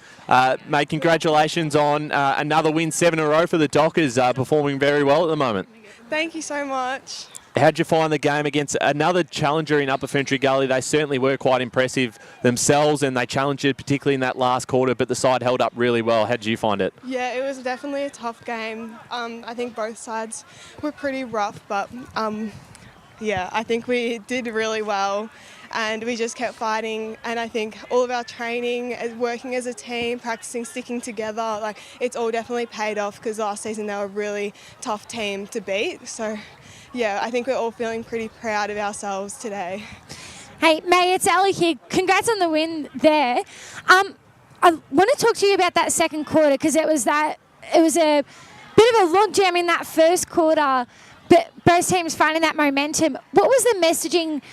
May, congratulations on another win, 7 in a row for the Dockers, performing very well at the moment. Thank you so much. How'd you find the game against another challenger in Upper Ferntree Gully? They certainly were quite impressive themselves, and they challenged you, particularly in that last quarter, but the side held up really well. How did you find it? Yeah, it was definitely a tough game. I think both sides were pretty rough, but I think we did really well, and we just kept fighting. And I think all of our training, working as a team, practicing, sticking together, it's all definitely paid off, because last season they were a really tough team to beat. So yeah, I think we're all feeling pretty proud of ourselves today. Hey, May, it's Ali here. Congrats on the win there. I want to talk to you about that second quarter, because it was a bit of a logjam in that first quarter, but both teams finding that momentum. What was the messaging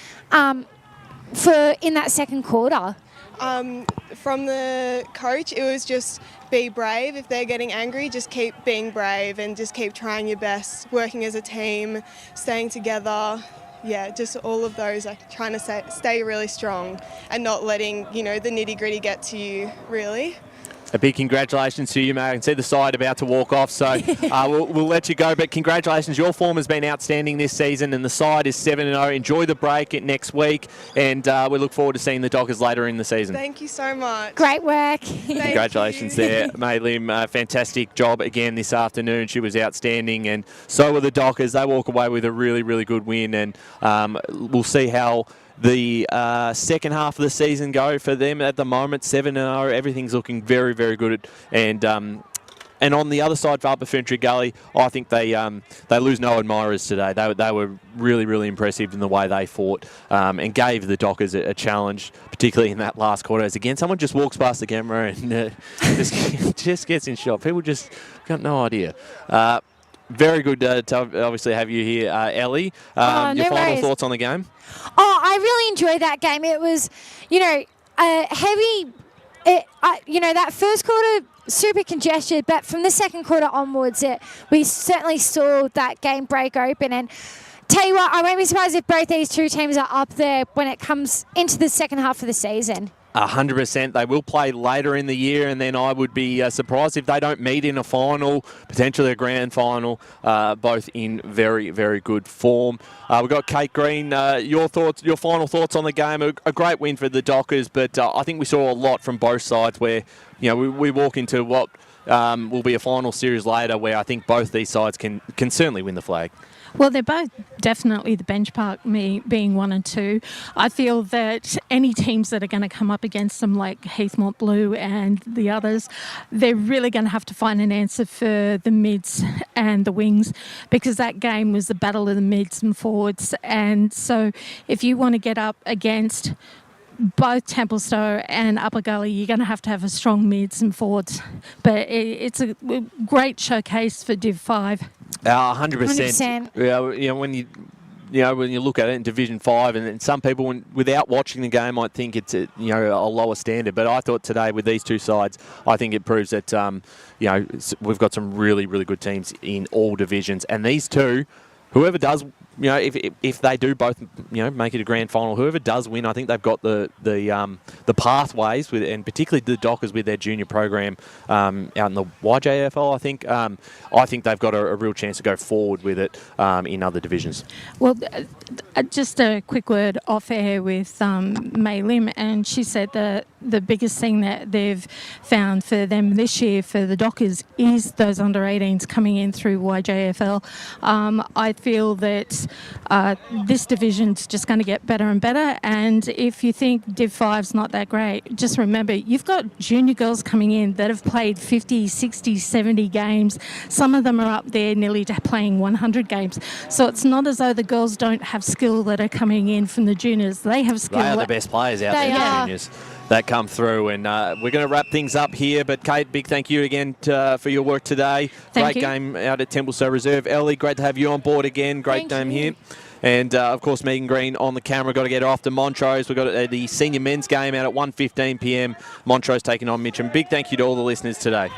in that second quarter? From the coach, it was just be brave. If they're getting angry, just keep being brave and just keep trying your best, working as a team, staying together. Yeah, just all of those, trying to stay really strong and not letting, the nitty-gritty get to you, really. A big congratulations to you, mate. I can see the side about to walk off, so we'll let you go. But congratulations. Your form has been outstanding this season, and the side is 7-0. Enjoy the break next week, and we look forward to seeing the Dockers later in the season. Thank you so much. Great work. Congratulations there, May Lim. Fantastic job again this afternoon. She was outstanding, and so were the Dockers. They walk away with a really, really good win, and we'll see how the second half of the season go for them at the moment. 7-0, everything's looking very, very good. And on the other side for Upper Ferntree Gully, I think they lose no admirers today. They were really, really impressive in the way they fought and gave the Dockers a challenge, particularly in that last quarter. As again, someone just walks past the camera and just gets in shot. People just got no idea. Very good to obviously have you here, Ellie. Your final thoughts on the game? Oh, I really enjoyed that game. It was, heavy. That first quarter, super congested, but from the second quarter onwards, we certainly saw that game break open. And tell you what, I won't be surprised if both these two teams are up there when it comes into the second half of the season. 100%. They will play later in the year, and then I would be surprised if they don't meet in a final, potentially a grand final, both in very, very good form. We've got Kate Green. Your final thoughts on the game? A great win for the Dockers, but I think we saw a lot from both sides where, we walk into what will be a final series later where I think both these sides can certainly win the flag. Well, they're both definitely the benchmark, me being 1 and 2. I feel that any teams that are going to come up against them, like Heathmont Blue and the others, they're really going to have to find an answer for the mids and the wings, because that game was the battle of the mids and forwards. And so if you want to get up against both Templestowe and Upper Gully, you're going to have a strong mids and forwards. But it's a great showcase for Div 5. 100%. When you look at it in Division 5, and some people, without watching the game, might think it's a lower standard. But I thought today with these two sides, I think it proves that we've got some really, really good teams in all divisions. And these two, whoever does, if they do both, make it a grand final, whoever does win, I think they've got the pathways with, and particularly the Dockers with their junior program out in the YJFL. I think they've got a real chance to go forward with it in other divisions. Well, just a quick word off air with May Lim, and she said that the biggest thing that they've found for them this year for the Dockers is those under 18s coming in through YJFL. I feel that this division's just going to get better and better, and if you think Div 5's not that great, just remember you've got junior girls coming in that have played 50, 60, 70 games. Some of them are up there nearly to playing 100 games. So it's not as though the girls don't have skill that are coming in from the juniors. They have skill. They are the best players out there, the juniors, that come through. And we're going to wrap things up here. But Kate, big thank you again for your work today. Great game out at Templestowe Reserve. Ellie, great to have you on board again. Great game here. And, of course, Megan Green on the camera. Got to get her off to Montrose. We've got the senior men's game out at 1:15 p.m. Montrose taking on Mitcham. Big thank you to all the listeners today.